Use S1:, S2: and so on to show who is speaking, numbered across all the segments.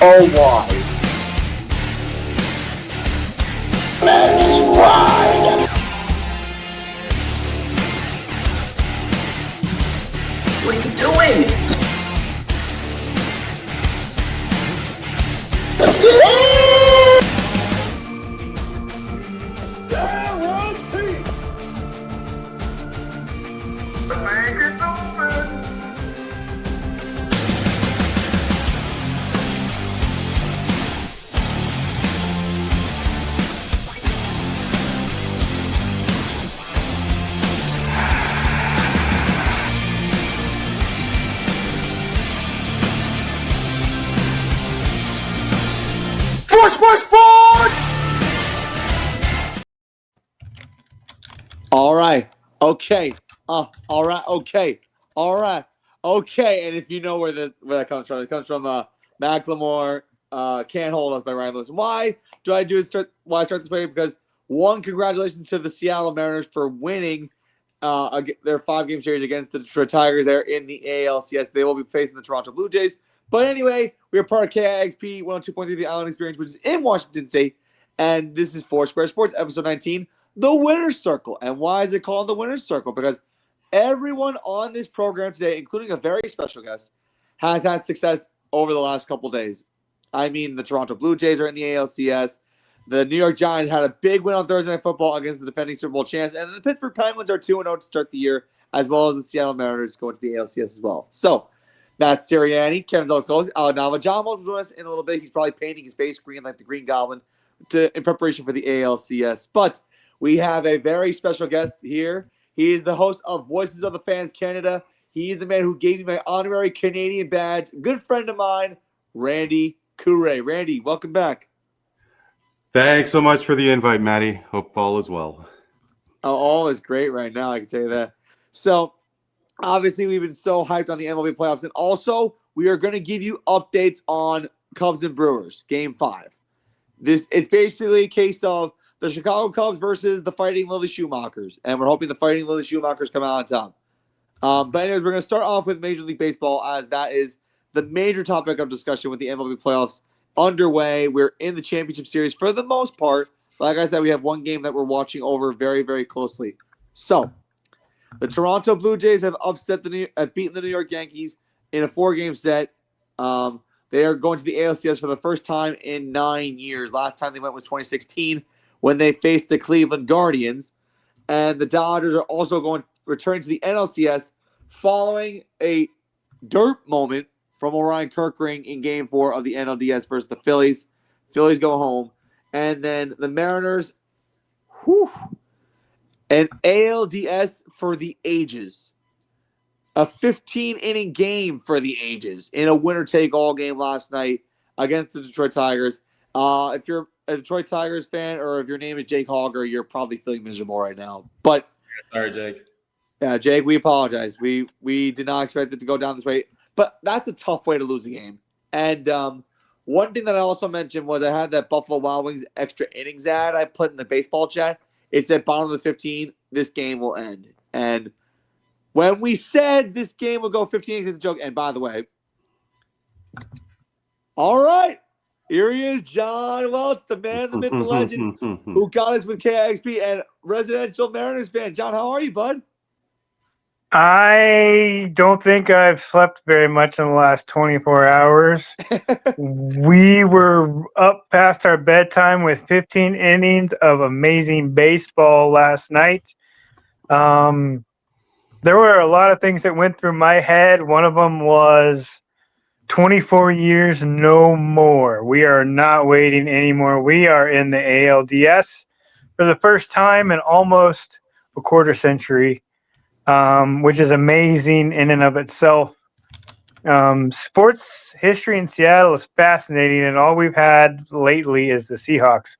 S1: Oh, why? Let's ride! What are you doing? Sport! All right. Okay. All right. Okay. All right. Okay. And if you know where that comes from, it comes from Macklemore. Can't Hold Us by Ryan Lewis. Why do I start this way? Because one, congratulations to the Seattle Mariners for winning their 5-game series against the Detroit Tigers there in the ALCS. They will be facing the Toronto Blue Jays. But anyway, we are part of KIXP 102.3 The Island Experience, which is in Washington State. And this is Foursquare Sports, episode 19, The Winner's Circle. And why is it called The Winner's Circle? Because everyone on this program today, including a very special guest, has had success over the last couple days. I mean, the Toronto Blue Jays are in the ALCS. The New York Giants had a big win on Thursday Night Football against the defending Super Bowl champs. And the Pittsburgh Penguins are 2-0 to start the year, as well as the Seattle Mariners going to the ALCS as well. So, Matt Sirianni, Kevin Zelos, Alec, John will join us in a little bit. He's probably painting his face green like the Green Goblin in preparation for the ALCS. But we have a very special guest here. He is the host of Voices of the Fans Canada. He is the man who gave me my honorary Canadian badge. Good friend of mine, Randy Cooray. Randy, welcome back.
S2: Thanks so much for the invite, Matty. Hope all is well.
S1: Oh, all is great right now, I can tell you that. So, obviously, we've been so hyped on the MLB playoffs. And also, we are going to give you updates on Cubs and Brewers, Game 5. It's basically a case of the Chicago Cubs versus the Fighting Lily Schumachers. And we're hoping the Fighting Lily Schumachers come out on top. But anyways, we're going to start off with Major League Baseball, as that is the major topic of discussion with the MLB playoffs underway. We're in the championship series for the most part. Like I said, we have one game that we're watching over very, very closely. So, the Toronto Blue Jays have beaten the New York Yankees in a 4-game set. They are going to the ALCS for the first time in 9 years. Last time they went was 2016 when they faced the Cleveland Guardians. And the Dodgers are also returning to the NLCS following a dirt moment from Orion Kirkring in Game 4 of the NLDS versus the Phillies. Phillies go home. And then the Mariners, an ALDS for the ages. A 15-inning game for the ages in a winner-take-all game last night against the Detroit Tigers. If you're a Detroit Tigers fan or if your name is Jake Hogger, you're probably feeling miserable right now. But
S2: sorry, Jake.
S1: Yeah, Jake, we apologize. We did not expect it to go down this way. But that's a tough way to lose a game. And one thing that I also mentioned was I had that Buffalo Wild Wings extra innings ad I put in the baseball chat. It's at bottom of the 15. This game will end. And when we said this game will go 15 innings, it's a joke. And by the way, all right, here he is, John Welch, the man, the myth, the legend, who got us with KIXP and residential Mariners fan. John, how are you, bud?
S3: I don't think I've slept very much in the last 24 hours. We were up past our bedtime with 15 innings of amazing baseball last night. There were a lot of things that went through my head. One of them was 24 years, no more. We are not waiting anymore. We are in the ALDS for the first time in almost a quarter century. Which is amazing in and of itself. Sports history in Seattle is fascinating, and all we've had lately is the Seahawks.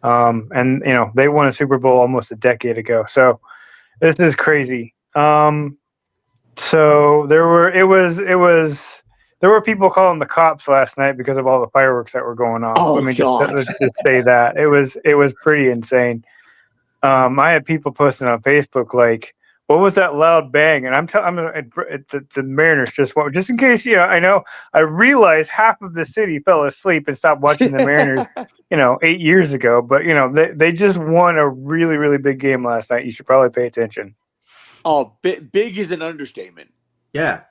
S3: And they won a Super Bowl almost a decade ago. So this is crazy. So there were people calling the cops last night because of all the fireworks that were going on.
S1: Oh,
S3: Let me
S1: God.
S3: just say that it was pretty insane. I had people posting on Facebook like, What was that loud bang? And I'm telling the Mariners just in case, I know I realize half of the city fell asleep and stopped watching the Mariners, 8 years ago. But they just won a really, really big game last night. You should probably pay attention.
S1: Oh, big is an understatement.
S4: Yeah.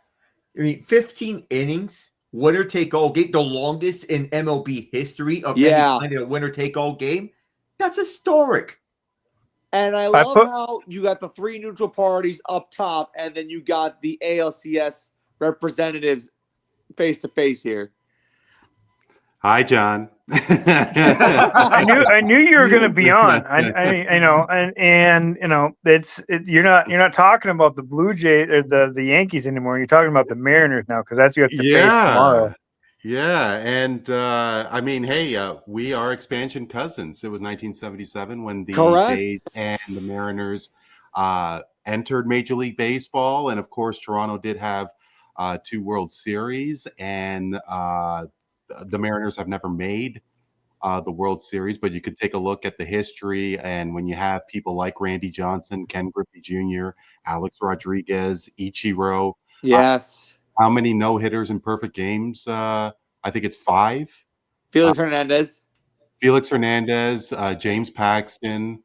S4: I mean, 15 innings, winner take all game, the longest in MLB history of any kind of winner take all game. That's historic.
S1: And I love how you got the three neutral parties up top, and then you got the ALCS representatives face to face here.
S2: Hi, John.
S3: I knew you were going to be on. I know, and you're not talking about the Blue Jays or the Yankees anymore. You're talking about the Mariners now because that's who you have to face tomorrow.
S2: Yeah, and I mean, hey, we are expansion cousins. It was 1977 when the Jays and the Mariners entered Major League Baseball, and of course, Toronto did have 2 World Series, and the Mariners have never made the World Series. But you could take a look at the history, and when you have people like Randy Johnson, Ken Griffey Jr., Alex Rodriguez, Ichiro,
S1: yes.
S2: How many no-hitters and perfect games? I think it's 5.
S1: Felix Hernandez,
S2: James Paxton,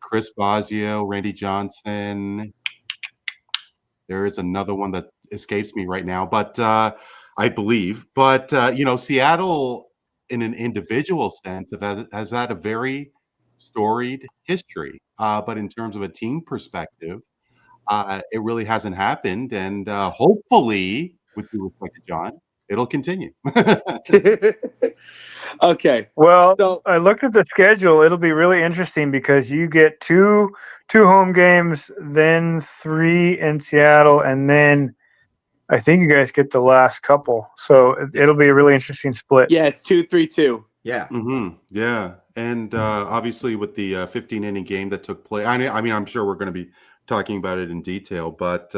S2: Chris Bosio, Randy Johnson. There is another one that escapes me right now, but I believe. But, Seattle, in an individual sense, has had a very storied history. But in terms of a team perspective, it really hasn't happened, and hopefully, with due respect to John, it'll continue.
S1: Okay.
S3: Well,
S1: so,
S3: I looked at the schedule. It'll be really interesting because you get two home games, then 3 in Seattle, and then I think you guys get the last couple. So it'll be a really interesting split.
S1: Yeah, it's 2-3-2.
S4: Yeah.
S2: Mm-hmm. Yeah, and obviously with the 15-inning game that took place, I mean, I'm sure we're going to be talking about it in detail, but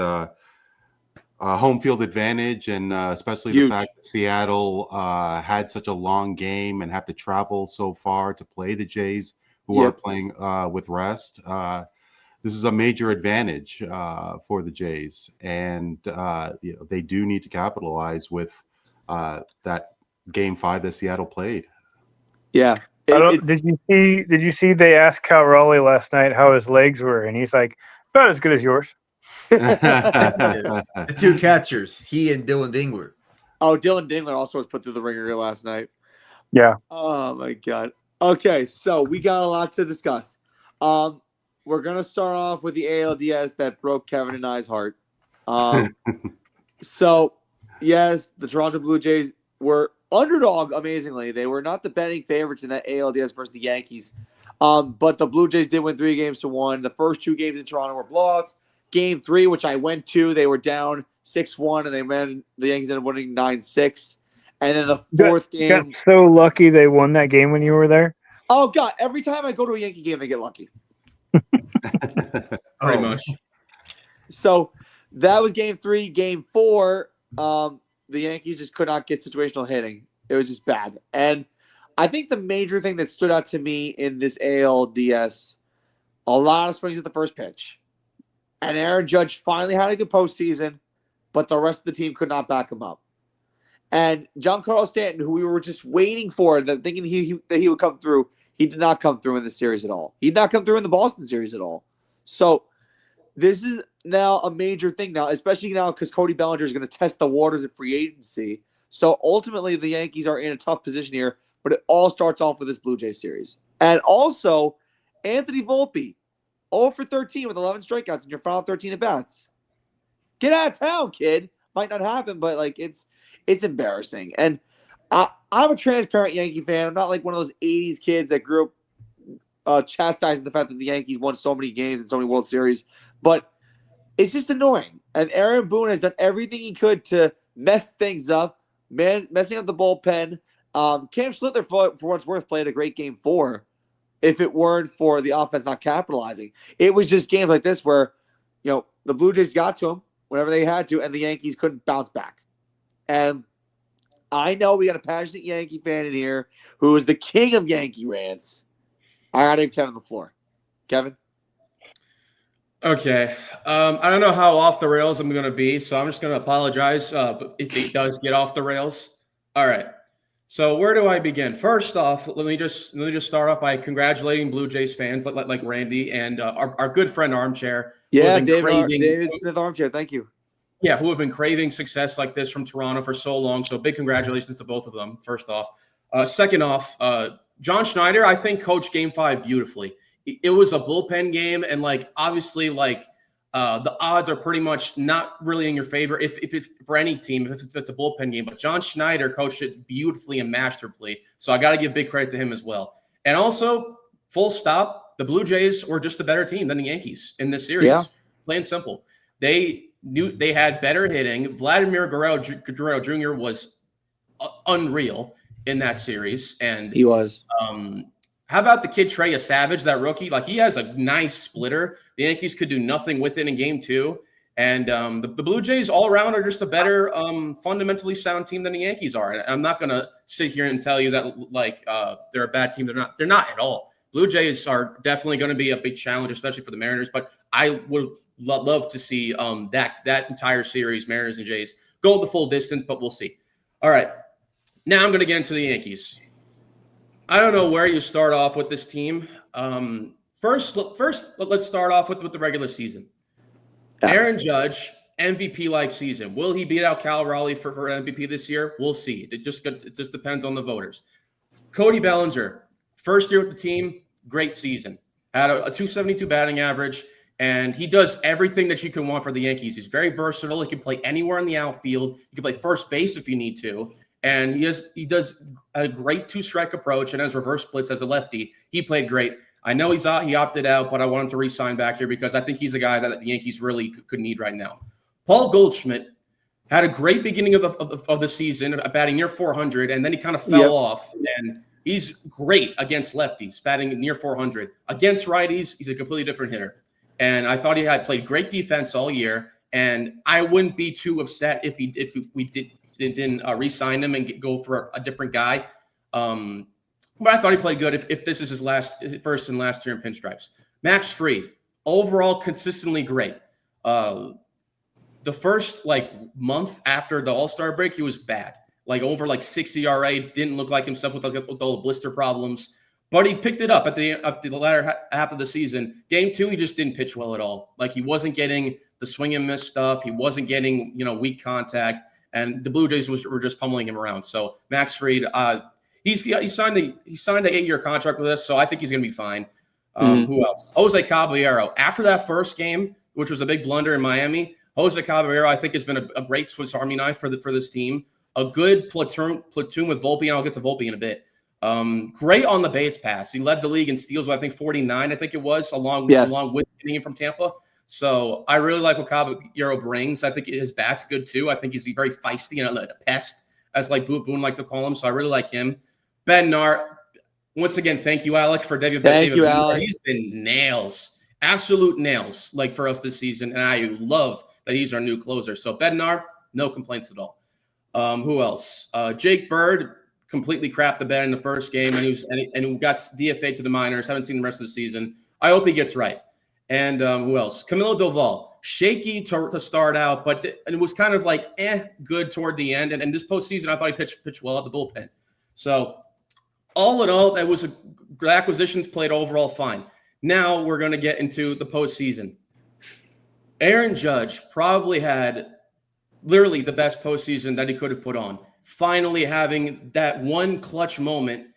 S2: home field advantage, and especially
S1: Huge.
S2: the fact that Seattle had such a long game and have to travel so far to play the Jays, who are playing with rest. This is a major advantage for the Jays, and they do need to capitalize with that Game 5 that Seattle played.
S1: Yeah.
S3: Did you see they asked Cal Raleigh last night how his legs were, and he's like, about as good as yours.
S4: The 2 catchers, he and Dylan Dingler.
S1: Oh, Dylan Dingler also was put through the ringer last night.
S3: Yeah.
S1: Oh my God. Okay, so we got a lot to discuss. We're gonna start off with the ALDS that broke Kevin and I's heart. So yes, the Toronto Blue Jays were underdog. Amazingly, they were not the betting favorites in that ALDS versus the Yankees. But the Blue Jays did win 3-1. The first 2 games in Toronto were blowouts. Game 3, which I went to, they were down 6-1, and the Yankees ended up winning 9-6. And then the fourth game,
S3: got so lucky they won that game when you were there.
S1: Oh God! Every time I go to a Yankee game, I get lucky.
S4: Pretty much.
S1: So that was game 3. Game 4, the Yankees just could not get situational hitting. It was just bad. And I think the major thing that stood out to me in this ALDS, a lot of swings at the first pitch. And Aaron Judge finally had a good postseason, but the rest of the team could not back him up. And Giancarlo Stanton, who we were just waiting for, thinking that he would come through, he did not come through in the series at all. He did not come through in the Boston series at all. So this is now a major thing now, especially now because Cody Bellinger is going to test the waters of free agency. So ultimately, the Yankees are in a tough position here, but it all starts off with this Blue Jays series. And also, Anthony Volpe, 0 for 13 with 11 strikeouts in your final 13 at-bats. Get out of town, kid. Might not happen, but it's embarrassing. And I'm a transparent Yankee fan. I'm not like one of those 80s kids that grew up chastising the fact that the Yankees won so many games and so many World Series. But it's just annoying. And Aaron Boone has done everything he could to mess things up, messing up the bullpen. Cam Schlittler, for what's worth, played a great game 4 if it weren't for the offense not capitalizing. It was just games like this where, the Blue Jays got to him whenever they had to, and the Yankees couldn't bounce back. And I know we got a passionate Yankee fan in here who is the king of Yankee rants. I got to give Kevin the floor. Kevin?
S5: Okay. I don't know how off the rails I'm going to be, so I'm just going to apologize if it does get off the rails. All right. So where do I begin? First off, let me just start off by congratulating Blue Jays fans like Randy and our good friend Armchair.
S1: Yeah, David Smith Armchair. Thank you.
S5: Yeah, who have been craving success like this from Toronto for so long. So big congratulations to both of them. First off, second off, John Schneider, I think coached Game 5 beautifully. It was a bullpen game, and obviously the odds are pretty much not really in your favor if it's for any team if it's a bullpen game. But John Schneider coached it beautifully and masterfully, so I got to give big credit to him as well. And also, full stop, the Blue Jays were just a better team than the Yankees in this series. Yeah. Plain and simple. They knew they had better hitting. Vladimir Guerrero Jr. was unreal in that series, and
S1: he was.
S5: How about the kid Trey Savage, that rookie? He has a nice splitter. The Yankees could do nothing with it in Game 2. And the Blue Jays all around are just a better fundamentally sound team than the Yankees are. And I'm not going to sit here and tell you that they're a bad team. They're not at all. Blue Jays are definitely going to be a big challenge, especially for the Mariners. But I would love to see that entire series, Mariners and Jays, go the full distance, but we'll see. All right. Now I'm going to get into the Yankees. I don't know where you start off with this team. First, let's start off with the regular season. Yeah. Aaron Judge, MVP-like season. Will he beat out Cal Raleigh for MVP this year? We'll see. It just depends on the voters. Cody Bellinger, first year with the team, great season. Had a 272 batting average, and he does everything that you can want for the Yankees. He's very versatile. He can play anywhere in the outfield. He can play first base if you need to. And he does a great two-strike approach, and as reverse splits as a lefty, he played great. I know he opted out, but I want him to re-sign back here because I think he's a guy that the Yankees really could need right now. Paul Goldschmidt had a great beginning of the season, batting near 400, and then he kind of fell off. And he's great against lefties, batting near 400. Against righties, he's a completely different hitter. And I thought he had played great defense all year, and I wouldn't be too upset if we didn't re-sign him and go for a different guy. But I thought he played good if this is his first and last year in pinstripes. Max Fried, overall consistently great. The first month after the All-Star break, he was bad. Over 6 ERA, didn't look like himself with all the blister problems. But he picked it up at the latter half of the season. Game 2, he just didn't pitch well at all. He wasn't getting the swing and miss stuff. He wasn't getting weak contact. And the Blue Jays were just pummeling him around. So Max Fried, he signed an 8-year contract with us, so I think he's going to be fine. Who else? Jose Caballero. After that first game, which was a big blunder in Miami, Jose Caballero I think has been a great Swiss Army knife for this team. A good platoon with Volpe, and I'll get to Volpe in a bit. Great on the base pass. He led the league in steals with 49, I think it was, along with getting him from Tampa. So I really like what Caballero brings. I think his bat's good too. I think he's very feisty and a pest, as Boone like to call him. So I really like him. Ben Nart, once again, thank you, Alec, for David.
S1: Thank you, Alec.
S5: He's been nails, absolute nails, for us this season, and I love that he's our new closer. So Ben Nart, no complaints at all. Who else? Jake Bird completely crapped the bed in the first game, and he got DFA'd to the minors. Haven't seen the rest of the season. I hope he gets right. And who else? Camilo Doval, shaky to start out, but it was kind of good toward the end. And this postseason, I thought he pitched well at the bullpen. So all in all, the acquisitions played overall fine. Now we're going to get into the postseason. Aaron Judge probably had literally the best postseason that he could have put on. Finally having that one clutch moment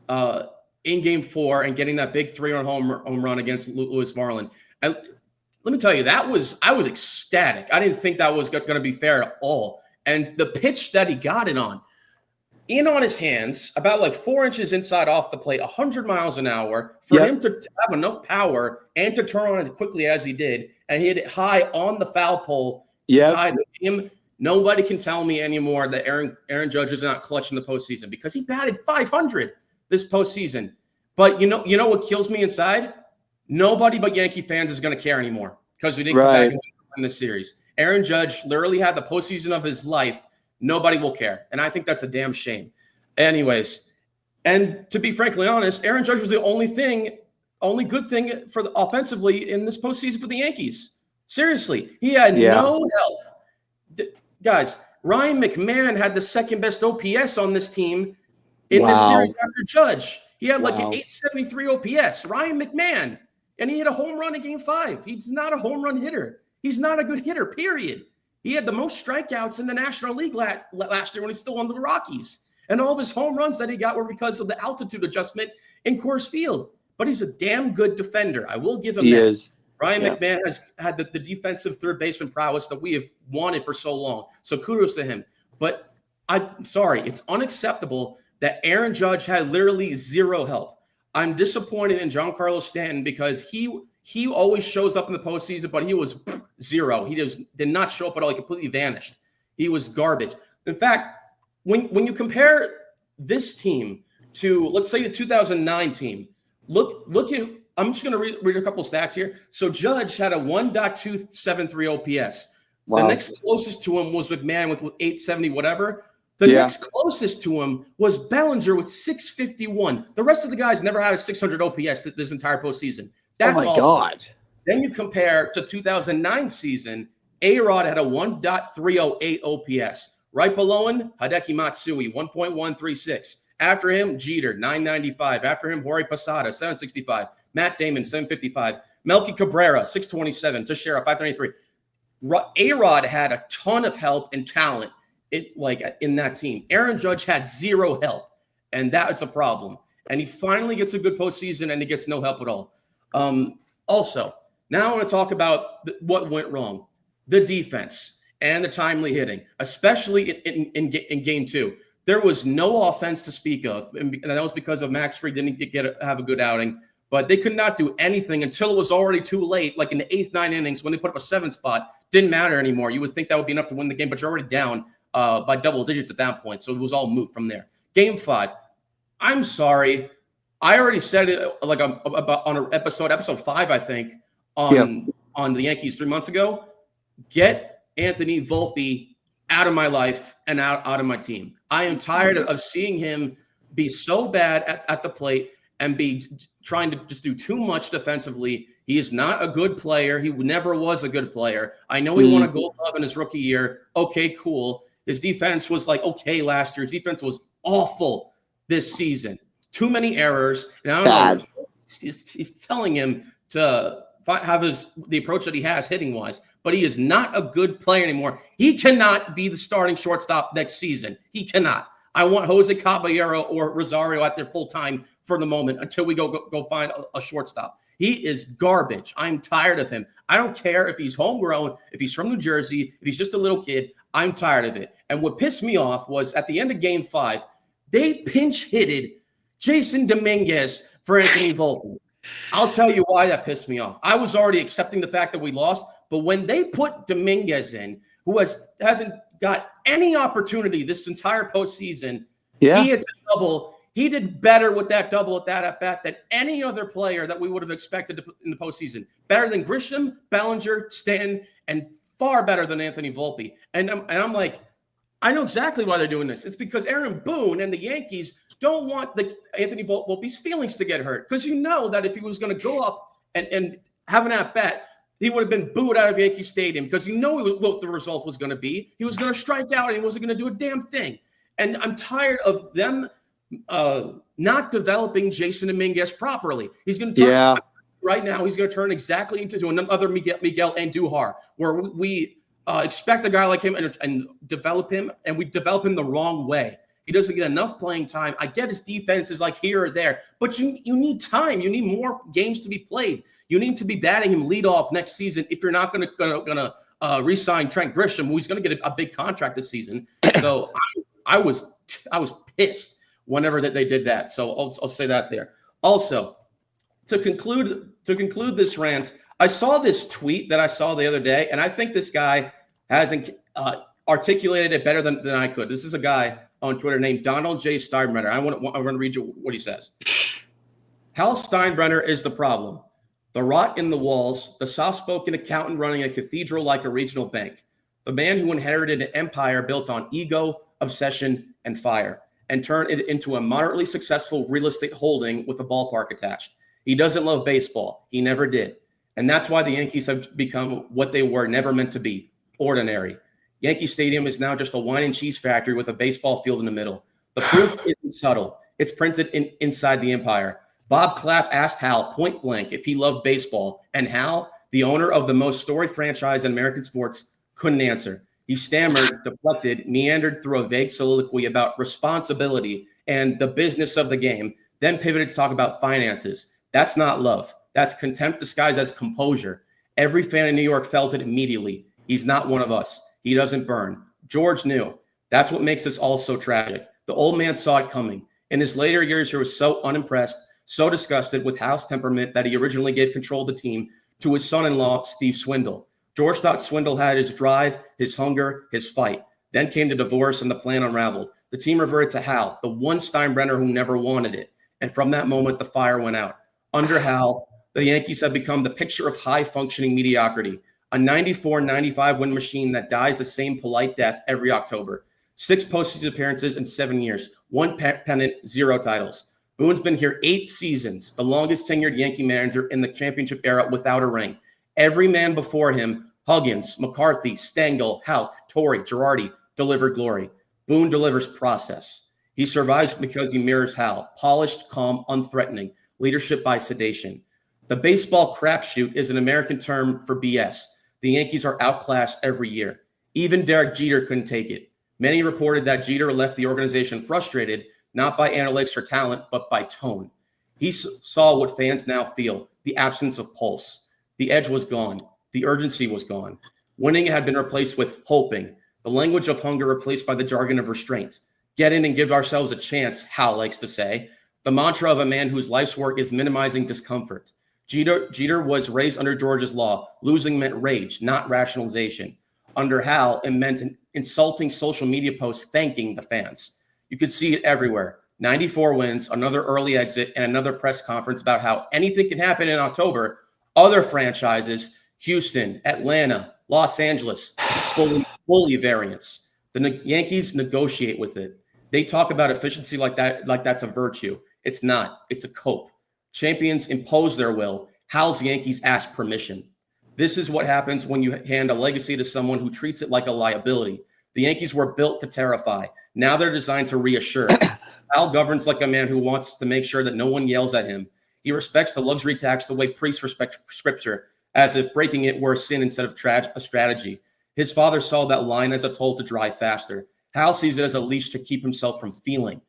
S5: in Game 4 and getting that big 3-run home run against Lewis Marlin. And let me tell you, I was ecstatic. I didn't think that was going to be fair at all. And the pitch that he got it on his hands, about 4 inches inside off the plate, 100 miles an hour, for him to have enough power and to turn on it quickly as he did, and he hit it high on the foul pole to tie the game. Nobody can tell me anymore that Aaron Judge is not clutch in the postseason, because he batted 500 this postseason. But you know what kills me inside? Nobody but Yankee fans is going to care anymore, because we didn't come back and win this series. Aaron Judge literally had the postseason of his life. Nobody will care. And I think that's a damn shame. Anyways, and to be frankly honest, Aaron Judge was the only thing only good thing for the offensively in this postseason for the Yankees. Seriously, he had no help. Guys, Ryan McMahon had the second best OPS on this team in this series after Judge. He had like an 873 OPS. Ryan McMahon. And he hit a home run in Game 5. He's not a home run hitter. He's not a good hitter, period. He had the most strikeouts in the National League last year when he's still on the Rockies. And all of his home runs that he got were because of the altitude adjustment in Coors Field. But he's a damn good defender. I will give him that. He is. Ryan McMahon has had the defensive third baseman prowess that we have wanted for so long. So kudos to him. But I'm sorry, it's unacceptable that Aaron Judge had literally zero help. I'm disappointed in Giancarlo Stanton because he always shows up in the postseason, but he was zero. He did not show up at all. He completely vanished. He was garbage. In fact, when you compare this team to, let's say, the 2009 team, look at, I'm just going to read a couple of stats here. So Judge had a 1.273 OPS. Wow. The next closest to him was McMahon with 870 whatever. The next closest to him was Bellinger with 651. The rest of the guys never had a 600 OPS this entire postseason. That's
S1: God.
S5: Then you compare to 2009 season, A-Rod had a 1.308 OPS. Right below him, Hideki Matsui, 1.136. After him, Jeter, 995. After him, Jorge Posada, 765. Matt Damon, 755. Melky Cabrera, 627. Teixeira, 523. A-Rod had a ton of help and talent in that team. Aaron Judge had zero help, and that is a problem. And he finally gets a good postseason, and he gets no help at all. Also, now I want to talk about what went wrong. The defense and the timely hitting, especially in Game 2. There was no offense to speak of, and that was because of Max Fried didn't have a good outing. But they could not do anything until it was already too late, like in the 8th, 9th innings when they put up a 7th spot. Didn't matter anymore. You would think that would be enough to win the game, but you're already down by double digits at that point. So it was all moot from there. Game 5. I'm sorry. I already said it on episode 5, I think, on the Yankees 3 months ago. Get Anthony Volpe out of my life and out of my team. I am tired of seeing him be so bad at the plate and be trying to just do too much defensively. He is not a good player. He never was a good player. I know he won a Gold Glove in his rookie year. Okay, cool. His defense was okay last year. His defense was awful this season. Too many errors. And I don't know. He's telling him to have the approach that he has hitting-wise, but he is not a good player anymore. He cannot be the starting shortstop next season. He cannot. I want Jose Caballero or Rosario out there full-time for the moment until we go find a shortstop. He is garbage. I'm tired of him. I don't care if he's homegrown, if he's from New Jersey, if he's just a little kid. I'm tired of it. And what pissed me off was at the end of Game 5, they pinch-hitted Jason Dominguez for Anthony Volpe. I'll tell you why that pissed me off. I was already accepting the fact that we lost, but when they put Dominguez in, who hasn't got any opportunity this entire postseason, he hits a double. He did better with that double at that at-bat than any other player that we would have expected in the postseason. Better than Grisham, Bellinger, Stanton, and far better than Anthony Volpe. And I'm like, I know exactly why they're doing this. It's because Aaron Boone and the Yankees don't want Anthony Volpe's feelings to get hurt. Because you know that if he was going to go up and have an at-bat, he would have been booed out of Yankee Stadium because you know what the result was going to be. He was going to strike out and he wasn't going to do a damn thing. And I'm tired of them not developing Jason Dominguez properly. He's going to turn right now. He's going to turn exactly into another Miguel Andujar, where we expect a guy like him and develop him, and we develop him the wrong way. He doesn't get enough playing time. I get his defense is here or there, but you need time. You need more games to be played. You need to be batting him leadoff next season if you're not going to re-sign Trent Grisham, who's going to get a big contract this season. So I was pissed whenever that they did that. So I'll say that there. Also, to conclude this rant, I saw this tweet that I saw the other day, and I think this guy hasn't articulated it better than I could. This is a guy on Twitter named Donald J. Steinbrenner. I want to read you what he says. Hal Steinbrenner is the problem. The rot in the walls, the soft-spoken accountant running a cathedral like a regional bank, the man who inherited an empire built on ego, obsession, and fire, and turned it into a moderately successful real estate holding with a ballpark attached. He doesn't love baseball. He never did. And that's why the Yankees have become what they were never meant to be, ordinary. Yankee Stadium is now just a wine and cheese factory with a baseball field in the middle. The proof isn't subtle. It's printed inside the empire. Bob Clapp asked Hal point blank if he loved baseball, and Hal, the owner of the most storied franchise in American sports, couldn't answer. He stammered, deflected, meandered through a vague soliloquy about responsibility and the business of the game, then pivoted to talk about finances. That's not love. That's contempt disguised as composure. Every fan in New York felt it immediately. He's not one of us. He doesn't burn. George knew. That's what makes this all so tragic. The old man saw it coming. In his later years, he was so unimpressed, so disgusted with Hal's temperament that he originally gave control of the team to his son-in-law, Steve Swindle. George thought Swindle had his drive, his hunger, his fight. Then came the divorce and the plan unraveled. The team reverted to Hal, the one Steinbrenner who never wanted it. And from that moment, the fire went out. Under Hal, the Yankees have become the picture of high-functioning mediocrity, a 94-95 win machine that dies the same polite death every October. 6 postseason appearances in 7 years, 1 pennant, 0 titles. Boone's been here 8 seasons, the longest tenured Yankee manager in the championship era without a ring. Every man before him, Huggins, McCarthy, Stengel, Houck, Torrey, Girardi, delivered glory. Boone delivers process. He survives because he mirrors Hal, polished, calm, unthreatening, leadership by sedation. The baseball crapshoot is an American term for BS. The Yankees are outclassed every year. Even Derek Jeter couldn't take it. Many reported that Jeter left the organization frustrated, not by analytics or talent, but by tone. He saw what fans now feel, the absence of pulse. The edge was gone. The urgency was gone. Winning had been replaced with hoping. The language of hunger replaced by the jargon of restraint. Get in and give ourselves a chance, Hal likes to say. The mantra of a man whose life's work is minimizing discomfort. Jeter was raised under George's law. Losing meant rage, not rationalization. Under Hal, it meant an insulting social media post thanking the fans. You could see it everywhere. 94 wins, another early exit, and another press conference about how anything can happen in October. Other franchises, Houston, Atlanta, Los Angeles, bully variants. The Yankees negotiate with it. They talk about efficiency like that's a virtue. It's not. It's a cope. Champions impose their will. Hal's Yankees ask permission. This is what happens when you hand a legacy to someone who treats it like a liability. The Yankees were built to terrify. Now they're designed to reassure. Hal governs like a man who wants to make sure that no one yells at him. He respects the luxury tax the way priests respect scripture, as if breaking it were a sin instead of a strategy. His father saw that line as a toll to drive faster. Hal sees it as a leash to keep himself from feeling.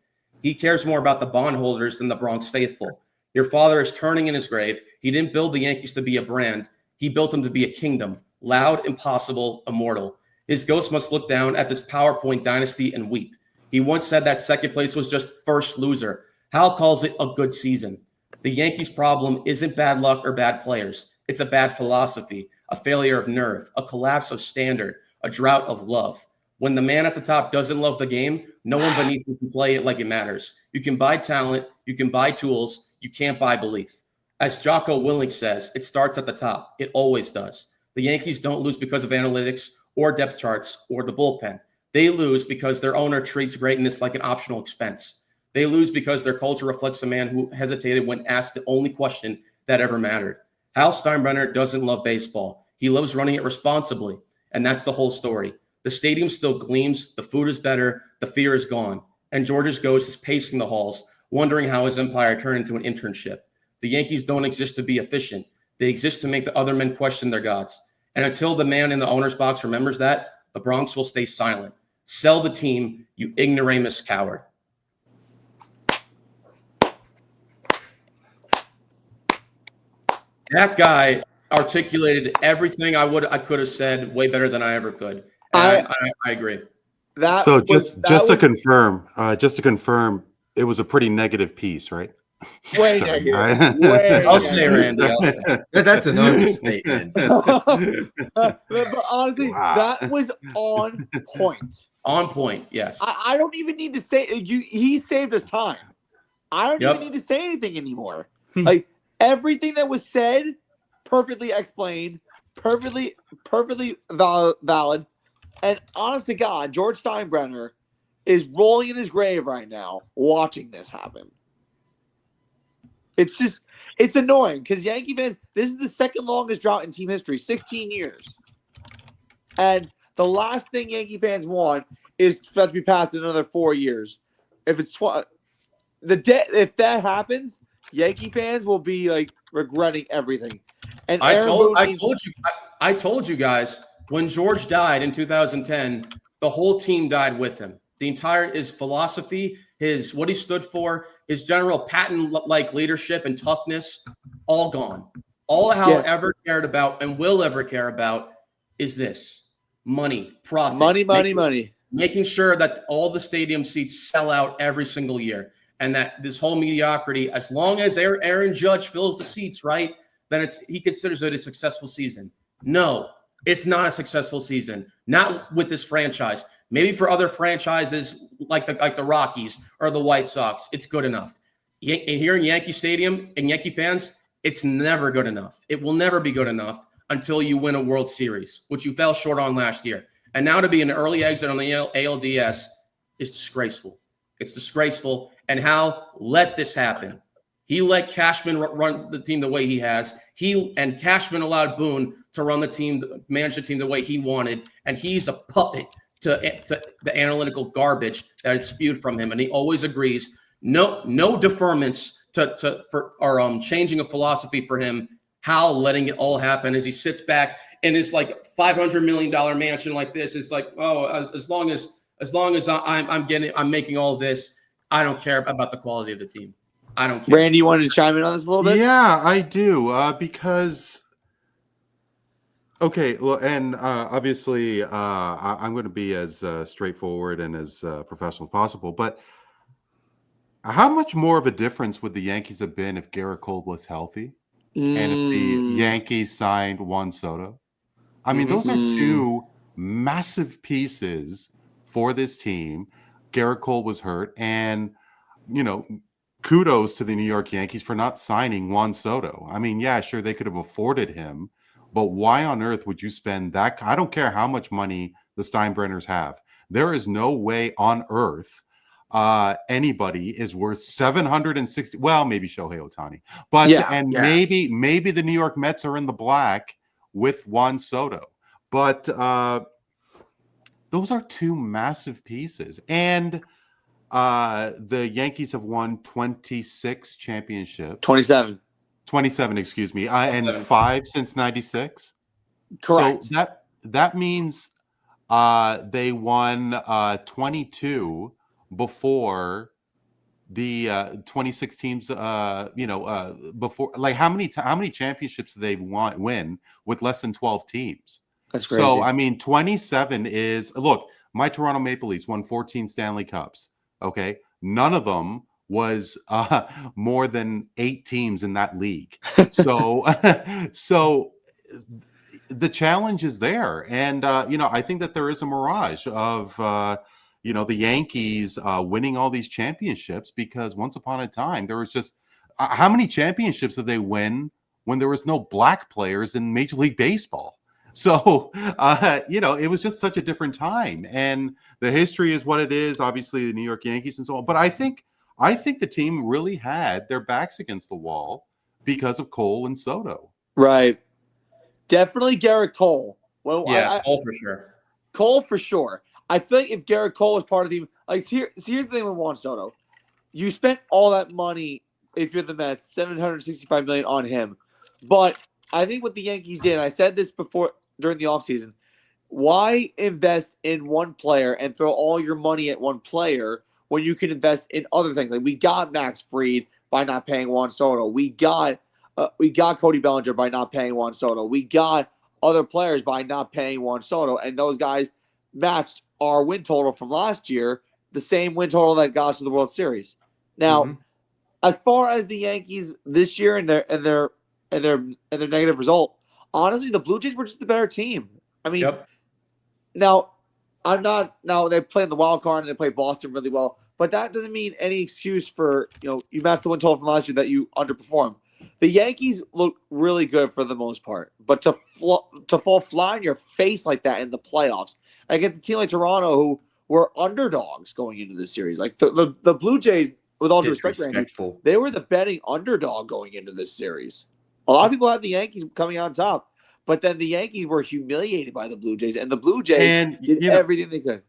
S5: He cares more about the bondholders than the Bronx faithful. Your father is turning in his grave. He didn't build the Yankees to be a brand. He built them to be a kingdom, loud, impossible, immortal. His ghost must look down at this PowerPoint dynasty and weep. He once said that second place was just first loser. Hal calls it a good season. The Yankees' problem isn't bad luck or bad players. It's a bad philosophy, a failure of nerve, a collapse of standard, a drought of love. When the man at the top doesn't love the game, no one beneath him can play it like it matters. You can buy talent, you can buy tools, you can't buy belief. As Jocko Willink says, it starts at the top. It always does. The Yankees don't lose because of analytics or depth charts or the bullpen. They lose because their owner treats greatness like an optional expense. They lose because their culture reflects a man who hesitated when asked the only question that ever mattered. Hal Steinbrenner doesn't love baseball. He loves running it responsibly, and that's the whole story. The stadium still gleams, the food is better, the fear is gone, and George's ghost is pacing the halls, wondering how his empire turned into an internship. The Yankees don't exist to be efficient. They exist to make the other men question their gods. And until the man in the owner's box remembers that, the Bronx will stay silent. Sell the team, you ignoramus coward. That guy articulated everything I could have said way better than I ever could. I agree.
S2: Just to confirm, it was a pretty negative piece, right?
S1: Way negative.
S5: I'll say, Randy. I'll say.
S4: That's an understatement.
S1: But honestly, that was on point.
S5: On point, yes.
S1: I don't even need to say he saved us time. I don't even need to say anything anymore. Like everything that was said, perfectly explained, perfectly valid. And honest to God, George Steinbrenner is rolling in his grave right now watching this happen. It's annoying because Yankee fans, this is the second longest drought in team history, 16 years. And the last thing Yankee fans want is for that to be passed in another 4 years. If it's if that happens, Yankee fans will be like regretting everything. And
S5: I told you guys when George died in 2010, the whole team died with him. The entire his philosophy, what he stood for, his general patent-like leadership and toughness, all gone. All Hal ever cared about and will ever care about is this: money, profit,
S1: money.
S5: Making sure that all the stadium seats sell out every single year, and that this whole mediocrity, as long as Aaron Judge fills the seats, right, then he considers it a successful season. No, it's not a successful season. Not with this franchise. Maybe for other franchises like the Rockies or the White Sox, it's good enough. Here in Yankee Stadium and Yankee fans, it's never good enough. It will never be good enough until you win a World Series, which you fell short on last year. And now to be an early exit on the ALDS is disgraceful. It's disgraceful. And Hal let this happen. He let Cashman run the team the way he has. And Cashman allowed Boone to run the team, manage the team the way he wanted. And he's a puppet to the analytical garbage that is spewed from him. And he always agrees. No deferments for changing a philosophy for him. Hal letting it all happen as he sits back in his like $500 million mansion like this. It's like, oh, as long as I'm making all this, I don't care about the quality of the team. I don't care.
S1: Randy, you wanted to chime in on this a little bit?
S2: Yeah, I do. Because, okay, well, and obviously I'm going to be as straightforward and as professional as possible. But how much more of a difference would the Yankees have been if Garrett Cole was healthy and if the Yankees signed Juan Soto? I mean, those are two massive pieces for this team. Garrett Cole was hurt, and, kudos to the New York Yankees for not signing Juan Soto. I mean, yeah, sure, they could have afforded him, but why on earth would you spend that? I don't care how much money the Steinbrenners have. There is no way on earth anybody is worth 760. Well, maybe Shohei Ohtani, but maybe the New York Mets are in the black with Juan Soto, but those are two massive pieces. And the Yankees have won 26 championships.
S1: 27,
S2: excuse me, and 5 since 96.
S1: Correct.
S2: So that means they won 22 before the 26 teams. Before, like, how many championships do they win with less than 12 teams?
S1: That's crazy.
S2: So I mean, 27 is, look, my Toronto Maple Leafs won 14 Stanley Cups. Okay, none of them was more than 8 teams in that league. So the challenge is there, and I think that there is a mirage of the Yankees winning all these championships, because once upon a time there was just how many championships did they win when there was no black players in Major League Baseball? So, it was just such a different time, and the history is what it is, obviously the New York Yankees and so on. But I think the team really had their backs against the wall because of Cole and Soto.
S1: Right. Definitely Garrett Cole. Well,
S5: yeah, Cole for sure.
S1: Cole for sure. I think if Garrett Cole was part of the team, like here's the thing with Juan Soto. You spent all that money, if you're the Mets, $765 million on him. But I think what the Yankees did, and I said this before during the offseason, why invest in one player and throw all your money at one player when you can invest in other things? Like, we got Max Fried by not paying Juan Soto. We got Cody Bellinger by not paying Juan Soto. We got other players by not paying Juan Soto, and those guys matched our win total from last year, the same win total that got us to the World Series. Now, as far as the Yankees this year and their negative result, honestly, the Blue Jays were just the better team. I mean, now they play in the wild card and they play Boston really well, but that doesn't mean any excuse for, you matched the win total from last year that you underperformed. The Yankees look really good for the most part, but to fall flat on your face like that in the playoffs against a team like Toronto, who were underdogs going into this series, like the Blue Jays with all due respect, Randy,
S4: Disrespectful.
S1: they were the betting underdog going into this series. A lot of people had the Yankees coming out on top, but then the Yankees were humiliated by the Blue Jays, and the Blue Jays did everything they could.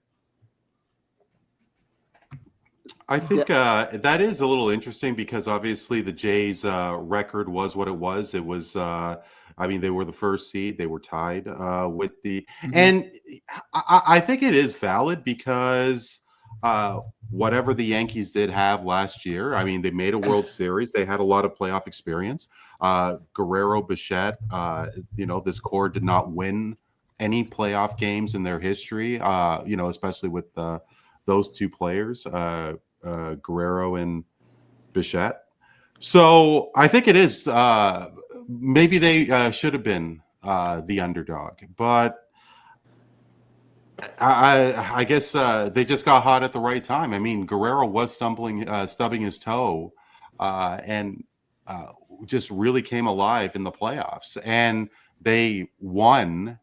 S2: I think that is a little interesting because obviously the Jays' record was what it was. It was, they were the first seed. They were tied with the, and I think it is valid because whatever the Yankees did have last year, I mean, they made a World Series. They had a lot of playoff experience. Guerrero, Bichette, this core did not win any playoff games in their history. Especially with those two players. Guerrero and Bichette. So I think it is maybe they should have been the underdog, but I guess they just got hot at the right time. I mean, Guerrero was stubbing his toe and just really came alive in the playoffs, and they won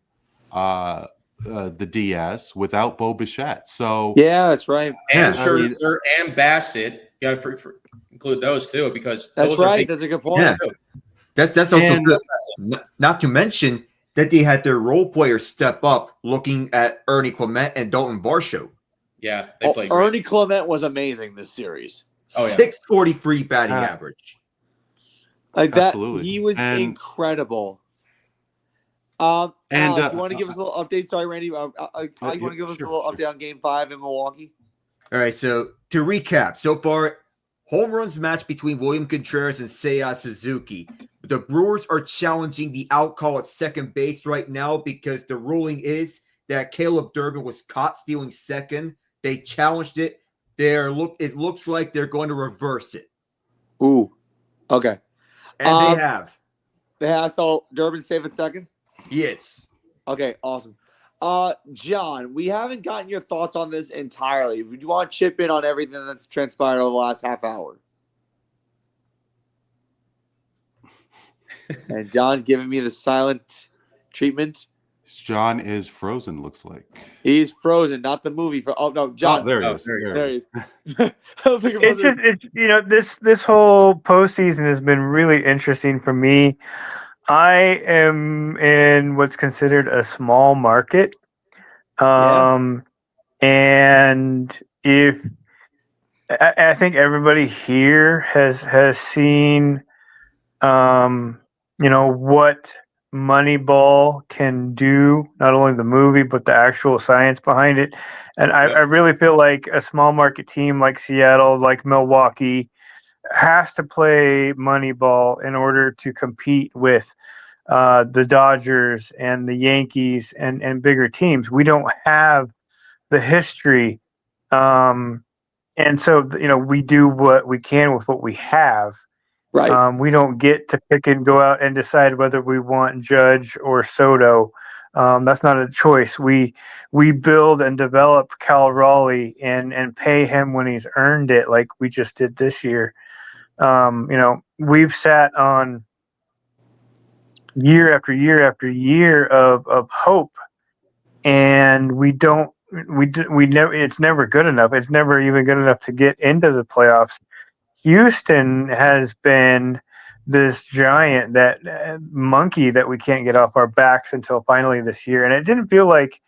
S2: the DS without Bo Bichette. So
S1: yeah, that's right.
S5: And Scherzer and Bassett, you got to include those too, because
S1: that's right. That's a good point.
S4: Yeah. That's also good. Not to mention that they had their role players step up, looking at Ernie Clement and Dalton Varsho.
S5: Yeah, they played
S1: Ernie Clement was amazing this series.
S4: 643 batting average.
S1: Like that,
S2: absolutely.
S1: He was incredible. Alec, you want to give us a little update? Sorry, Randy. You want to give us a little update on Game 5 in Milwaukee?
S4: All right. So to recap, so far, home runs match between William Contreras and Seiya Suzuki. The Brewers are challenging the out call at second base right now because the ruling is that Caleb Durbin was caught stealing second. They challenged it. It looks like they're going to reverse it.
S1: Ooh. Okay.
S4: And they have.
S1: They have. So Durbin's safe at second?
S4: Yes.
S1: Okay, awesome. John, we haven't gotten your thoughts on this entirely. Would you want to chip in on everything that's transpired over the last half hour? And John's giving me the silent treatment.
S2: John is frozen, looks like.
S1: He's frozen, not the movie. John.
S2: Oh, there he is.
S1: There he is.
S3: This whole postseason has been really interesting for me. I am in what's considered a small market. And if I think everybody here has seen, what Moneyball can do, not only the movie, but the actual science behind it. And I really feel like a small market team like Seattle, like Milwaukee, has to play Moneyball in order to compete with the Dodgers and the Yankees and bigger teams. We don't have the history. And so, we do what we can with what we have.
S1: Right.
S3: We don't get to pick and go out and decide whether we want Judge or Soto. That's not a choice. We build and develop Cal Raleigh and pay him when he's earned it, like we just did this year. We've sat on year after year after year of hope, and we never. It's never good enough. It's never even good enough to get into the playoffs. Houston has been this giant, that monkey that we can't get off our backs until finally this year. And it didn't feel like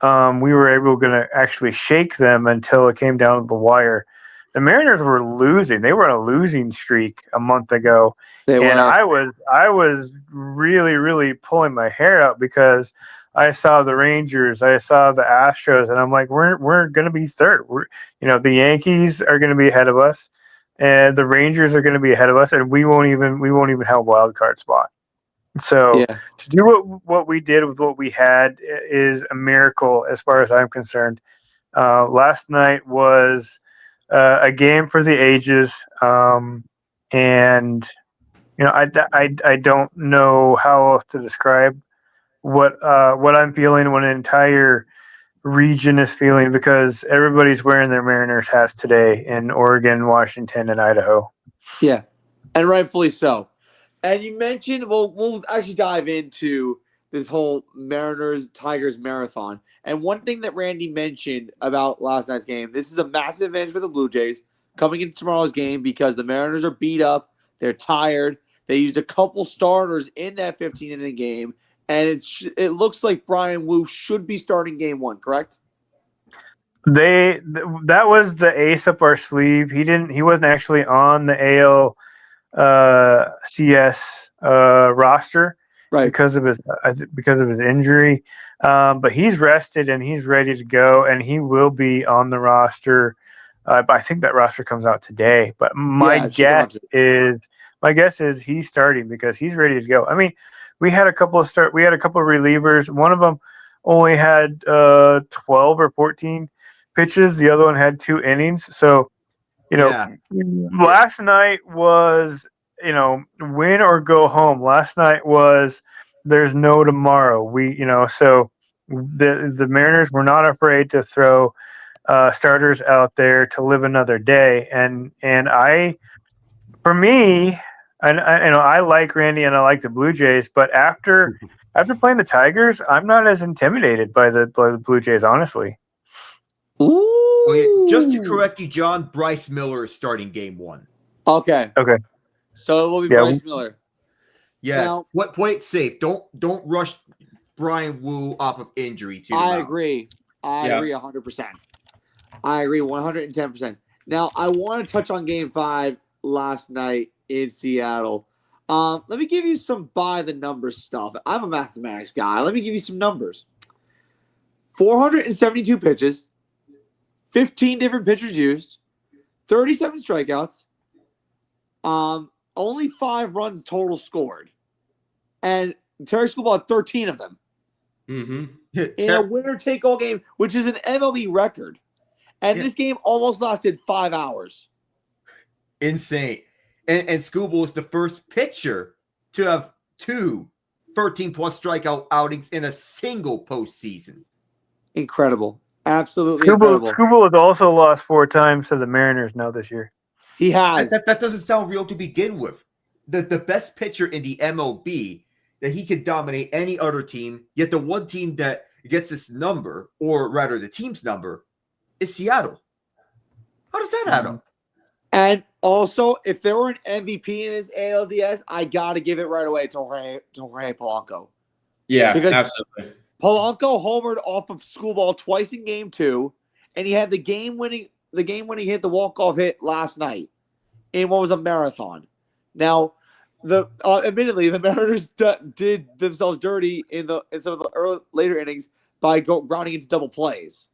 S3: we were able to actually shake them until it came down to the wire. The Mariners were losing. They were on a losing streak a month ago. I was really, really pulling my hair out because I saw the Rangers, I saw the Astros, and I'm like, we're going to be third. The Yankees are going to be ahead of us. And the Rangers are going to be ahead of us, and we won't even have a wild card spot. So to do what we did with what we had is a miracle, as far as I'm concerned. Last night was a game for the ages, and I don't know how else to describe what I'm feeling when an entire region is feeling, because everybody's wearing their Mariners hats today in Oregon, Washington, and Idaho.
S1: Yeah, and rightfully so. And you mentioned, we'll actually dive into this whole Mariners-Tigers marathon. And one thing that Randy mentioned about last night's game, this is a massive advantage for the Blue Jays coming into tomorrow's game because the Mariners are beat up. They're tired. They used a couple starters in that 15-inning game, and it looks like Brian Wu should be starting game 1, correct?
S3: That was the ace up our sleeve. He wasn't actually on the CS roster because of his injury. But he's rested and he's ready to go, and he will be on the roster. But I think that roster comes out today. But my guess is he's starting because he's ready to go. I mean, we had a couple of relievers. One of them only had 12 or 14 pitches. The other one had 2 innings. So, last night was, win or go home. Last night was there's no tomorrow. So the Mariners were not afraid to throw starters out there to live another day. And I like Randy and I like the Blue Jays, but after playing the Tigers, I'm not as intimidated by the Blue Jays, honestly.
S1: Ooh.
S4: Okay, just to correct you, John, Bryce Miller is starting game 1.
S1: Okay. So it will be Bryce Miller.
S4: Yeah. Now, play it safe. Don't rush Brian Wu off of injury.
S1: I agree 100%. I agree 110%. Now, I want to touch on game 5 last night in Seattle. Let me give you some by the numbers stuff. I'm a mathematics guy. Let me give you some numbers. 472 pitches, 15 different pitchers used, 37 strikeouts, only 5 runs total scored. And Terry School had 13 of them.
S5: Mm-hmm.
S1: In a winner-take-all game, which is an MLB record. And this game almost lasted 5 hours.
S4: Insane. And Scooble is the first pitcher to have 2 13-plus strikeout outings in a single postseason.
S1: Incredible. Absolutely incredible.
S3: Scooble has also lost 4 times to the Mariners now this year.
S1: He has.
S4: That doesn't sound real to begin with. The best pitcher in the MLB, that he could dominate any other team, yet the one team that gets this number, or rather the team's number, is Seattle. How does that add up?
S1: And also, if there were an MVP in this ALDS, I got to give it right away to Jorge Polanco.
S5: Yeah,
S1: because
S5: absolutely.
S1: Polanco homered off of Schoolball twice in game 2, and he had the game-winning hit, the walk-off hit last night in what was a marathon. Now, admittedly, the Mariners did themselves dirty in some of the later innings by grounding into double plays.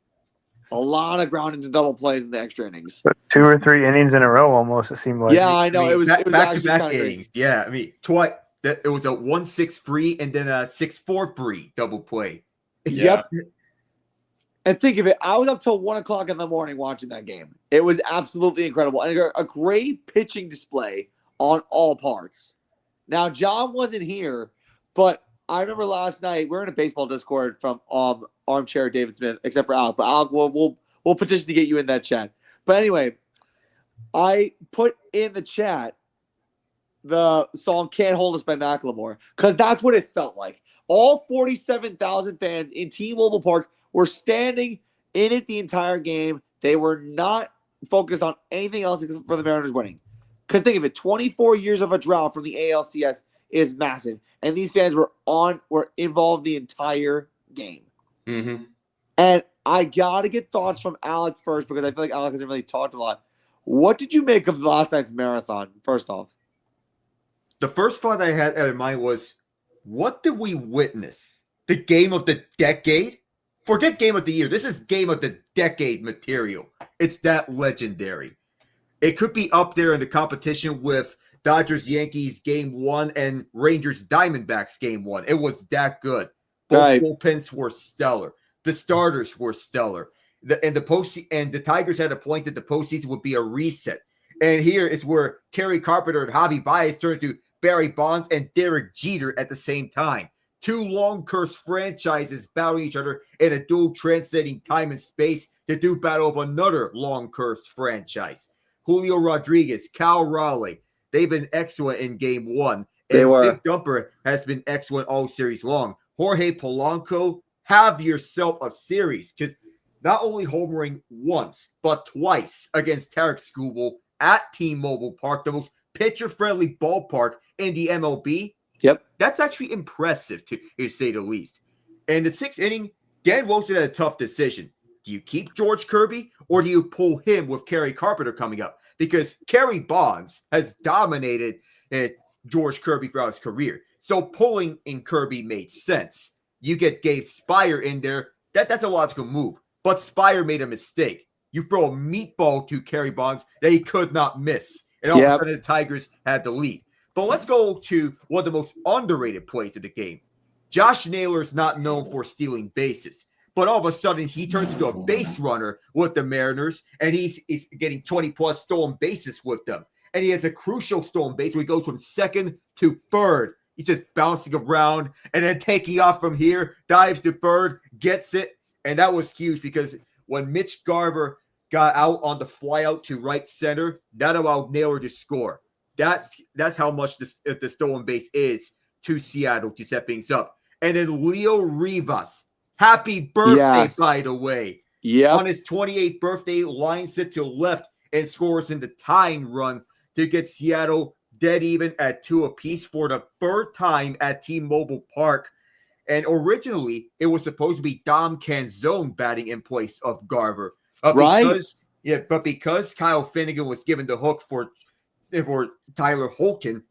S1: A lot of grounding into double plays in the extra innings.
S3: 2 or 3 innings in a row, almost. It seemed like.
S1: Yeah, I know. It was
S4: back-to-back innings. Yeah, I mean, twice. It was a 1-6 free and then a 6-4 free double play.
S1: Yep. And think of it, I was up till 1:00 in the morning watching that game. It was absolutely incredible. And a great pitching display on all parts. Now, John wasn't here, but I remember last night, we're in a baseball Discord from Armchair David Smith, except for Alec. But Alec, we'll petition to get you in that chat. But anyway, I put in the chat the song Can't Hold Us by Macklemore, because that's what it felt like. All 47,000 fans in T-Mobile Park were standing in it the entire game. They were not focused on anything else except for the Mariners winning. Because think of it, 24 years of a drought from the ALCS is massive. And these fans were involved the entire game.
S5: Mm-hmm.
S1: And I got to get thoughts from Alec first, because I feel like Alec hasn't really talked a lot. What did you make of last night's marathon, first off?
S4: The first thought I had in mind was, what did we witness? The game of the decade? Forget game of the year. This is game of the decade material. It's that legendary. It could be up there in the competition with Dodgers-Yankees game 1 and Rangers-Diamondbacks game 1. It was that good. Both bullpens were stellar. The starters were stellar. The Tigers had a point that the postseason would be a reset. And here is where Kerry Carpenter and Javi Baez turned to Barry Bonds and Derek Jeter at the same time. 2 long-cursed franchises battling each other in a dual transcending time and space to do battle of another long-cursed franchise. Julio Rodriguez, Cal Raleigh, they've been excellent in game 1.
S1: They were.
S4: Big Dumper has been excellent all series long. Jorge Polanco, have yourself a series, because not only homering once, but twice against Tarek Skubal at T-Mobile Park, the most pitcher-friendly ballpark in the MLB.
S1: Yep.
S4: That's actually impressive, to say the least. And the 6th inning, Dan Wilson had a tough decision. Do you keep George Kirby or do you pull him with Kerry Carpenter coming up? Because Kerry Bonds has dominated George Kirby throughout his career. So pulling in Kirby made sense. You get Gabe Spire in there. That's a logical move. But Spire made a mistake. You throw a meatball to Kerry Bonds that he could not miss. And all of a sudden the Tigers had the lead. But let's go to one of the most underrated plays of the game. Josh Naylor's not known for stealing bases. But all of a sudden, he turns into a base runner with the Mariners, and he's getting 20-plus stolen bases with them. And he has a crucial stolen base where he goes from second to third. He's just bouncing around and then taking off from here, dives to third, gets it. And that was huge because when Mitch Garver got out on the flyout to right center, that allowed Naylor to score. That's how much the stolen base is to Seattle to set things up. And then Leo Rivas. Happy birthday, by the way.
S1: Yeah.
S4: On his 28th birthday, lines it to left and scores in the tying run to get Seattle dead even at 2 apiece for the 3rd time at T-Mobile Park. And originally, it was supposed to be Dom Canzone batting in place of Garver.
S1: Right.
S4: But because Kyle Finnegan was given the hook for Tyler Holton,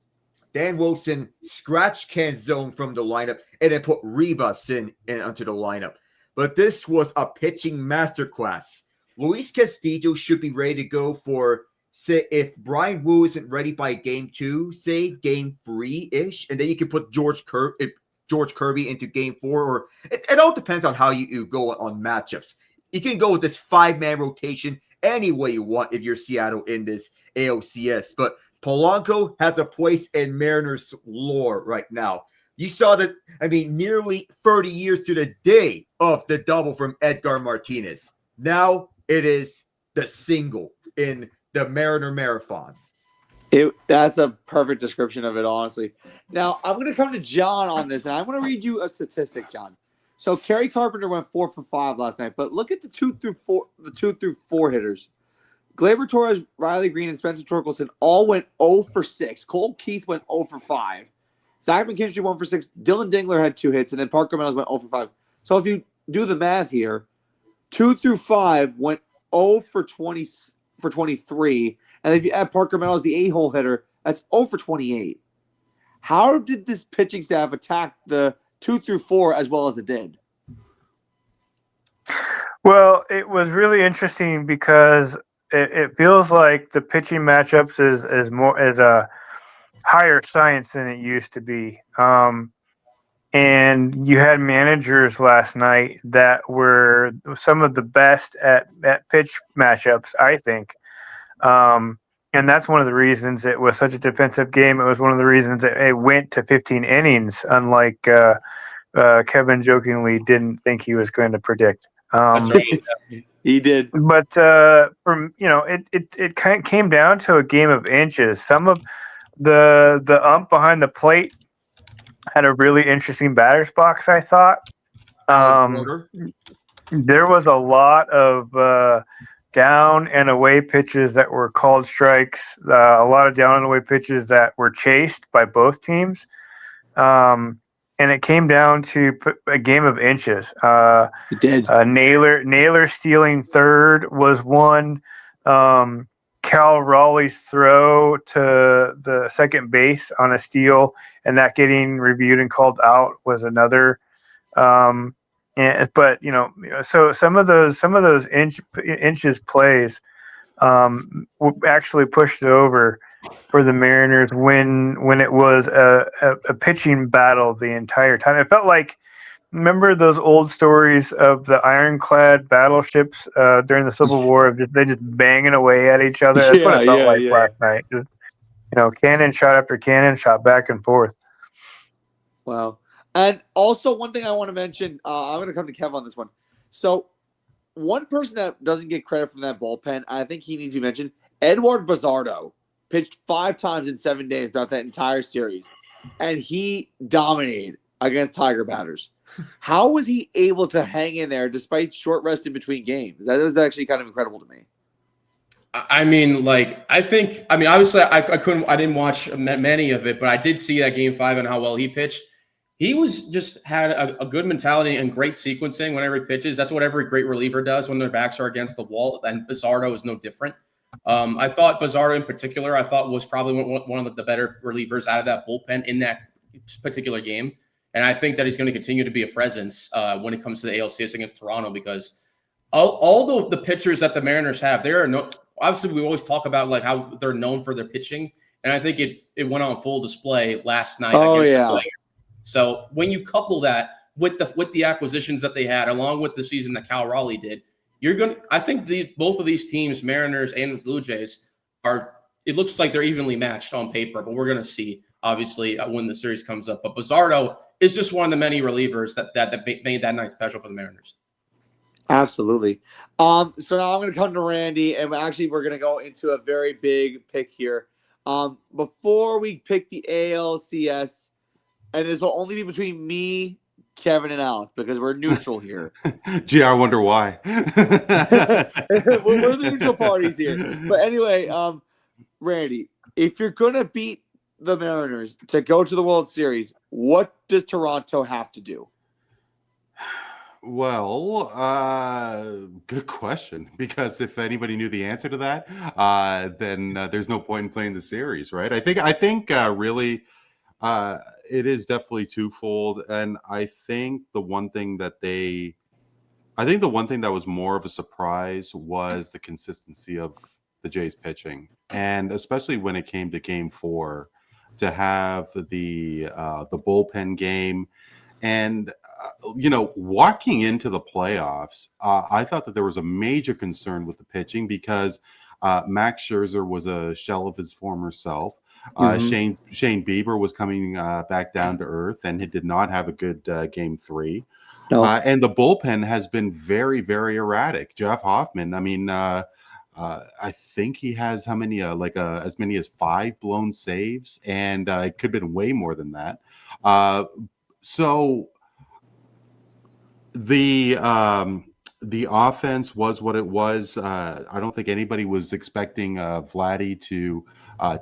S4: Dan Wilson scratched Canzone from the lineup and then put Rivas in onto the lineup. But this was a pitching masterclass. Luis Castillo should be ready to go for, say, if Brian Wu isn't ready by game 2, say game 3-ish, and then you can put George Kirby into game 4. Or it all depends on how you go on matchups. You can go with this 5-man rotation any way you want if you're Seattle in this ALCS. But Polanco has a place in Mariners lore right now. You saw that, nearly 30 years to the day of the double from Edgar Martinez. Now it is the single in the Mariner Marathon.
S1: That's a perfect description of it, honestly. Now, I'm going to come to John on this, and I'm going to read you a statistic, John. So, Kerry Carpenter went 4 for 5 last night, but look at the 2 through 4 hitters. Gleyber Torres, Riley Green, and Spencer Torkelson all went 0 for 6. Cole Keith went 0 for 5. Zach McKinstry 1 for 6. Dylan Dingler had 2 hits, and then Parker Meadows went 0 for 5. So if you do the math here, 2 through 5 went 0 for 23. And if you add Parker Meadows, the a-hole hitter, that's 0 for 28. How did this pitching staff attack the 2 through 4 as well as it did?
S3: Well, it was really interesting because it feels like the pitching matchups is a higher science than it used to be. And you had managers last night that were some of the best at pitch matchups, I think. And that's one of the reasons it was such a defensive game. It was one of the reasons it went to 15 innings, unlike Kevin jokingly didn't think he was going to predict.
S5: That's right.
S1: He did.
S3: But it kind of came down to a game of inches. Some of the ump behind the plate had a really interesting batter's box, I thought. There was a lot of down and away pitches that were called strikes, a lot of down and away pitches that were chased by both teams. And it came down to a game of inches.
S1: It did.
S3: Naylor stealing third was one. Cal Raleigh's throw to the second base on a steal and that getting reviewed and called out was another. So some of those inches plays actually pushed it over for the Mariners when it was a pitching battle the entire time. It felt like, remember those old stories of the ironclad battleships during the Civil War of they just banging away at each other? That's what it felt like last night. Just, cannon shot after cannon shot back and forth.
S1: Wow. And also one thing I want to mention, I'm going to come to Kev on this one. So one person that doesn't get credit from that bullpen, I think he needs to be mentioned, Edward Bazardo pitched 5 times in 7 days throughout that entire series. And he dominated against Tiger batters. How was he able to hang in there despite short rest in between games? That was actually kind of incredible to me.
S5: I mean, obviously I didn't watch many of it, but I did see that game 5 and how well he pitched. He was just had a good mentality and great sequencing whenever he pitches. That's what every great reliever does when their backs are against the wall, and Bizarro is no different. I thought Bizarro in particular, was probably one of the better relievers out of that bullpen in that particular game. And I think that he's going to continue to be a presence when it comes to the ALCS against Toronto, because all the pitchers that the Mariners have, obviously we always talk about like how they're known for their pitching. And I think it went on full display last night against the Players. So when you couple that with the acquisitions that they had, along with the season that Cal Raleigh did, I think both of these teams, Mariners and Blue Jays, it looks like they're evenly matched on paper, but we're going to see obviously when the series comes up. But Bizarro is just one of the many relievers that made that night special for the Mariners.
S1: Absolutely. So now I'm going to come to Randy, and actually we're going to go into a very big pick here. Before we pick the ALCS, and this will only be between me, Kevin, and Alec, because we're neutral here.
S2: Gee, I wonder why.
S1: We're the neutral parties here. But anyway, Randy, if you're going to beat the Mariners to go to the World Series, what does Toronto have to do?
S2: Well, good question. Because if anybody knew the answer to that, then there's no point in playing the series, right? I think really, it is definitely twofold, and I think the one thing that was more of a surprise was the consistency of the Jays pitching, and especially when it came to Game 4, to have the bullpen game. And, walking into the playoffs, I thought that there was a major concern with the pitching because Max Scherzer was a shell of his former self. Shane Bieber was coming back down to earth, and he did not have a good Game 3. No. And the bullpen has been very, very erratic. Jeff Hoffman, I mean, I think he has how many, as many as 5 blown saves, and it could have been way more than that. So the offense was what it was. I don't think anybody was expecting Vladdy to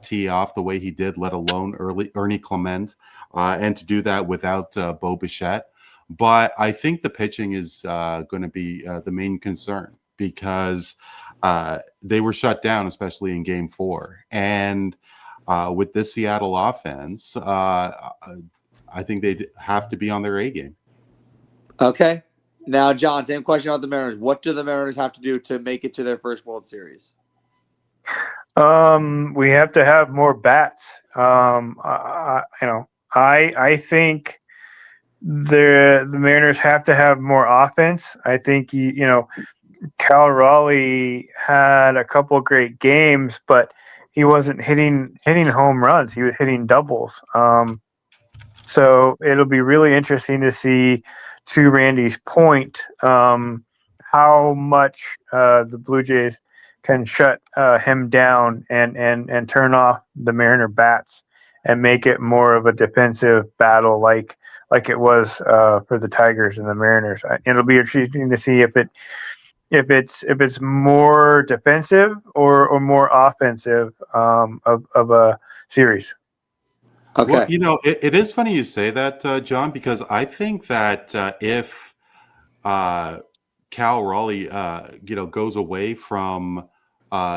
S2: tee off the way he did, let alone Ernie Clement, and to do that without Bo Bichette. But I think the pitching is going to be the main concern, because they were shut down, especially in Game 4. And with this Seattle offense, I think they'd have to be on their A game.
S1: Okay. Now, John, same question about the Mariners. What do the Mariners have to do to make it to their first World Series?
S3: We have to have more bats. I think the Mariners have to have more offense. I think Cal Raleigh had a couple of great games, but he wasn't hitting home runs. He was hitting doubles. So it'll be really interesting to see, to Randy's point, how much the Blue Jays can shut him down and turn off the Mariner bats and make it more of a defensive battle like it was for the Tigers and the Mariners. It'll be interesting to see if it's more defensive or more offensive of a series.
S2: Okay. Well, it is funny you say that, John, because I think that if Cal Raleigh, goes away from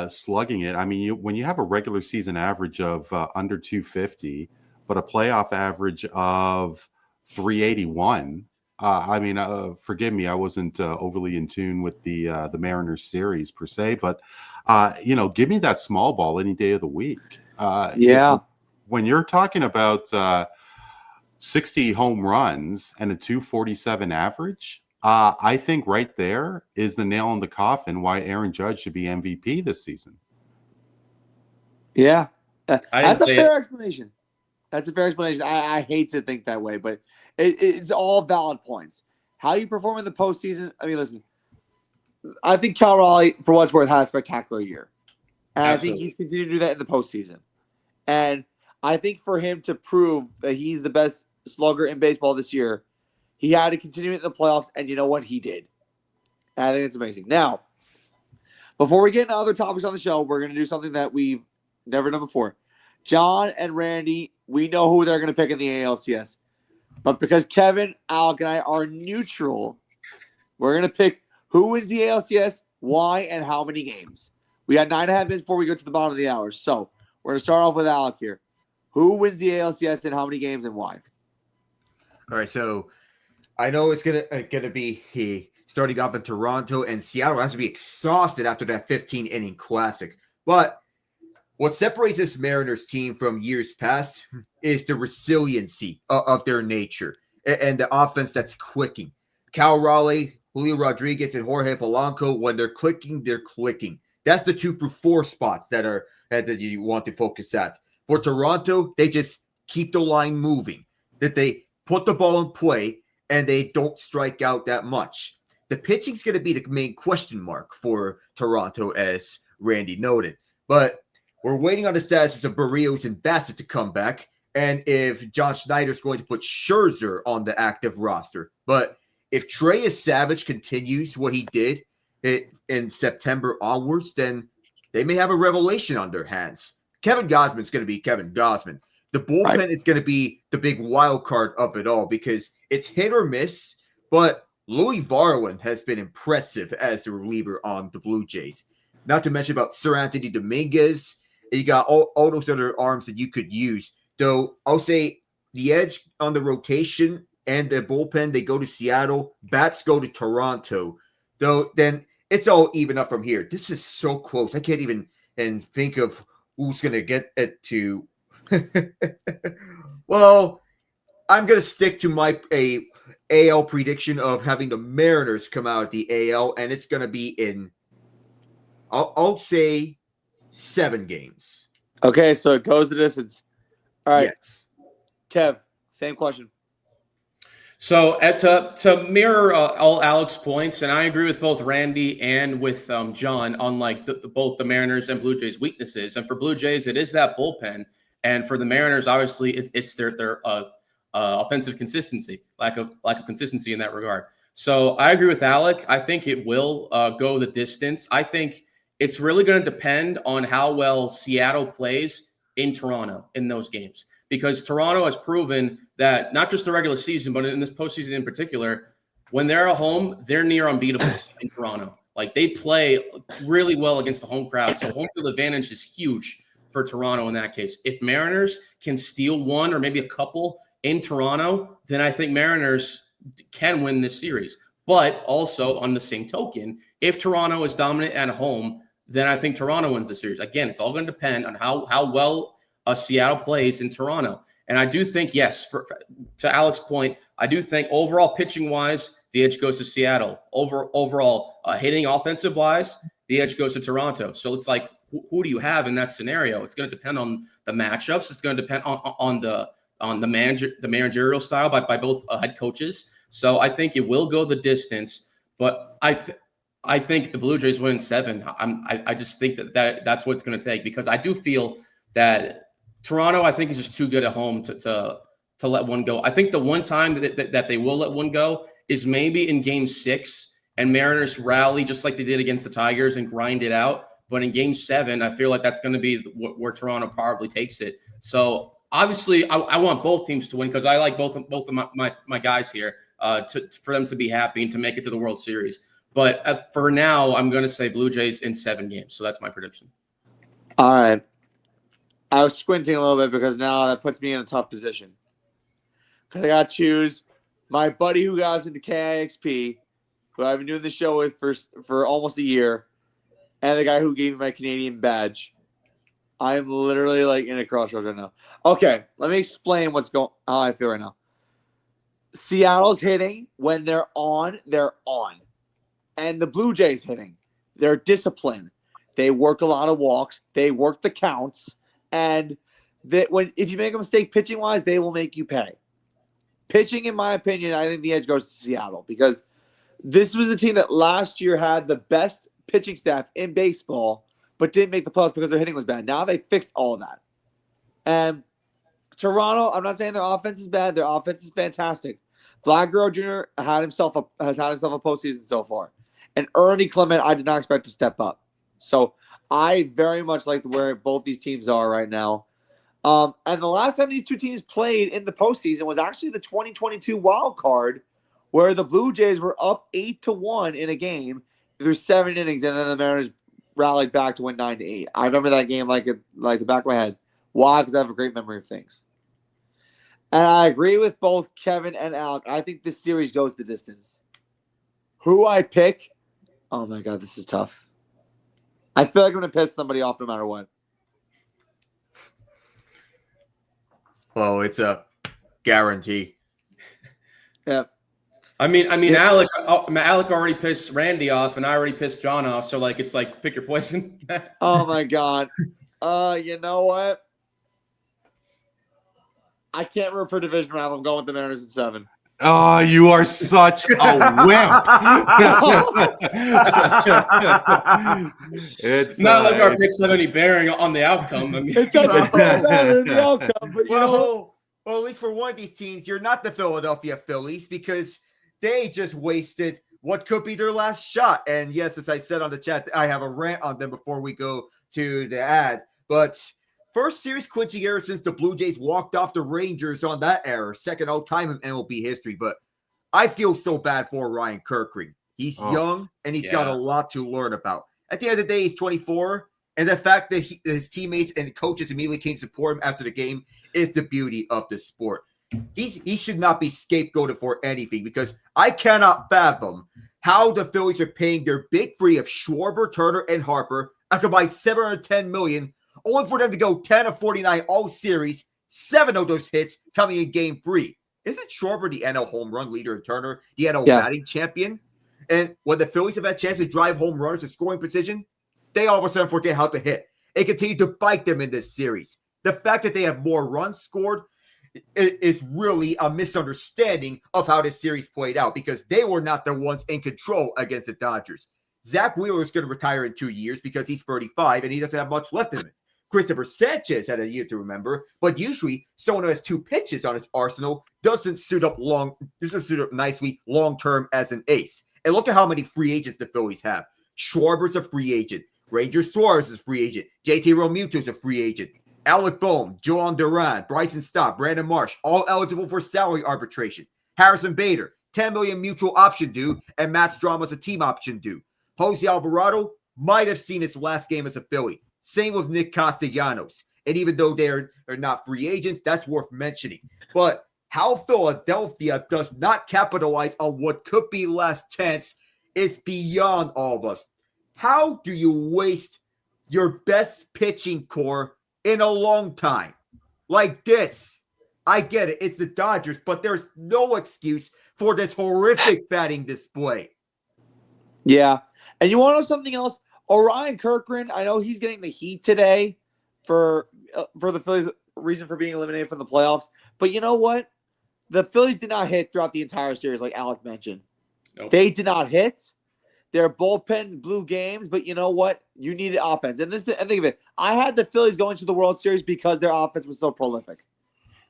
S2: slugging it, I mean, when you have a regular season average of under 250, but a playoff average of 381, forgive me, I wasn't overly in tune with the Mariners series per se, but give me that small ball any day of the week. When you're talking about 60 home runs and a 247 average, I think right there is the nail in the coffin why Aaron Judge should be MVP this season.
S1: Yeah, that's a fair explanation. That's a fair explanation. I hate to think that way, but it's all valid points. How you perform in the postseason, I mean, listen, I think Cal Raleigh, for what's worth, had a spectacular year. And I think he's continued to do that in the postseason. And I think for him to prove that he's the best slugger in baseball this year, He had to continue it in the playoffs, and you know what? He did. And I think it's amazing. Now, before we get into other topics on the show, we're going to do something that we've never done before. John and Randy, we know who they're going to pick in the ALCS. But because Kevin, Alec, and I are neutral, we're going to pick who wins the ALCS, why, and how many games. We got 9.5 minutes before we go to the bottom of the hour. So we're going to start off with Alec here. Who wins the ALCS and how many games and why?
S4: All right, so I know it's gonna be he starting off in Toronto, and Seattle has to be exhausted after that 15-inning classic. But what separates this Mariners team from years past is the resiliency of their nature and the offense that's clicking. Cal Raleigh, Julio Rodriguez, and Jorge Polanco, when they're clicking, they're clicking. That's the 2 for 4 spots that you want to focus at. For Toronto, they just keep the line moving, that they put the ball in play, and they don't strike out that much. The pitching's going to be the main question mark for Toronto, as Randy noted. But we're waiting on the status of Barrios and Bassett to come back, and if John Schneider's going to put Scherzer on the active roster. But if Trey Savage continues what he did in September onwards, then they may have a revelation on their hands. Kevin Gausman's going to be Kevin Gausman. The bullpen is going to be the big wild card of it all because it's hit or miss, but Louis Varland has been impressive as the reliever on the Blue Jays. Not to mention about Sir Anthony Dominguez. You got all those other arms that you could use. Though I'll say the edge on the rotation and the bullpen, they go to Seattle. Bats go to Toronto. Though then it's all even up from here. This is so close. I can't even think of who's going to get it to. Well, I'm going to stick to my AL prediction of having the Mariners come out of the AL, and it's going to be in, I'll say, 7 games.
S1: Okay, so it goes the distance. All right.
S4: Yes.
S1: Kev, same question.
S5: So to mirror all Alec's points, and I agree with both Randy and with John on like both the Mariners and Blue Jays weaknesses. And for Blue Jays, it is that bullpen, and for the Mariners, obviously, it's their offensive consistency, lack of consistency in that regard. So I agree with Alec. I think it will go the distance. I think it's really going to depend on how well Seattle plays in Toronto in those games. Because Toronto has proven that not just the regular season, but in this postseason in particular, when they're at home, they're near unbeatable in Toronto. Like they play really well against the home crowd. So home field advantage is huge for Toronto in that case. If Mariners can steal one or maybe a couple in Toronto, then I think Mariners can win this series. But also on the same token, if Toronto is dominant at home, then I think Toronto wins the series. Again, it's all going to depend on how well Seattle plays in Toronto. And I do think, yes, to Alec's point, I do think overall pitching-wise, the edge goes to Seattle. Overall hitting offensive-wise, the edge goes to Toronto. So it's like, who do you have in that scenario? It's going to depend on the matchups. It's going to depend on the managerial style by both head coaches. So I think it will go the distance. But I think the Blue Jays win 7. I just think that's what it's going to take because I do feel that Toronto, I think, is just too good at home to let one go. I think the one time that they will let one go is maybe in Game 6, and Mariners rally just like they did against the Tigers and grind it out. But in Game 7, I feel like that's going to be where Toronto probably takes it. So obviously, I want both teams to win because I like both of my guys here for them to be happy and to make it to the World Series. But for now, I'm going to say Blue Jays in 7 games. So that's my prediction.
S1: All right. I was squinting a little bit because now that puts me in a tough position. Because I got to choose my buddy who got us into KIXP, who I've been doing the show with for almost a year, and the guy who gave me my Canadian badge. I am literally like in a crossroads right now. Okay, let me explain how I feel right now. Seattle's hitting when they're on. And the Blue Jays hitting. They're disciplined. They work a lot of walks. They work the counts. And if you make a mistake pitching-wise, they will make you pay. Pitching, in my opinion, I think the edge goes to Seattle because this was the team that last year had the best pitching staff in baseball but didn't make the playoffs because their hitting was bad. Now they fixed all of that. And Toronto, I'm not saying their offense is bad. Their offense is fantastic. Vlad Guerrero Jr. has had himself a postseason so far, and Ernie Clement I did not expect to step up. So I very much like where both these teams are right now. And the last time these two teams played in the postseason was actually the 2022 wild card, where the Blue Jays were up 8-1 in a game through 7 innings, and then the Mariners rallied back to win 9-8. I remember that game like the back of my head. Why? Because I have a great memory of things. And I agree with both Kevin and Alec. I think this series goes the distance. Who I pick? Oh my God, this is tough. I feel like I'm going to piss somebody off no matter what.
S4: Well, it's a guarantee.
S1: Yeah.
S5: I mean, Alec already pissed Randy off, and I already pissed John off. So like, it's like pick your poison.
S1: Oh my God. You know what? I can't root for division round. I'm going with the Mariners in 7.
S2: Oh, you are such a wimp.
S5: It's not like our picks have any bearing on the outcome. I mean,
S1: it doesn't matter in the outcome, but
S4: well, at least for one of these teams, you're not the Philadelphia Phillies, because they just wasted what could be their last shot. And yes, as I said on the chat, I have a rant on them before we go to the ad. But first series clinching error since the Blue Jays walked off the Rangers on that error. Second all-time in MLB history. But I feel so bad for Ryan Kirkring. He's young, and he's got a lot to learn about. At the end of the day, he's 24. And the fact that his teammates and coaches immediately came to support him after the game is the beauty of the sport. He should not be scapegoated for anything, because I cannot fathom how the Phillies are paying their big three of Schwarber, Turner, and Harper a combined $710 million, only for them to go 10 of 49 all series, 7 of those hits coming in game 3. Isn't Schwarber the NL home run leader and Turner the NL batting champion? And when the Phillies have had a chance to drive home runners to scoring position, they all of a sudden forget how to hit. It continued to bite them in this series. The fact that they have more runs scored is really a misunderstanding of how this series played out, because they were not the ones in control against the Dodgers. Zach Wheeler is going to retire in 2 years because he's 35 and he doesn't have much left in him. Christopher Sanchez had a year to remember, but usually someone who has 2 pitches on his arsenal doesn't suit up nicely long-term as an ace. And look at how many free agents the Phillies have. Schwarber's a free agent. Ranger Suarez is a free agent. JT Realmuto is a free agent. Alec Bohm, Joan Duran, Bryson Stott, Brandon Marsh, all eligible for salary arbitration. Harrison Bader, $10 million mutual option due, and Matt Strama's a team option due. Jose Alvarado might have seen his last game as a Philly. Same with Nick Castellanos. And even though they're not free agents, that's worth mentioning. But how Philadelphia does not capitalize on what could be last chance is beyond all of us. How do you waste your best pitching core in a long time like this? I get it. It's the Dodgers, but there's no excuse for this horrific batting display.
S1: Yeah. And you want to know something else? Orion Kirkland, I know he's getting the heat today for the Phillies' reason for being eliminated from the playoffs. But you know what? The Phillies did not hit throughout the entire series, like Alec mentioned.
S5: Nope.
S1: They did not hit. Their bullpen blew games, but you know what? You needed offense. And think of it. I had the Phillies going to the World Series because their offense was so prolific.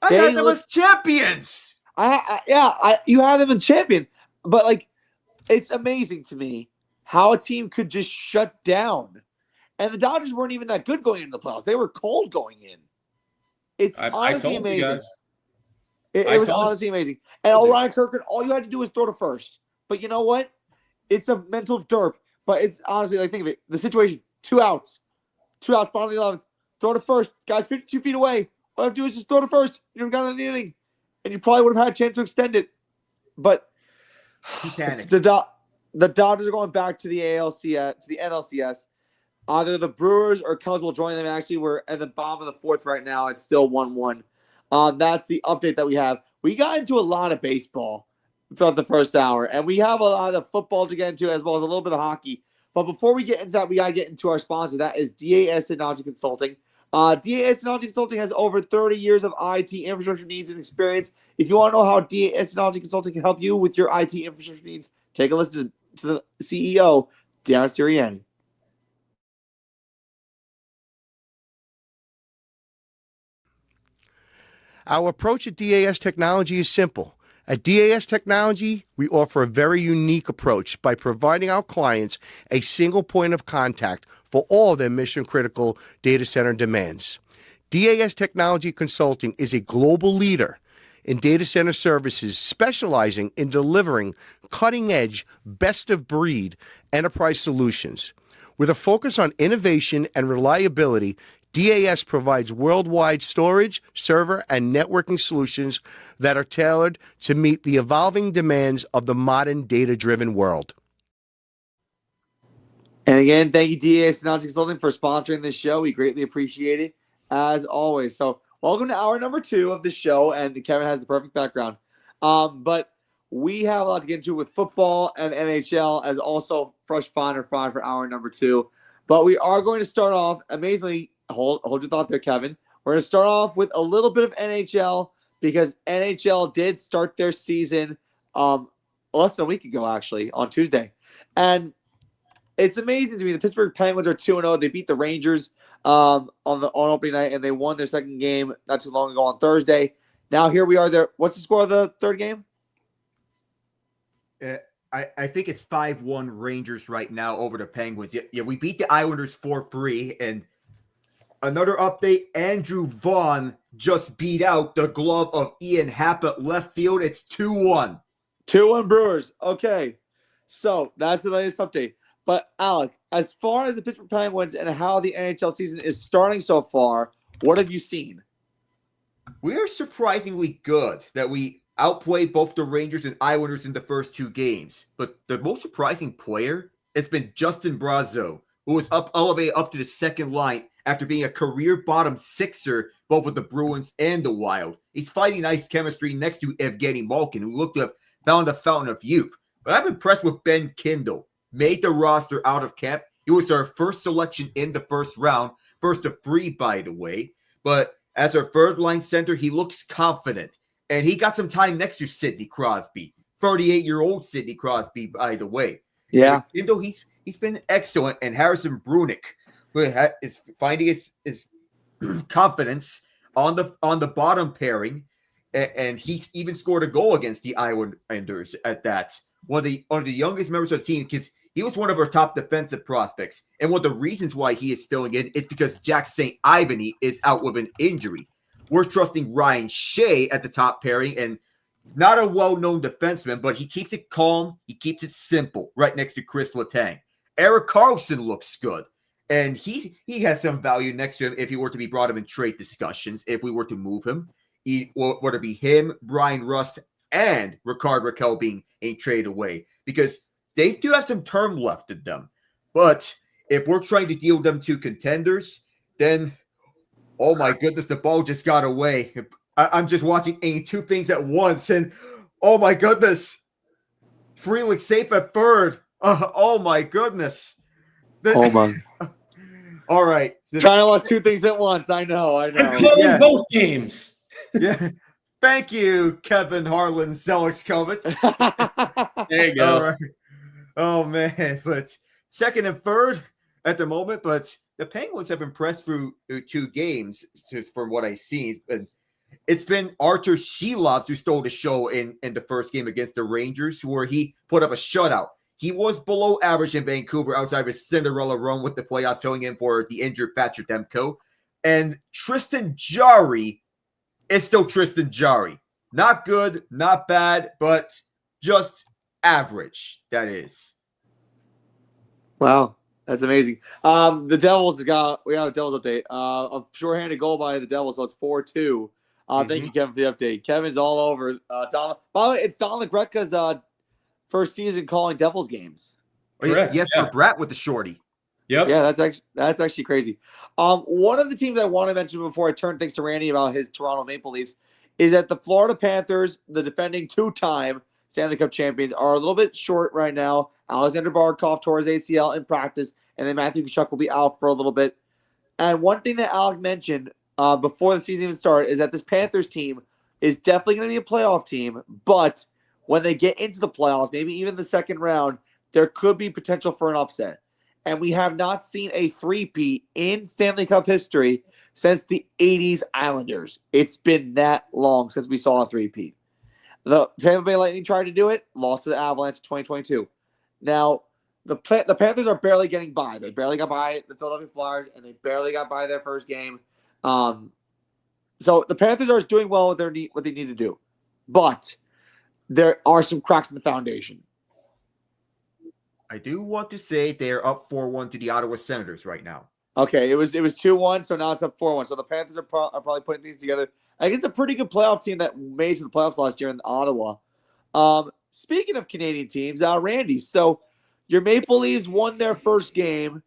S4: I had them as champions.
S1: You had them in champion. But like, it's amazing to me how a team could just shut down. And the Dodgers weren't even that good going into the playoffs. They were cold going in. It's honestly amazing. It was honestly amazing. And Orion Kirkland, all you had to do was throw to first. But you know what? It's a mental derp. But it's honestly, like, think of it. The situation, 2 outs. 2 outs, bottom of the 11th. Throw to first. Guys 52 feet away. All you have to do is just throw to first. You would have gotten in the inning. And you probably would have had a chance to extend it. But the Dodgers are going back to the ALCS, to the NLCS. Either the Brewers or Cubs will join them. Actually, we're at the bottom of the 4th right now. It's still 1-1. That's the update that we have. We got into a lot of baseball throughout the first hour, and we have a lot of football to get into as well as a little bit of hockey. But before we get into that, we got to get into our sponsor. That is DAS Technology Consulting. DAS Technology Consulting has over 30 years of IT infrastructure needs and experience. If you want to know how DAS Technology Consulting can help you with your IT infrastructure needs, take a listen to the CEO, Darren Sirianni.
S6: Our approach at DAS Technology is simple. At DAS Technology, we offer a very unique approach by providing our clients a single point of contact for all their mission-critical data center demands. DAS Technology Consulting is a global leader in data center services, specializing in delivering cutting-edge, best-of-breed enterprise solutions. With a focus on innovation and reliability, DAS provides worldwide storage, server, and networking solutions that are tailored to meet the evolving demands of the modern data-driven world.
S1: And again, thank you, DAS Technology Consulting, for sponsoring this show. We greatly appreciate it, as always. So welcome to hour number 2 of the show, and Kevin has the perfect background. But we have a lot to get into with football and NHL, as also fresh fodder for hour number 2. But we are going to start off, amazingly, hold your thought there, Kevin. We're going to start off with a little bit of NHL, because NHL did start their season less than a week ago, actually, on Tuesday. And it's amazing to me. The Pittsburgh Penguins are 2-0. They beat the Rangers on opening night, and they won their second game not too long ago on Thursday. Now here we are there. What's the score of the third game?
S4: I think it's 5-1 Rangers right now over the Penguins. Yeah, we beat the Islanders 4-3. And another update, Andrew Vaughn just beat out the glove of Ian Happ at left field. It's 2-1.
S1: 2-1 Brewers. Okay. So that's the latest update. But Alec, as far as the Pittsburgh Penguins and how the NHL season is starting so far, what have you seen?
S4: We're surprisingly good that we outplayed both the Rangers and Islanders in the first 2 games. But the most surprising player has been Justin Brazeau, who was elevated up to the second line after being a career bottom 6er, both with the Bruins and the Wild. He's fighting nice chemistry next to Evgeny Malkin, who looked to have found a fountain of youth. But I'm impressed with Ben Kindle. Made the roster out of camp. He was our first selection in the first round, first of 3, by the way. But as our third line center, he looks confident. And he got some time next to Sidney Crosby, 38-year-old Sidney Crosby, by the way.
S1: Yeah.
S4: Kindle, he's been excellent. And Harrison Brunick, who is finding his confidence on the bottom pairing, and he's even scored a goal against the Islanders at that. One of the youngest members of the team, because he was one of our top defensive prospects. And one of the reasons why he is filling in is because Jack St. Ivany is out with an injury. We're trusting Ryan Shea at the top pairing, and not a well-known defenseman, but he keeps it calm. He keeps it simple right next to Chris Letang. Erik Karlsson looks good, and he has some value next to him if he were to be brought up in trade discussions, if we were to move him. Whether it be him, Brian Rust, and Ricard Raquel being a trade away, because they do have some term left in them. But if we're trying to deal them to contenders, then, oh my goodness, the ball just got away. I'm just watching 2 things at once, and oh my goodness, Frelick safe at third. Oh my goodness.
S1: Oh my.
S4: All right.
S1: Trying to watch 2 things at once. I know.
S5: I'm calling both games.
S4: Yeah. Thank you, Kevin Harlan, Zelix Kovacs.
S5: There you go.
S4: All right. Oh, man. But second and third at the moment, but the Penguins have impressed through 2 games from what I've seen. And it's been Artur Shilovs who stole the show in the first game against the Rangers, where he put up a shutout. He was below average in Vancouver outside of his Cinderella run with the playoffs, filling in for the injured Patrick Demko. And Tristan Jarry is still Tristan Jarry. Not good, not bad, but just average, that is.
S1: Wow, that's amazing. The Devils we got a Devils update. A shorthanded goal by the Devils, so it's 4-2. Thank you, Kevin, for the update. Kevin's all over. By the way, it's Don LaGreca's first season calling Devils games.
S4: Correct. Yes, for Brat with the shorty.
S5: Yep.
S1: Yeah, that's actually crazy. One of the teams I want to mention before I turn things to Randy about his Toronto Maple Leafs is that the Florida Panthers, the defending 2-time Stanley Cup champions, are a little bit short right now. Alexander Barkov tore his ACL in practice, and then Matthew Tkachuk will be out for a little bit. And one thing that Alec mentioned before the season even started is that this Panthers team is definitely going to be a playoff team, but when they get into the playoffs, maybe even the second round, there could be potential for an upset. And we have not seen a three-peat in Stanley Cup history since the 80s Islanders. It's been that long since we saw a three-peat. The Tampa Bay Lightning tried to do it, lost to the Avalanche in 2022. Now, the Panthers are barely getting by. They barely got by the Philadelphia Flyers, and they barely got by their first game. So the Panthers are doing well with what they need to do. But there are some cracks in the foundation.
S4: I do want to say they're up 4-1 to the Ottawa Senators right now.
S1: Okay, it was 2-1, so now it's up 4-1. So the Panthers are probably putting things together against a pretty good playoff team that made it to the playoffs last year in Ottawa. Speaking of Canadian teams, Randy, so your Maple Leafs won their first game.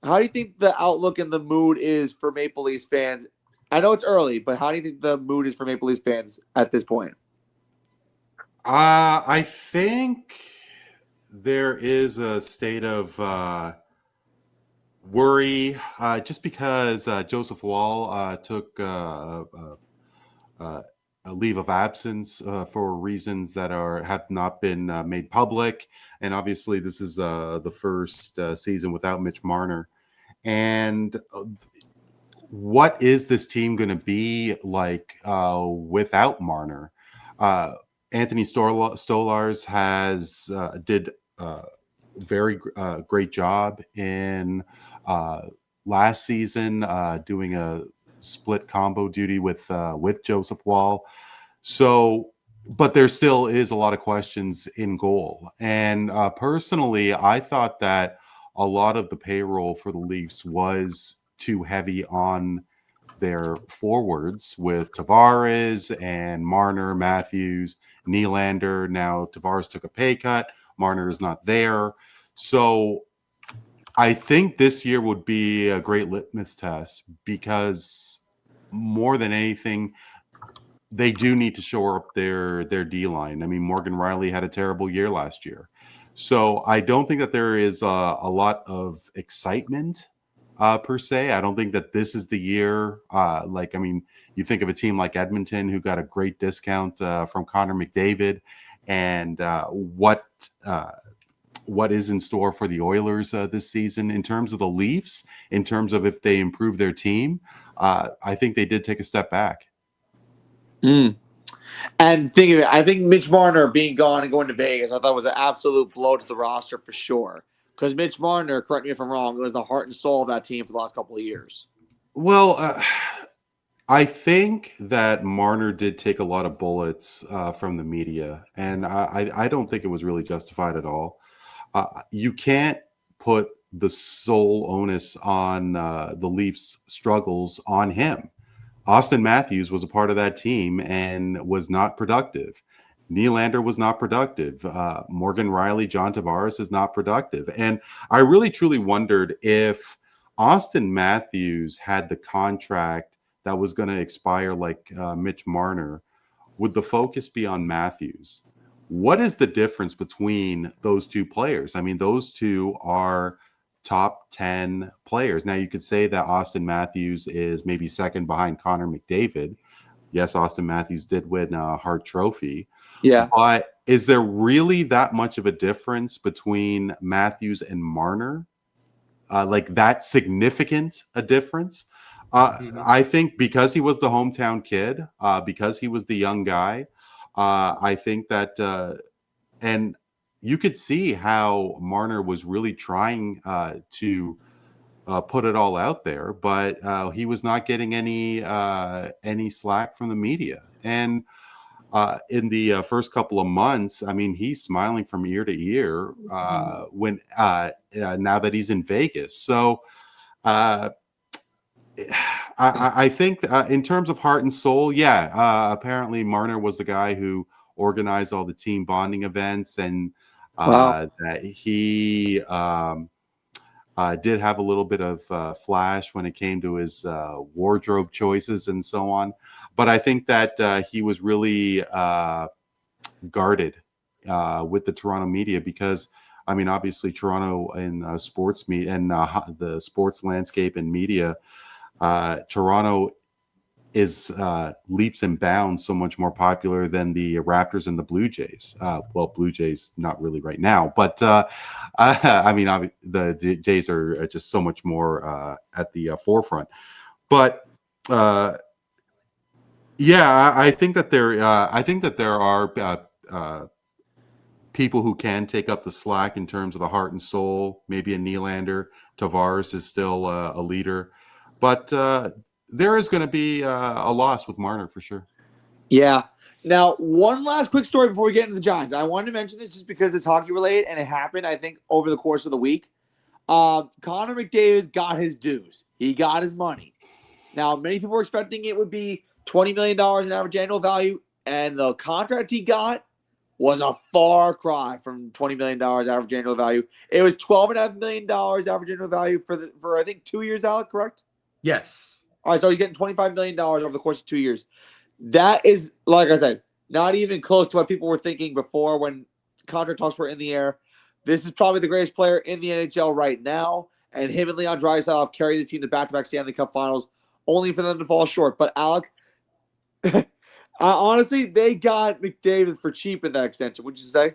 S1: How do you think the outlook and the mood is for Maple Leafs fans? I know it's early, but how do you think the mood is for Maple Leafs fans at this point?
S2: I think there is a state of worry just because Joseph Wall took a leave of absence for reasons that have not been made public, and obviously this is the first season without Mitch Marner. And what is this team going to be like without Marner? Anthony Stolars did very great job in last season doing a split combo duty with Joseph Wall. So, but there still is a lot of questions in goal. And personally, I thought that a lot of the payroll for the Leafs was too heavy on their forwards with Tavares and Marner, Matthews, Nylander. Now Tavares took a pay cut. Marner is not there. So I think this year would be a great litmus test because more than anything, they do need to shore up their D-line. I mean, Morgan Rielly had a terrible year last year. So I don't think that there is a lot of excitement per se. I don't think that this is the year. You think of a team like Edmonton who got a great discount from Connor McDavid, and what is in store for the Oilers this season. In terms of the Leafs, in terms of if they improve their team, I think they did take a step back.
S1: And think of it, I think Mitch Marner being gone and going to Vegas, I thought was an absolute blow to the roster for sure. Because Mitch Marner, correct me if I'm wrong, was the heart and soul of that team for the last couple of years.
S2: Well, I think that Marner did take a lot of bullets from the media, and I don't think it was really justified at all. You can't put the sole onus on the Leafs' struggles on him. Austin Matthews was a part of that team and was not productive. Nylander was not productive. Morgan Rielly, John Tavares is not productive. And I really, truly wondered if Austin Matthews had the contract that was going to expire like Mitch Marner, would the focus be on Matthews? What is the difference between those two players? I mean, those two are top 10 players. Now, you could say that Austin Matthews is maybe second behind Connor McDavid. Yes, Austin Matthews did win a Hart Trophy.
S1: Yeah.
S2: But is there really that much of a difference between Matthews and Marner? Like that significant a difference? I think because he was the hometown kid, because he was the young guy, I think that and you could see how Marner was really trying to put it all out there, but he was not getting any slack from the media. And in the first couple of months, I mean, he's smiling from ear to ear when now that he's in Vegas. So I think in terms of heart and soul, apparently Marner was the guy who organized all the team bonding events, and that he did have a little bit of flash when it came to his wardrobe choices and so on. But I think that he was really guarded with the Toronto media because, I mean, obviously Toronto in sports media and the sports landscape and media, Toronto is leaps and bounds so much more popular than the Raptors and the Blue Jays. Well, Blue Jays not really right now, but I mean, the Jays are just so much more at the forefront. But Yeah, I think that there. I think that there are people who can take up the slack in terms of the heart and soul. Maybe a Nylander. Tavares is still a leader, but there is going to be a loss with Marner for sure.
S1: Yeah. Now, one last quick story before we get into the Giants. I wanted to mention this just because it's hockey related, and it happened, I think, over the course of the week. Connor McDavid got his dues. He got his money. Now, many people were expecting it would be $20 million in average annual value, and the contract he got was a far cry from $20 million average annual value. It was $12.5 million average annual value for I think 2 years, Alec, correct?
S4: Yes.
S1: All right, so he's getting $25 million over the course of 2 years. That is, like I said, not even close to what people were thinking before when contract talks were in the air. This is probably the greatest player in the NHL right now, and him and Leon Draisaitl have carried the team to back-to-back Stanley Cup finals, only for them to fall short. But Alec, honestly, they got McDavid for cheap in that extension. Would you say?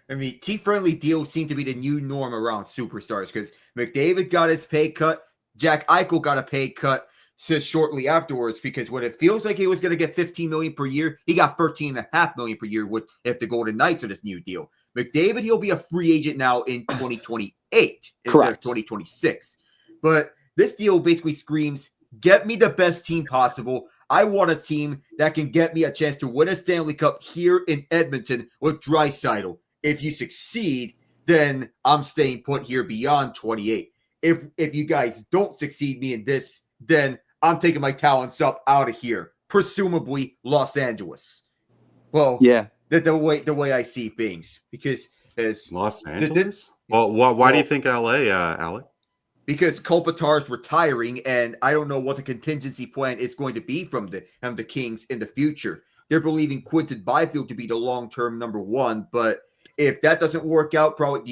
S4: I mean, team-friendly deals seem to be the new norm around superstars because McDavid got his pay cut. Jack Eichel got a pay cut shortly afterwards because when it feels like he was going to get $15 million per year, he got $13.5 million per year if the Golden Knights are this new deal. McDavid, he'll be a free agent now in 2028 instead of 2026. But this deal basically screams, get me the best team possible. I want a team that can get me a chance to win a Stanley Cup here in Edmonton with Draisaitl. If you succeed, then I'm staying put here beyond 28. If you guys don't succeed me in this, then I'm taking my talents up out of here, presumably Los Angeles. Well,
S1: yeah,
S4: the way I see things, because as
S2: Los Angeles. Why do you think LA, Alec?
S4: Because Kopitar's retiring, and I don't know what the contingency plan is going to be from the Kings in the future. They're believing Quinton Byfield to be the long-term number one, but if that doesn't work out, probably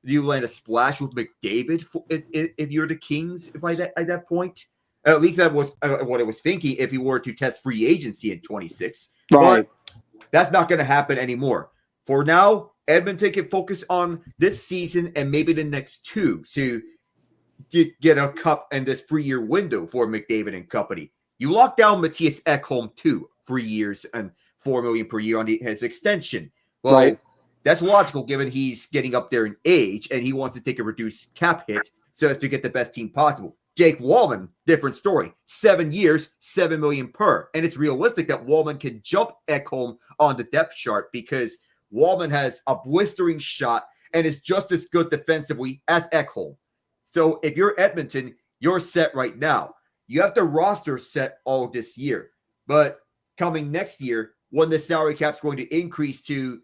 S4: you land a splash with McDavid if you're the Kings at that point. At least that was what I was thinking if he were to test free agency in 26.
S1: right.
S4: But that's not going to happen anymore. For now, Edmonton can focus on this season and maybe the next two to get a cup in this 3-year window for McDavid and company. You lock down Matthias Ekholm too, 3 years and $4 million per year on his extension. Well,
S1: Right.
S4: That's logical given he's getting up there in age and he wants to take a reduced cap hit so as to get the best team possible. Jake Wallman, different story. 7 years, $7 million per. And it's realistic that Wallman can jump Ekholm on the depth chart because Wallman has a blistering shot and is just as good defensively as Ekholm. So if you're Edmonton, you're set right now. You have the roster set all this year. But coming next year, when the salary cap's going to increase to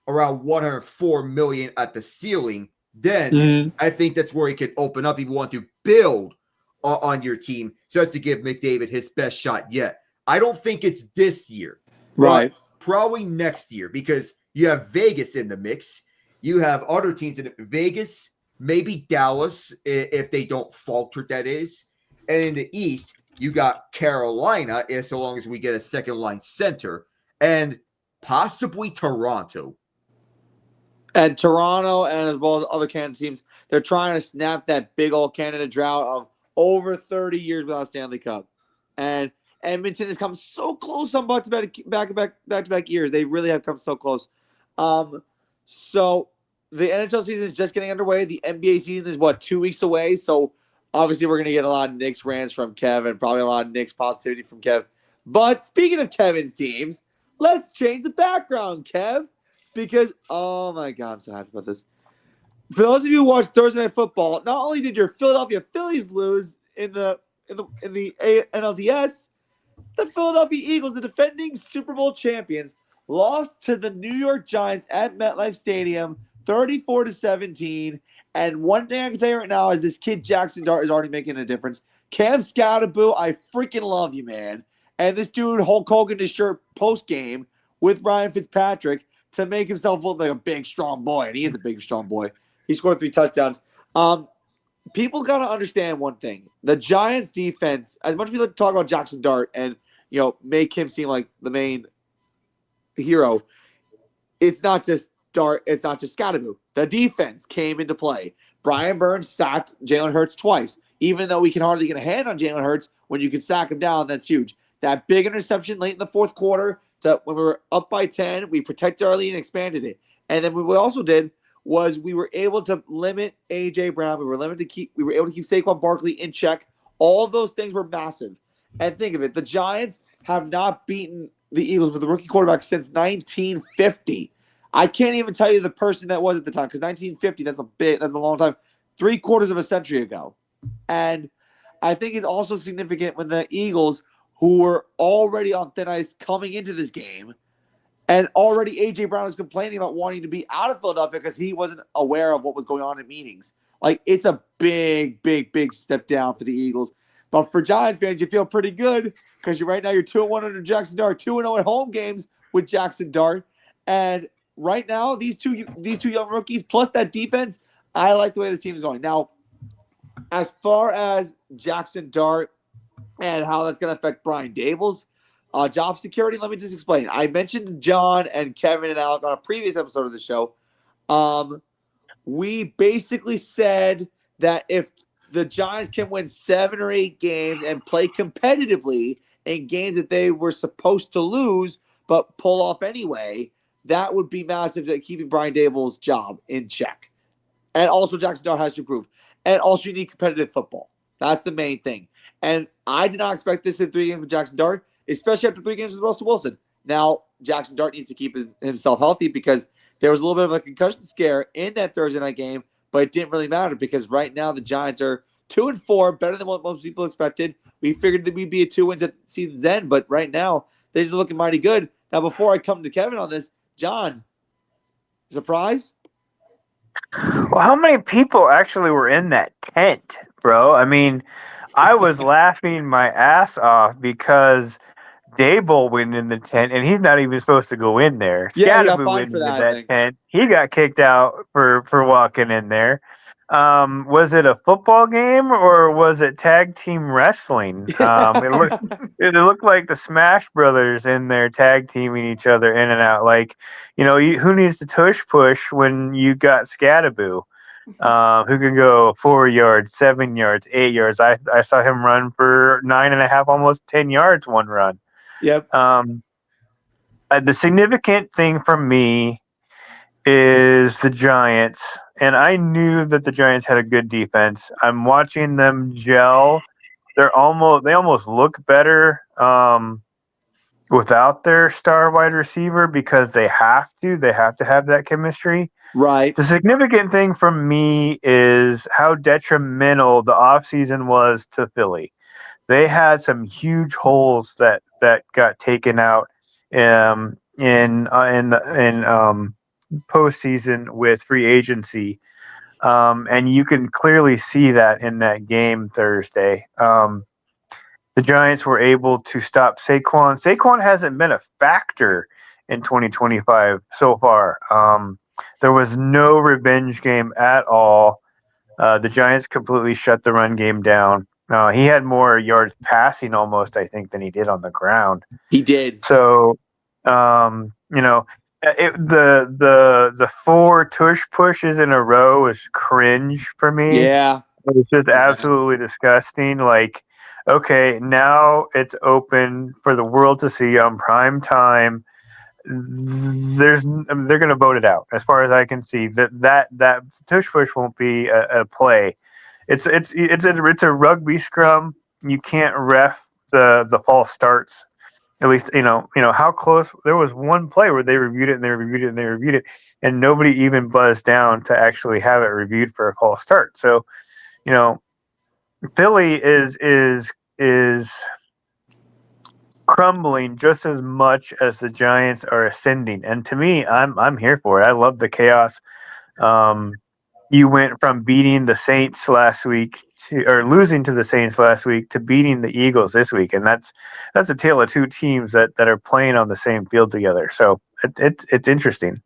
S4: around $104 million at the ceiling, then I think that's where he can open up if you want to build on your team so as to give McDavid his best shot yet. I don't think it's this year.
S1: Right.
S4: Probably next year because you have Vegas in the mix. You have other teams in it. Vegas, maybe Dallas, if they don't falter, that is. And in the East, you got Carolina, so long as we get a second-line center, and possibly Toronto.
S1: And Toronto and as well as other Canada teams, they're trying to snap that big old Canada drought of over 30 years without Stanley Cup. And Edmonton has come so close on back-to-back years. They really have come so close. So the NHL season is just getting underway. The NBA season is, 2 weeks away? So obviously we're going to get a lot of Knicks rants from Kev and probably a lot of Knicks positivity from Kev. But speaking of Kevin's teams, let's change the background, Kev. Because, oh my God, I'm so happy about this. For those of you who watch Thursday Night Football, not only did your Philadelphia Phillies lose in the NLDS, the Philadelphia Eagles, the defending Super Bowl champions, lost to the New York Giants at MetLife Stadium, 34-17. And one thing I can tell you right now is this kid Jackson Dart is already making a difference. Cam Scatterboo, I freaking love you, man. And this dude Hulk Hogan his shirt post game with Ryan Fitzpatrick to make himself look like a big, strong boy. And he is a big, strong boy. He scored 3 touchdowns. People got to understand one thing. The Giants defense, as much as we like to talk about Jackson Dart and, make him seem like the main hero, it's not just Dart. It's not just Scatterboo. The defense came into play. Brian Burns sacked Jalen Hurts twice. Even though we can hardly get a hand on Jalen Hurts, when you can sack him down, that's huge. That big interception late in the fourth quarter, to when we were up by 10, we protected our lead and expanded it. And then what we also did was we were able to limit A.J. Brown. We were able to keep Saquon Barkley in check. All of those things were massive. And think of it, the Giants have not beaten the Eagles with a rookie quarterback since 1950. I can't even tell you the person that was at the time, because 1950, that's a long time, 3/4 of a century ago. And I think it's also significant when the Eagles, who were already on thin ice coming into this game, and already A.J. Brown is complaining about wanting to be out of Philadelphia because he wasn't aware of what was going on in meetings. Like, it's a big, big, big step down for the Eagles. But for Giants fans, you feel pretty good because right now you're 2-1 under Jackson Dart, 2-0 at home games with Jackson Dart. And right now, these two young rookies, plus that defense, I like the way this team is going. Now, as far as Jackson Dart and how that's going to affect Brian Daboll's job security, let me just explain. I mentioned John and Kevin and Alec on a previous episode of the show. We basically said that if the Giants can win 7 or 8 games and play competitively in games that they were supposed to lose but pull off anyway, that would be massive to keeping Brian Daboll's job in check. And also Jackson Dart has to prove. And also you need competitive football. That's the main thing. And I did not expect this in 3 games with Jackson Dart, especially after 3 games with Russell Wilson. Now, Jackson Dart needs to keep himself healthy because there was a little bit of a concussion scare in that Thursday night game, but it didn't really matter because right now the Giants are 2-4, better than what most people expected. We figured that we'd be at 2 wins at season's end, but right now they're just looking mighty good. Now, before I come to Kevin on this, John, surprise?
S3: Well, how many people actually were in that tent, bro? I mean, I was laughing my ass off because Dable went in the tent, and he's not even supposed to go in there.
S1: Yeah, he got
S3: Scattaboo
S1: fined
S3: went
S1: for
S3: into
S1: that, I
S3: that
S1: think.
S3: tent. He got kicked out for walking in there. Was it a football game or was it tag team wrestling? It looked like the Smash Brothers in there tag teaming each other in and out. Like, who needs to tush push when you got Scattaboo? Who can go 4 yards, 7 yards, 8 yards. I saw him run for 9.5, almost 10 yards one run.
S1: Yep.
S3: The significant thing for me is the Giants, and I knew that the Giants had a good defense. I'm watching them gel. They almost look better without their star wide receiver because they have to have that chemistry.
S1: Right.
S3: The significant thing for me is how detrimental the offseason was to Philly. They had some huge holes that got taken out in postseason with free agency, and you can clearly see that in that game Thursday. The Giants were able to stop Saquon. Saquon hasn't been a factor in 2025 so far. There was no revenge game at all. The Giants completely shut the run game down. He had more yards passing almost, I think, than he did on the ground.
S1: He did.
S3: So, the 4 tush pushes in a row was cringe for me.
S1: Yeah.
S3: It was just absolutely disgusting. Like, okay, now it's open for the world to see on prime time. They're going to vote it out, as far as I can see. That tush push won't be a play. It's a rugby scrum. You can't ref the false starts. At least how close. There was one play where they reviewed it and they reviewed it and they reviewed it, and nobody even buzzed down to actually have it reviewed for a false start. So, Philly is crumbling just as much as the Giants are ascending, and to me, I'm here for it. I love the chaos. You went from beating the Saints last week or losing to the Saints last week to beating the Eagles this week, and that's a tale of 2 teams that are playing on the same field together. So it's interesting.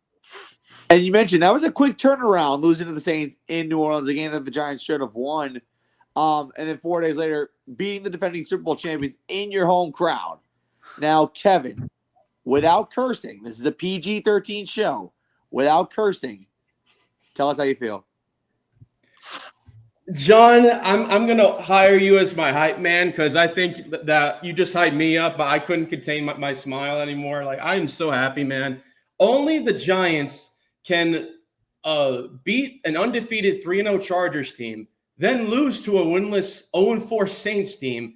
S1: And you mentioned that was a quick turnaround, losing to the Saints in New Orleans, a game that the Giants should have won. And then 4 days later, beating the defending Super Bowl champions in your home crowd. Now, Kevin, without cursing, this is a PG-13 show. Without cursing, tell us how you feel.
S5: John, I'm gonna hire you as my hype man because I think that you just hyped me up, but I couldn't contain my smile anymore. Like I am so happy, man. Only the Giants can beat an undefeated 3-0 Chargers team, then lose to a winless 0-4 Saints team,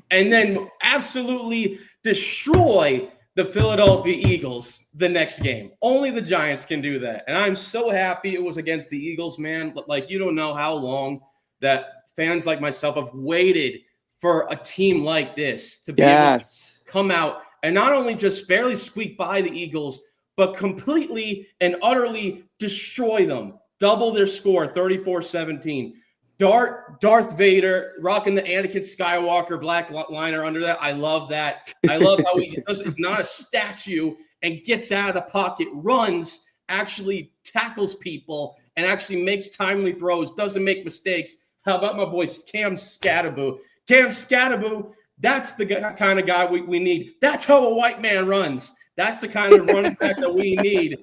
S5: and then absolutely destroy the Philadelphia Eagles the next game. Only the Giants can do that. And I'm so happy it was against the Eagles, man. Like, you don't know how long that fans like myself have waited for a team like this to be able to come out and not only just barely squeak by the Eagles, but completely and utterly destroy them. Double their score, 34-17. Darth Vader rocking the Anakin Skywalker black liner under that. I love that. I love how he is not a statue and gets out of the pocket, runs, actually tackles people, and actually makes timely throws, doesn't make mistakes. How about my boy Cam Scatterboo? Cam Scatterboo, that's the kind of guy we need. That's how a white man runs. That's the kind of running back that we need.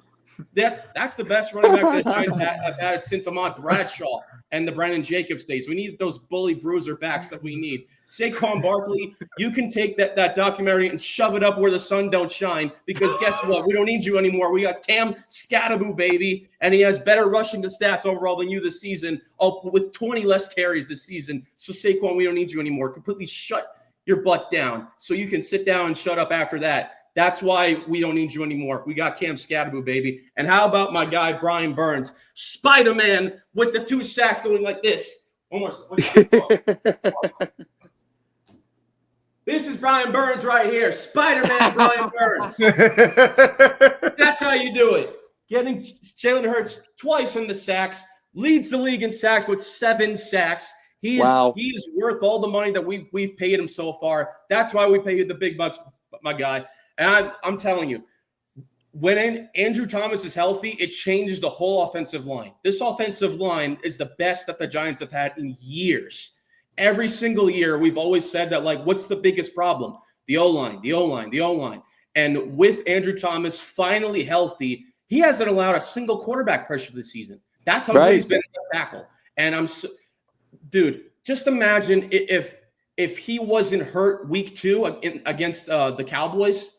S5: That's the best running back that the Giants have had since Ahmad Bradshaw and the Brandon Jacobs days. We need those bully bruiser backs that we need. Saquon Barkley, you can take that documentary and shove it up where the sun don't shine because guess what? We don't need you anymore. We got Cam Scatterboo, baby, and he has better rushing stats overall than you this season, with 20 less carries this season. So Saquon, we don't need you anymore. Completely shut your butt down so you can sit down and shut up after that. That's why we don't need you anymore. We got Cam Scatterboo, baby. And how about my guy, Brian Burns? Spider-Man with the 2 sacks going like this. Almost. This is Brian Burns right here. Spider-Man Brian Burns. That's how you do it. Getting Jalen Hurts twice in the sacks. Leads the league in sacks with 7 sacks. He is worth all the money that we've paid him so far. That's why we pay you the big bucks, my guy. And I'm telling you, when Andrew Thomas is healthy, it changes the whole offensive line. This offensive line is the best that the Giants have had in years. Every single year, we've always said that, like, what's the biggest problem? The O-line, the O-line, the O-line. And with Andrew Thomas finally healthy, he hasn't allowed a single quarterback pressure this season. That's how good he's been at the tackle. And dude, just imagine if he wasn't hurt week 2 against the Cowboys.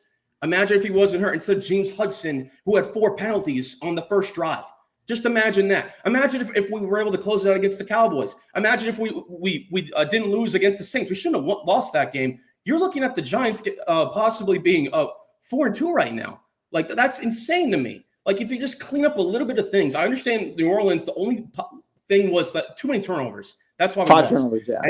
S5: Imagine if he wasn't hurt instead of James Hudson, who had 4 penalties on the first drive. Just imagine that. Imagine if we were able to close it out against the Cowboys. Imagine if we didn't lose against the Saints. We shouldn't have lost that game. You're looking at the Giants possibly being 4-2 right now. Like, that's insane to me. Like, if you just clean up a little bit of things. I understand New Orleans, the only thing was that too many turnovers. That's why we lost.
S1: 5 turnovers, yeah.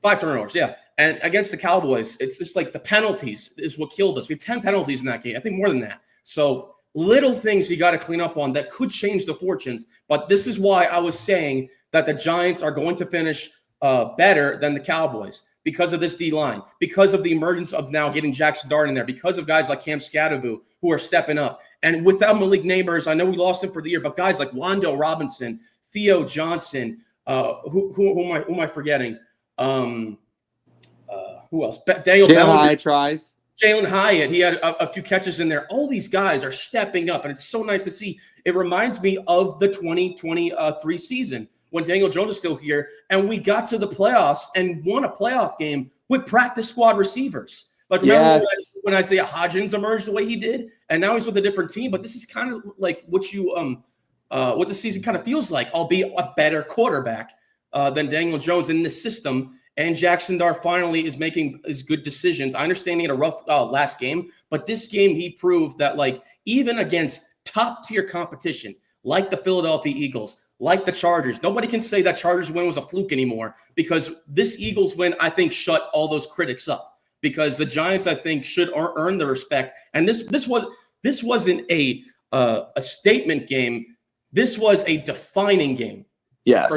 S5: 5 turnovers, yeah. And against the Cowboys, it's just like the penalties is what killed us. We had 10 penalties in that game. I think more than that. So little things you got to clean up on that could change the fortunes. But this is why I was saying that the Giants are going to finish better than the Cowboys because of this D-line, because of the emergence of now getting Jackson Dart in there, because of guys like Cam Scatterboo who are stepping up. And without Malik Neighbors, I know we lost him for the year, but guys like Wando Robinson, Theo Johnson, who am I forgetting? Who else? Daniel
S1: Jalen Hyatt tries.
S5: Jalen Hyatt, he had a few catches in there. All these guys are stepping up, and it's so nice to see. It reminds me of the 2023 season when Daniel Jones is still here, and we got to the playoffs and won a playoff game with practice squad receivers. Like, remember when Isaiah Hodgins emerged the way he did, and now he's with a different team. But this is kind of like what the season kind of feels like, albeit a better quarterback than Daniel Jones in this system. And Jackson Dart finally is making his good decisions. I understand he had a rough last game, but this game he proved that, like, even against top-tier competition, like the Philadelphia Eagles, like the Chargers, nobody can say that Chargers win was a fluke anymore because this Eagles win, I think, shut all those critics up because the Giants, I think, should earn the respect. And this wasn't a statement game. This was a defining game.
S1: Yes.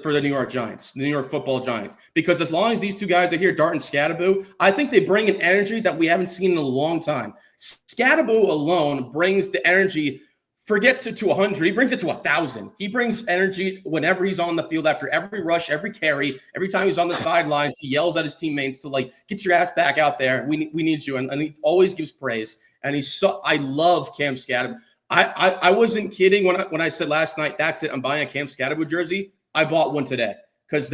S5: For the New York Giants, the New York Football Giants. Because as long as these 2 guys are here, Dart and Scatterboo, I think they bring an energy that we haven't seen in a long time. Scatterboo alone brings the energy, forget it to 100, he brings it to 1,000. He brings energy whenever he's on the field, after every rush, every carry, every time he's on the sidelines, he yells at his teammates to, like, get your ass back out there. We need you. And he always gives praise. And I love Cam Scatterboo. I wasn't kidding when I said last night, that's it, I'm buying a Cam Scatterboo jersey. I bought one today. because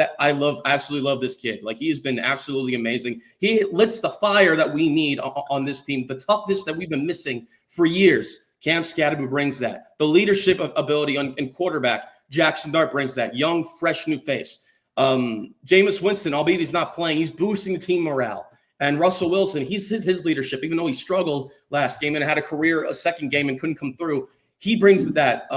S5: absolutely love this kid. Like, he has been absolutely amazing. He lits the fire that we need on this team, the toughness that we've been missing for years. Cam Scadaboo brings that. The leadership ability in quarterback, Jackson Dart brings that. Young, fresh new face. Jameis Winston, albeit he's not playing, he's boosting the team morale. And Russell Wilson, his leadership, even though he struggled last game and had a second game and couldn't come through, he brings that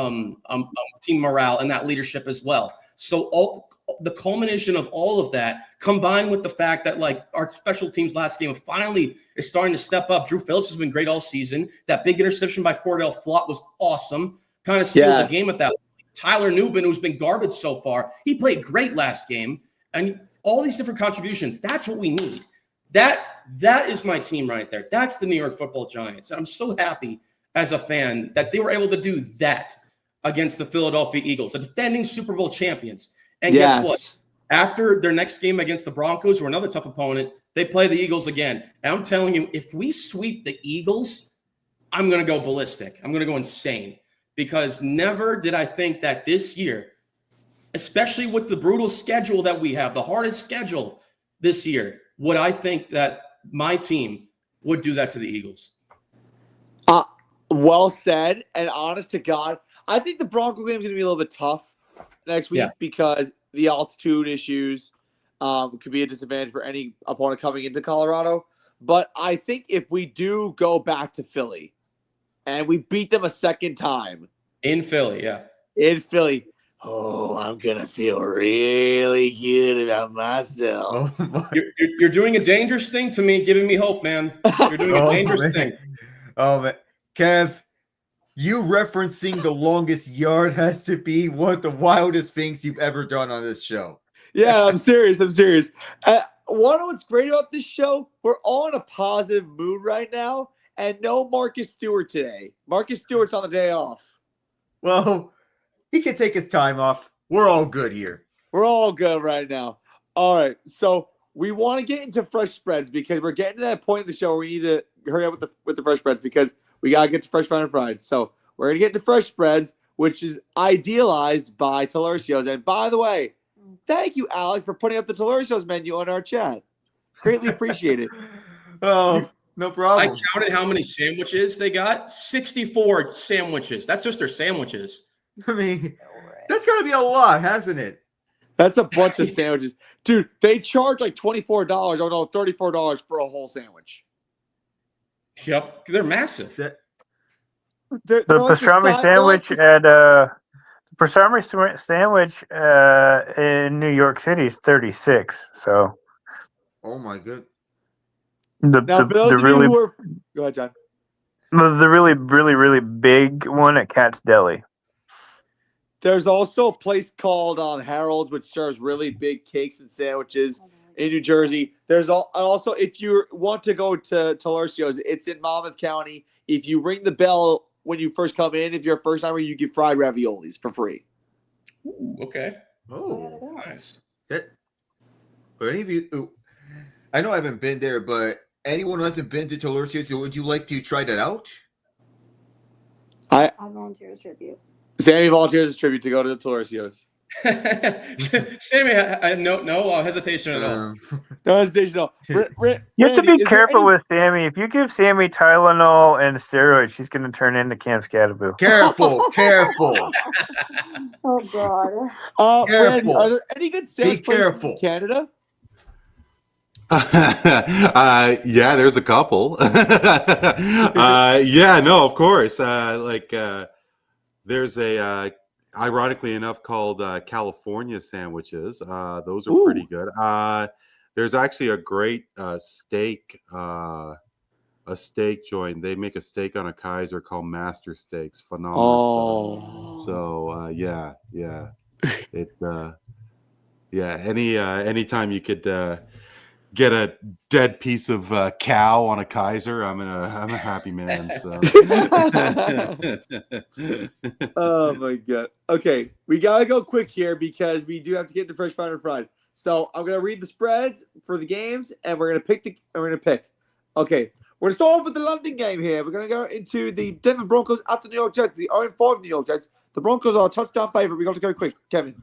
S5: team morale and that leadership as well. So the culmination of all of that, combined with the fact that like our special teams last game finally is starting to step up. Drew Phillips has been great all season. That big interception by Cordell Flott was awesome. Kind of sealed the game at that. Tyler Newbin, who's been garbage so far, he played great last game. And all these different contributions, that's what we need. That is my team right there. That's the New York Football Giants. And I'm so happy as a fan that they were able to do that against the Philadelphia Eagles, the defending Super Bowl champions. And guess what? After their next game against the Broncos, who are another tough opponent, they play the Eagles again. And I'm telling you, if we sweep the Eagles, I'm going to go ballistic. I'm going to go insane. Because never did I think that this year, especially with the brutal schedule that we have, the hardest schedule this year, would I think that my team would do that to the Eagles.
S1: Well said. And honest to God, I think the Bronco game is going to be a little bit tough next week because the altitude issues could be a disadvantage for any opponent coming into Colorado. But I think if we do go back to Philly and we beat them a second time.
S5: In Philly,
S1: In Philly. Oh, I'm going to feel really good about myself.
S5: You're doing a dangerous thing to me, giving me hope, man. You're doing a dangerous thing.
S4: Oh, man. Kev, you referencing the longest yard has to be one of the wildest things you've ever done on this show.
S1: Yeah, I'm serious. What's great about this show, we're all in a positive mood right now, and no Marcus Stewart today. Marcus Stewart's on the day off.
S4: Well, he can take his time off. We're all good here.
S1: We're all good right now. All right, so we want to get into fresh spreads because we're getting to that point in the show where we need to hurry up with the fresh spreads because we got to get to Fresh Fried and Fried. So we're going to get to fresh spreads, which is idealized by Talercio's. And by the way, thank you, Alec, for putting up the Talercio's menu on our chat. Greatly appreciate it.
S4: Oh, no problem.
S5: I counted how many sandwiches they got. 64 sandwiches. That's just their sandwiches.
S4: I mean, that's got to be a lot, hasn't it?
S1: That's a bunch of sandwiches. Dude, they charge like $24 or no, $34 for a whole sandwich.
S5: Yep. They're massive.
S3: The pastrami sandwich in New York City is $36. So,
S4: oh my god.
S1: Go ahead, John.
S3: The really big one at Cat's Deli.
S1: There's also a place called Harold's, which serves really big cakes and sandwiches in New Jersey. There's also, if you want to go to Talercio's, it's in Monmouth County. If you ring the bell when you first come in, if you're a first timer, you get fried raviolis for free.
S5: Ooh, okay.
S4: Oh,
S5: Nice.
S4: But any of you, I know I haven't been there, but anyone who hasn't been to Talercio's, would you like to try that out?
S7: I volunteer as tribute.
S1: Sammy volunteers as tribute to go to the Talercio's.
S5: Sammy, no hesitation at all.
S1: No hesitation at all.
S3: You have to be careful with Sammy. If you give Sammy Tylenol and steroids, she's going to turn into Cam Scadaboo.
S4: Careful.
S7: Oh, God.
S1: Randy, are there any good sandwich places in Canada?
S2: Yeah, there's a couple. Yeah, no, of course. There's a ironically enough called California sandwiches. Those are pretty good. There's actually a great steak joint. They make a steak on a Kaiser called Master Steaks. Phenomenal stuff. So yeah. Anytime you could get a dead piece of cow on a Kaiser, I'm a happy man. So.
S1: Oh my god. Okay, we gotta go quick here because we do have to get to Fresh Fried and Fried. So I'm gonna read the spreads for the games, and we're gonna pick. Okay, we're gonna start off with the London game here. We're gonna go into the Denver Broncos at the New York Jets. The 0-5 New York Jets. The Broncos are a touchdown favorite. We got to go quick, Kevin.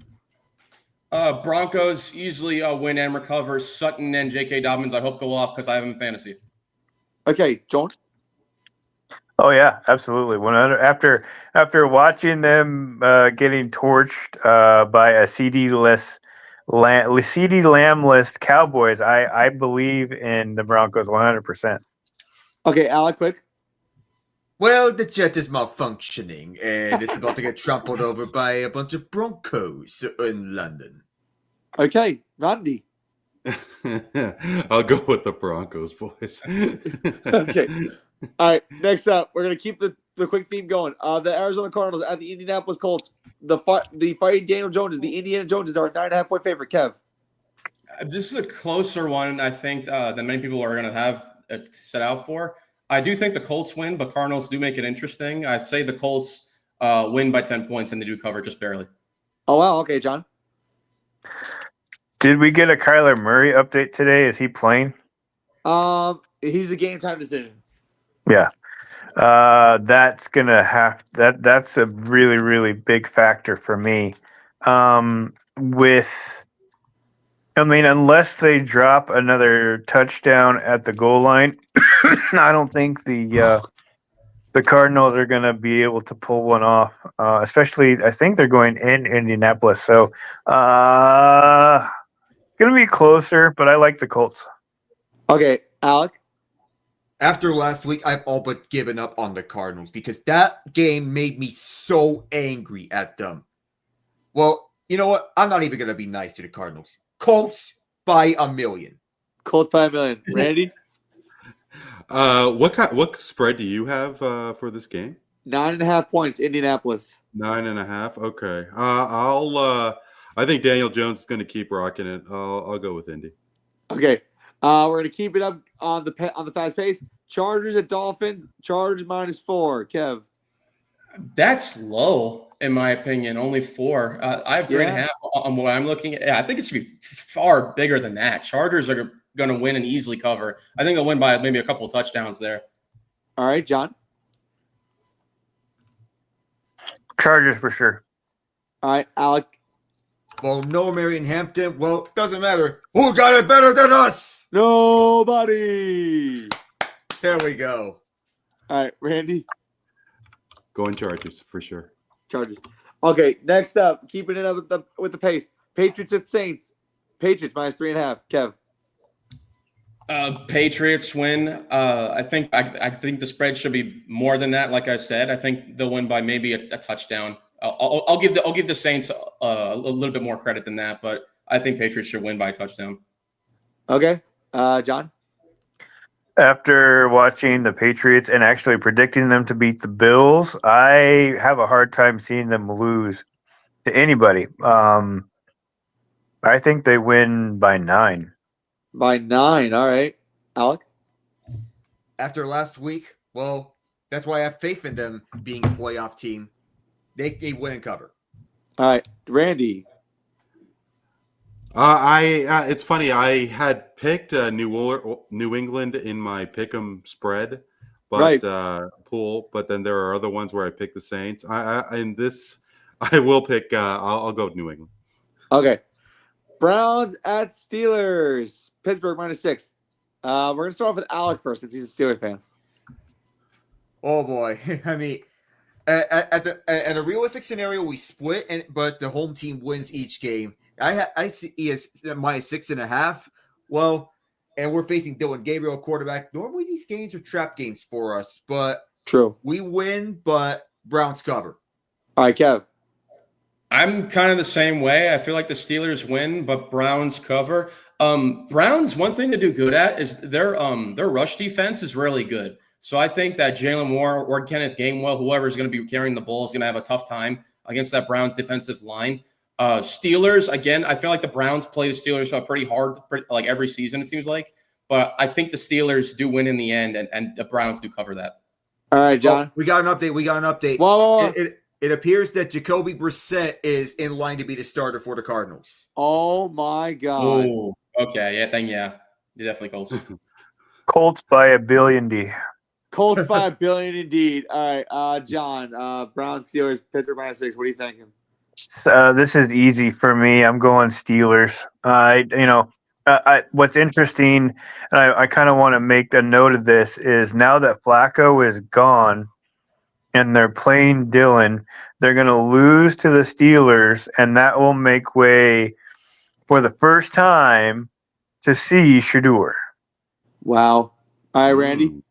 S5: Broncos easily win and recover. Sutton and J.K. Dobbins, I hope, go off because I have him in fantasy.
S1: Okay, John.
S3: Oh yeah, absolutely. 100. After watching them getting torched by a CD Lamb list Cowboys, I believe in the Broncos 100%.
S1: Okay, Alec, quick.
S4: Well, the jet is malfunctioning, and it's about to get trampled over by a bunch of Broncos in London.
S1: Okay, Randy.
S2: I'll go with the Broncos, boys.
S1: Okay. All right, next up, we're going to keep the quick theme going. The Arizona Cardinals at the Indianapolis Colts. The fighting Daniel Joneses, the Indiana Joneses are a 9.5-point favorite. Kev.
S5: This is a closer one, I think, than many people are going to have set out for. I do think the Colts win, but Cardinals do make it interesting. I'd say the Colts win by 10 points, and they do cover just barely.
S1: Oh, wow. Okay, John.
S3: Did we get a Kyler Murray update today? Is he playing?
S1: He's a game time decision.
S3: Yeah. That's gonna have that's a really, really big factor for me. Unless they drop another touchdown at the goal line, I don't think the Cardinals are gonna be able to pull one off. Especially, I think they're going in Indianapolis, so it's gonna be closer. But I like the Colts.
S1: Okay, Alec.
S4: After last week, I've all but given up on the Cardinals because that game made me so angry at them. Well, you know what? I'm not even going to be nice to the Cardinals. Colts by 1,000,000.
S1: Colts by 1,000,000. Randy.
S2: What spread do you have for this game?
S1: 9.5 points, Indianapolis.
S2: 9.5. Okay. I think Daniel Jones is going to keep rocking it. I'll go with Indy.
S1: Okay. We're gonna keep it up on the fast pace. Chargers at Dolphins. Chargers -4. Kev.
S5: That's low, in my opinion. Only 4. I have 3.5 on what I'm looking at. Yeah, I think it should be far bigger than that. Chargers are going to win and easily cover. I think they'll win by maybe a couple of touchdowns there.
S1: All right, John.
S3: Chargers for sure.
S1: All right, Alec.
S4: Well, no, Marion Hampton. Well, doesn't matter. Who got it better than us?
S1: Nobody.
S4: There we go.
S1: All right, Randy.
S2: Going Chargers for sure.
S1: Chargers. Okay, next up, keeping it up with the pace. Patriots at Saints. Patriots -3.5. Kev.
S5: Patriots win. I think the spread should be more than that. Like I said, I think they'll win by maybe a touchdown. I'll give the Saints a little bit more credit than that, but I think Patriots should win by a touchdown.
S1: Okay, John.
S3: After watching the Patriots and actually predicting them to beat the Bills, I have a hard time seeing them lose to anybody. I think they win by 9.
S1: By 9. All right, Alec.
S4: After last week, well, that's why I have faith in them being a playoff team. They win and cover.
S1: All right, Randy.
S2: It's funny. I had picked New England in my pick'em spread, but pool. But then there are other ones where I picked the Saints. I will pick. I'll go with New England.
S1: Okay, Browns at Steelers. Pittsburgh -6. We're gonna start off with Alec first, since he's a Steelers fan.
S4: Oh boy, I mean, at a realistic scenario, we split, but the home team wins each game. I see is -6.5. Well, and we're facing Dylan Gabriel, quarterback. Normally, these games are trap games for us, but
S1: True.
S4: We win, but Browns cover.
S1: All right, Kev.
S5: I'm kind of the same way. I feel like the Steelers win, but Browns cover. Browns, one thing to do good at is their rush defense is really good. So I think that Jalen Moore or Kenneth Gainwell, whoever is going to be carrying the ball, is going to have a tough time against that Browns defensive line. Steelers, again, I feel like the Browns play the Steelers pretty hard, like every season, it seems like. But I think the Steelers do win in the end, and the Browns do cover that.
S1: All right, John.
S4: Oh, we got an update.
S1: Whoa.
S4: It appears that Jacoby Brissett is in line to be the starter for the Cardinals.
S1: Oh, my God.
S5: Oh, okay. Yeah. You're definitely Colts.
S3: Colts by 1 billion D.
S1: Colts by 1 billion indeed. All right, John. Browns, Steelers, Pittsburgh -6. What are you thinking?
S3: This is easy for me. I'm going Steelers. What's interesting, and I kind of want to make a note of this, is now that Flacco is gone and they're playing Dylan, they're going to lose to the Steelers, and that will make way for the first time to see Shador.
S1: Wow. All right, Randy.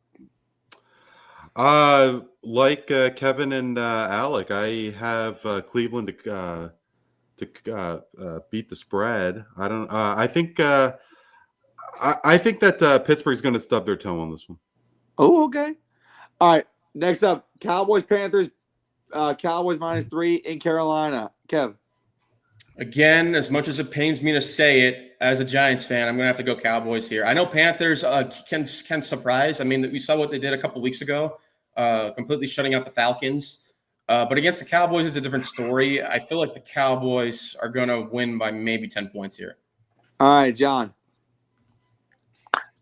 S2: Like Kevin and Alec, I have Cleveland to beat the spread. I don't. I think that Pittsburgh's going to stub their toe on this one.
S1: Oh, okay. All right. Next up, Cowboys Panthers. Cowboys -3 in Carolina. Kev.
S5: Again, as much as it pains me to say it, as a Giants fan, I'm going to have to go Cowboys here. I know Panthers can surprise. I mean, we saw what they did a couple weeks ago, completely shutting out the Falcons. But against the Cowboys, it's a different story. I feel like the Cowboys are going to win by maybe 10 points here.
S1: All right, John.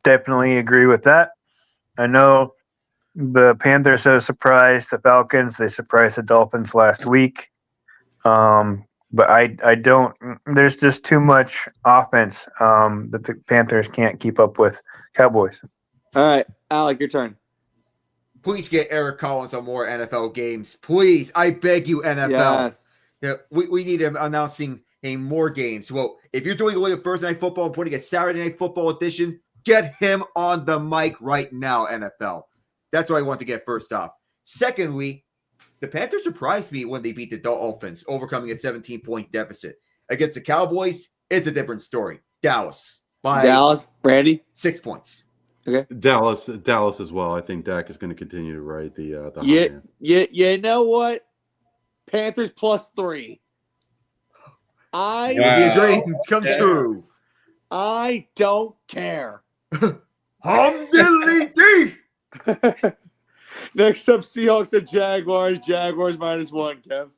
S3: Definitely agree with that. I know the Panthers have surprised the Falcons. They surprised the Dolphins last week. But I don't – there's just too much offense that the Panthers can't keep up with Cowboys.
S1: All right, Alec, your turn.
S4: Please get Eric Collins on more NFL games. Please, I beg you, NFL.
S1: Yes.
S4: Yeah, we need him announcing more games. Well, if you're doing away with Thursday Night Football and putting a Saturday Night Football edition, get him on the mic right now, NFL. That's what I want to get first off. Secondly, the Panthers surprised me when they beat the Dolphins, overcoming a 17-point deficit. Against the Cowboys, it's a different story. Dallas.
S1: Randy?
S4: 6 points.
S1: Okay.
S2: Dallas as well. I think Dak is going to continue to ride the hot hand.
S1: You know what? Panthers +3.
S4: It'll be a dream come true.
S1: I don't care.
S4: Hum-diddly-dee!
S1: Next up, Seahawks and Jaguars. Jaguars -1, Kev.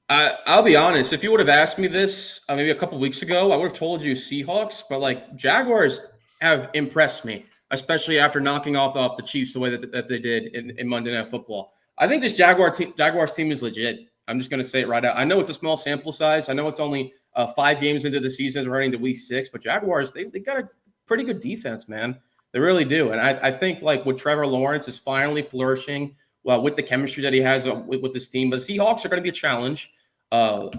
S5: I'll be honest. If you would have asked me this maybe a couple weeks ago, I would have told you Seahawks. But like Jaguars have impressed me, especially after knocking off the Chiefs the way that they did in Monday Night Football. I think this Jaguars team is legit. I'm just going to say it right out. I know it's a small sample size. I know it's only 5 games into the season, as we're heading to week 6. But Jaguars, they got a pretty good defense, man. They really do. And I think like with Trevor Lawrence is finally flourishing with the chemistry that he has with this team. But the Seahawks are going to be a challenge, a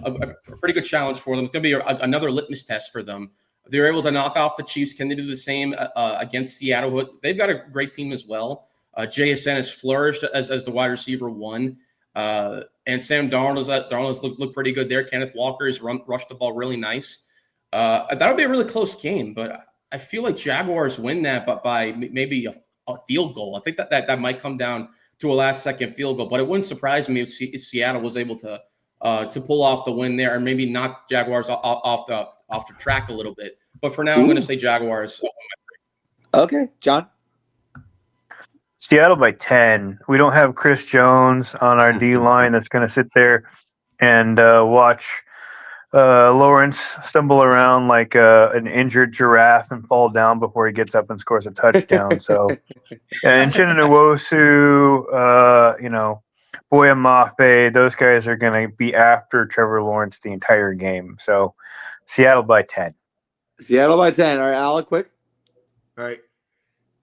S5: pretty good challenge for them. It's going to be another litmus test for them. They're able to knock off the Chiefs. Can they do the same against Seattle? They've got a great team as well. JSN has flourished as the wide receiver 1. And Sam Darnold's looked pretty good there. Kenneth Walker has rushed the ball really nice. That'll be a really close game, but I feel like Jaguars win that, but by maybe a field goal. I think that might come down to a last-second field goal, but it wouldn't surprise me if Seattle was able to pull off the win there, and maybe knock Jaguars off the track a little bit. But for now, I'm going to say Jaguars.
S1: Okay, John.
S3: Seattle by 10. We don't have Chris Jones on our D line that's going to sit there and watch Lawrence stumble around like an injured giraffe and fall down before he gets up and scores a touchdown. So, and Chinonwosu, Boya Mafe, those guys are going to be after Trevor Lawrence the entire game. So, Seattle by 10.
S1: Seattle by 10. All right, Alec, quick.
S4: All right.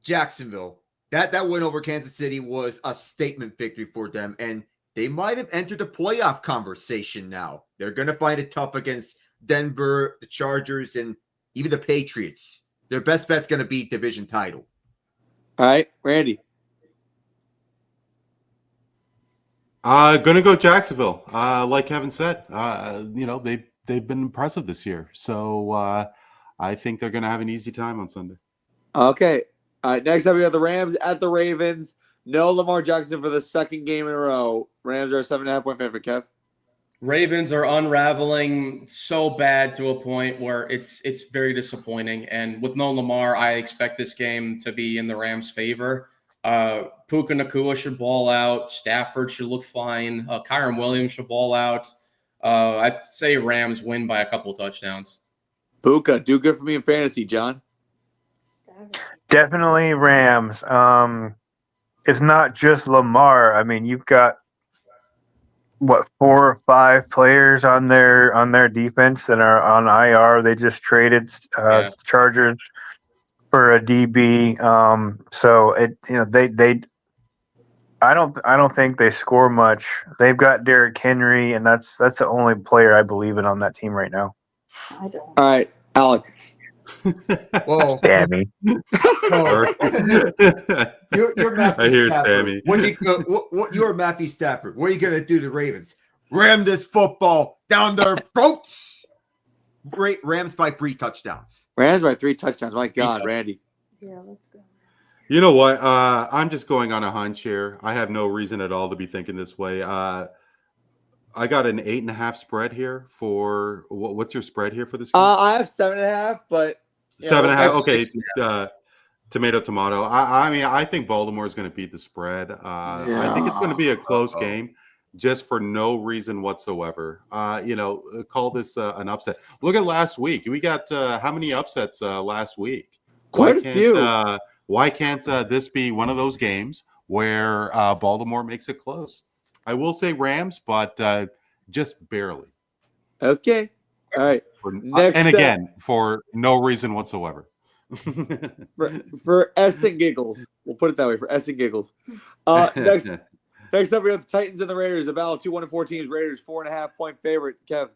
S4: Jacksonville. That win over Kansas City was a statement victory for them, and they might have entered the playoff conversation now. They're going to find it tough against Denver, the Chargers, and even the Patriots. Their best bet's going to be division title.
S1: All right, Randy.
S2: Going to go Jacksonville. Like Kevin said, they've been impressive this year. So I think they're going to have an easy time on Sunday.
S1: Okay. All right, next up we got the Rams at the Ravens. No Lamar Jackson for the second game in a row. Rams are a 7.5-point favorite, Kev.
S5: Ravens are unraveling so bad to a point where it's very disappointing. And with no Lamar, I expect this game to be in the Rams' favor. Puka Nacua should ball out. Stafford should look fine. Kyron Williams should ball out. I'd say Rams win by a couple of touchdowns.
S1: Puka, do good for me in fantasy, John.
S3: Definitely Rams. It's not just Lamar. I mean, you've got 4 or 5 players on their defense that are on IR. They just traded Chargers for a DB. So they I don't think they score much. They've got Derrick Henry, and that's the only player I believe in on that team right now.
S7: I don't.
S1: All right, Alec.
S4: Well,
S3: Sammy.
S4: you're Matthew
S2: I hear
S4: Stafford.
S2: Sammy.
S4: You're Matthew Stafford. What are you gonna do to the Ravens? Ram this football down their throats. Rams by 3 touchdowns.
S1: Rams by 3 touchdowns. My God, Randy.
S7: Yeah, let's go.
S2: You know what? I'm just going on a hunch here. I have no reason at all to be thinking this way. I got an 8.5 spread here for what's your spread here for this game?
S1: I have 7.5, but
S2: 7.5. Okay, tomato. I mean, I think Baltimore is going to beat the spread. I think it's going to be a close game, just for no reason whatsoever. Call this an upset. Look at last week. We got how many upsets last week?
S1: Quite a few.
S2: Why can't this be one of those games where Baltimore makes it close? I will say Rams, but just barely.
S1: Okay. All right.
S2: For no reason whatsoever.
S1: for S and giggles. We'll put it that way, for S and giggles. Next up, we have the Titans and the Raiders. A battle of 2 1-4 teams. Raiders 4.5-point favorite. Kev.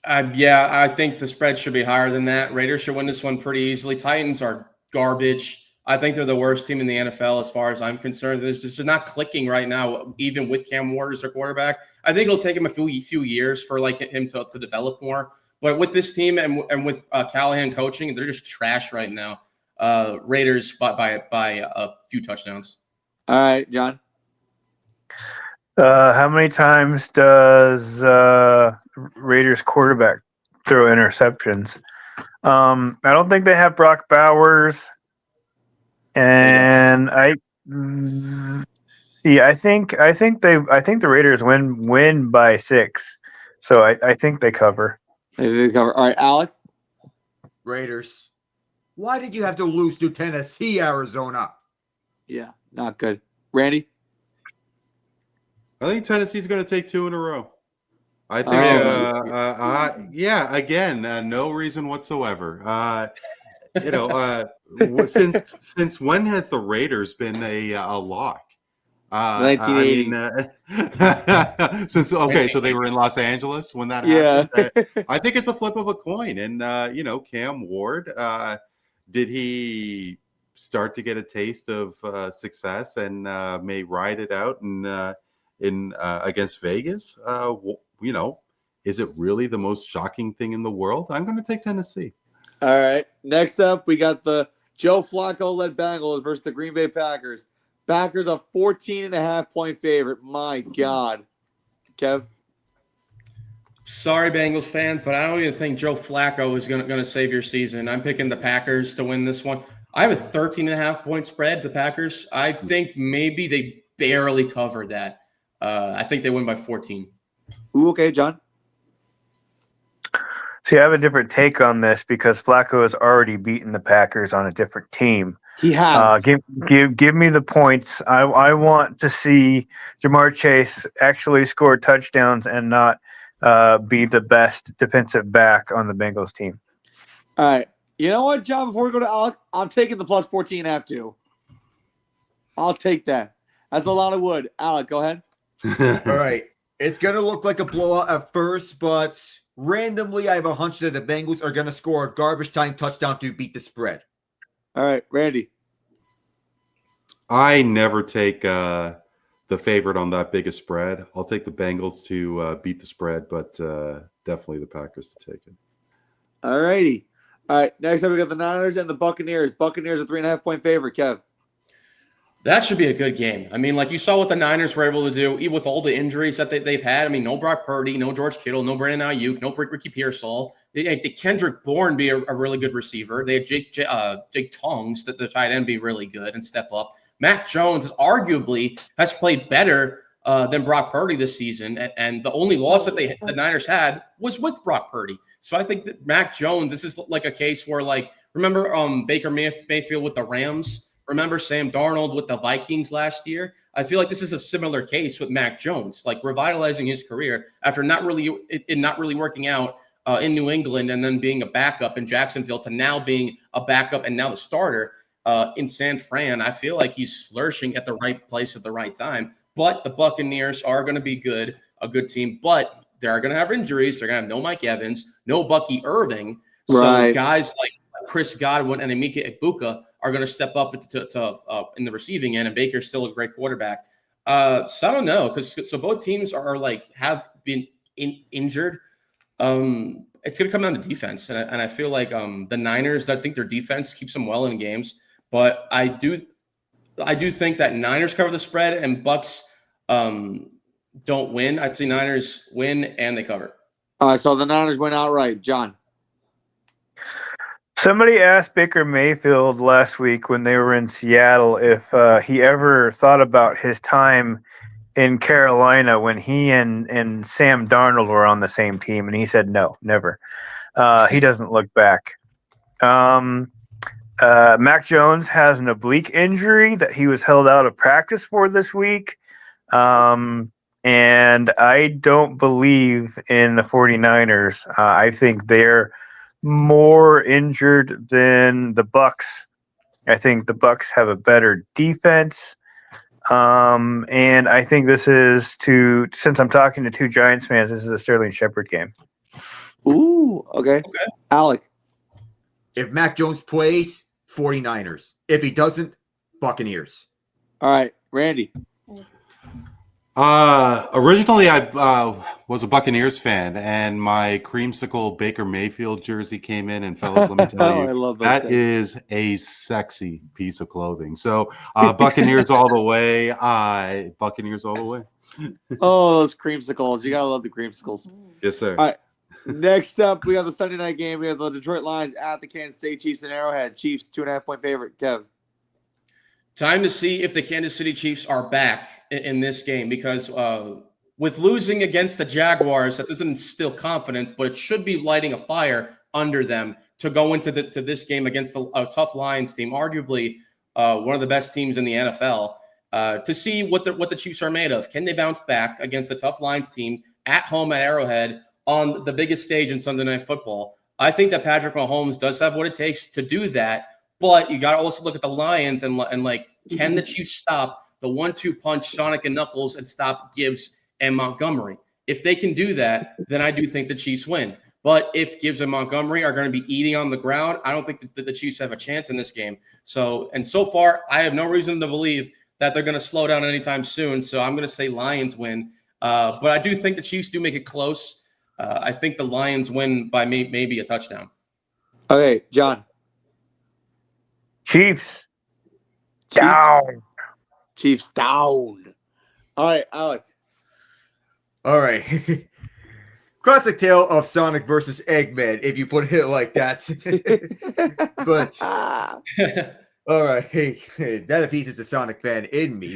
S5: I think the spread should be higher than that. Raiders should win this one pretty easily. Titans are garbage. I think they're the worst team in the NFL as far as I'm concerned. They're not clicking right now, even with Cam Ward as their quarterback. I think it'll take him a few years for him to develop more. But with this team and with Callahan coaching, they're just trash right now. Raiders by a few touchdowns.
S1: All right, John.
S3: How many times does Raiders quarterback throw interceptions? I don't think they have Brock Bowers. And I think the Raiders win by 6, so I think they cover.
S1: They cover. All right, Alec.
S4: Raiders. Why did you have to lose to Tennessee, Arizona?
S1: Yeah, not good. Randy.
S2: I think Tennessee's going to take 2 in a row. I think. Again, no reason whatsoever. Since when has the Raiders been a lock?
S1: 1980s.
S2: So they were in Los Angeles when that happened. I think it's a flip of a coin. And Cam Ward, did he start to get a taste of success and may ride it out in against Vegas? Is it really the most shocking thing in the world? I'm going to take Tennessee.
S1: All right. Next up, we got the Joe Flacco-led Bengals versus the Green Bay Packers. Packers a 14.5-point favorite. My God. Kev?
S5: Sorry, Bengals fans, but I don't even think Joe Flacco is going to save your season. I'm picking the Packers to win this one. I have a 13.5-point spread, the Packers. I think maybe they barely cover that. I think they win by 14.
S1: Ooh, okay, John.
S3: See, I have a different take on this because Flacco has already beaten the Packers on a different team.
S1: He has.
S3: Give me the points. I want to see Jamar Chase actually score touchdowns and not be the best defensive back on the Bengals team.
S1: All right. You know what, John? Before we go to Alec, I'm taking the plus 14.5 too. I'll take that. That's a lot of wood. Alec, go ahead.
S4: All right. It's going to look like a blowout at first, but randomly I have a hunch that the Bengals are going to score a garbage time touchdown to beat the spread.
S1: All right, Randy.
S2: I never take the favorite on that biggest spread. I'll take the Bengals to beat the spread, but definitely the Packers to take it.
S1: All righty. All right, next up we got the Niners and the Buccaneers. Buccaneers a 3.5-point favorite. Kev.
S5: That should be a good game. I mean, like you saw what the Niners were able to do, even with all the injuries that they've had. I mean, no Brock Purdy, no George Kittle, no Brandon Ayuk, no Ricky Pearsall. They had Kendrick Bourne be a really good receiver. They had Jake Tongs, the tight end, be really good and step up. Mac Jones has played better than Brock Purdy this season, and the only loss that the Niners had was with Brock Purdy. So I think that Mac Jones, this is like a case where, like, remember Baker Mayfield with the Rams? remember Sam Darnold with the Vikings last year. I feel like this is a similar case with Mac Jones, like revitalizing his career after not really working out in New England and then being a backup in Jacksonville to now being a backup and now the starter in San Fran. I feel like he's flourishing at the right place at the right time. But the Buccaneers are going to be a good team, but they are going to have injuries. They're going to have no Mike Evans, no Bucky Irving. So guys like Chris Godwin and Emeka Egbuka are going to step up in the receiving end, and Baker's still a great quarterback. So I don't know, because both teams are have been injured. It's going to come down to defense, and I feel like the Niners, I think their defense keeps them well in games, but I do think that Niners cover the spread and Bucks don't win. I'd say Niners win and they cover.
S1: All right, so the Niners win outright. John.
S3: Somebody asked Baker Mayfield last week when they were in Seattle if he ever thought about his time in Carolina when he and Sam Darnold were on the same team, and he said no, never. He doesn't look back. Mac Jones has an oblique injury that he was held out of practice for this week. And I don't believe in the 49ers. I think they're more injured than the Bucks. I think the Bucks have a better defense. And I think this is since I'm talking to two Giants fans, this is a Sterling Shepard game.
S1: Ooh, okay. Alec.
S4: If Mac Jones plays, 49ers. If he doesn't, Buccaneers.
S1: All right, Randy.
S2: Originally, I was a Buccaneers fan, and my creamsicle Baker Mayfield jersey came in. And fellas, let me tell you,
S1: I love
S2: that is a sexy piece of clothing. So, Buccaneers all the way. Buccaneers all the way.
S1: Oh, those creamsicles! You gotta love the creamsicles.
S2: Yes, sir.
S1: All right. Next up, we have the Sunday night game. We have the Detroit Lions at the Kansas City Chiefs in Arrowhead. Chiefs 2.5-point favorite. Kev.
S5: Time to see if the Kansas City Chiefs are back in this game, because with losing against the Jaguars, that doesn't instill confidence, but it should be lighting a fire under them to go into this game against a tough Lions team, arguably one of the best teams in the NFL, to see what the Chiefs are made of. Can they bounce back against a tough Lions team at home at Arrowhead on the biggest stage in Sunday Night Football? I think that Patrick Mahomes does have what it takes to do that. But you got to also look at the Lions and can the Chiefs stop the 1-2 punch, Sonic and Knuckles, and stop Gibbs and Montgomery? If they can do that, then I do think the Chiefs win. But if Gibbs and Montgomery are going to be eating on the ground, I don't think that the Chiefs have a chance in this game. So far, I have no reason to believe that they're going to slow down anytime soon. So I'm going to say Lions win. But I do think the Chiefs do make it close. I think the Lions win by maybe a touchdown.
S1: Okay, John.
S3: Chiefs down.
S1: Chiefs down. All right, Alec.
S4: All right. Classic tale of Sonic versus Eggman, if you put it like that. But all right, hey, that appeases the Sonic fan in me.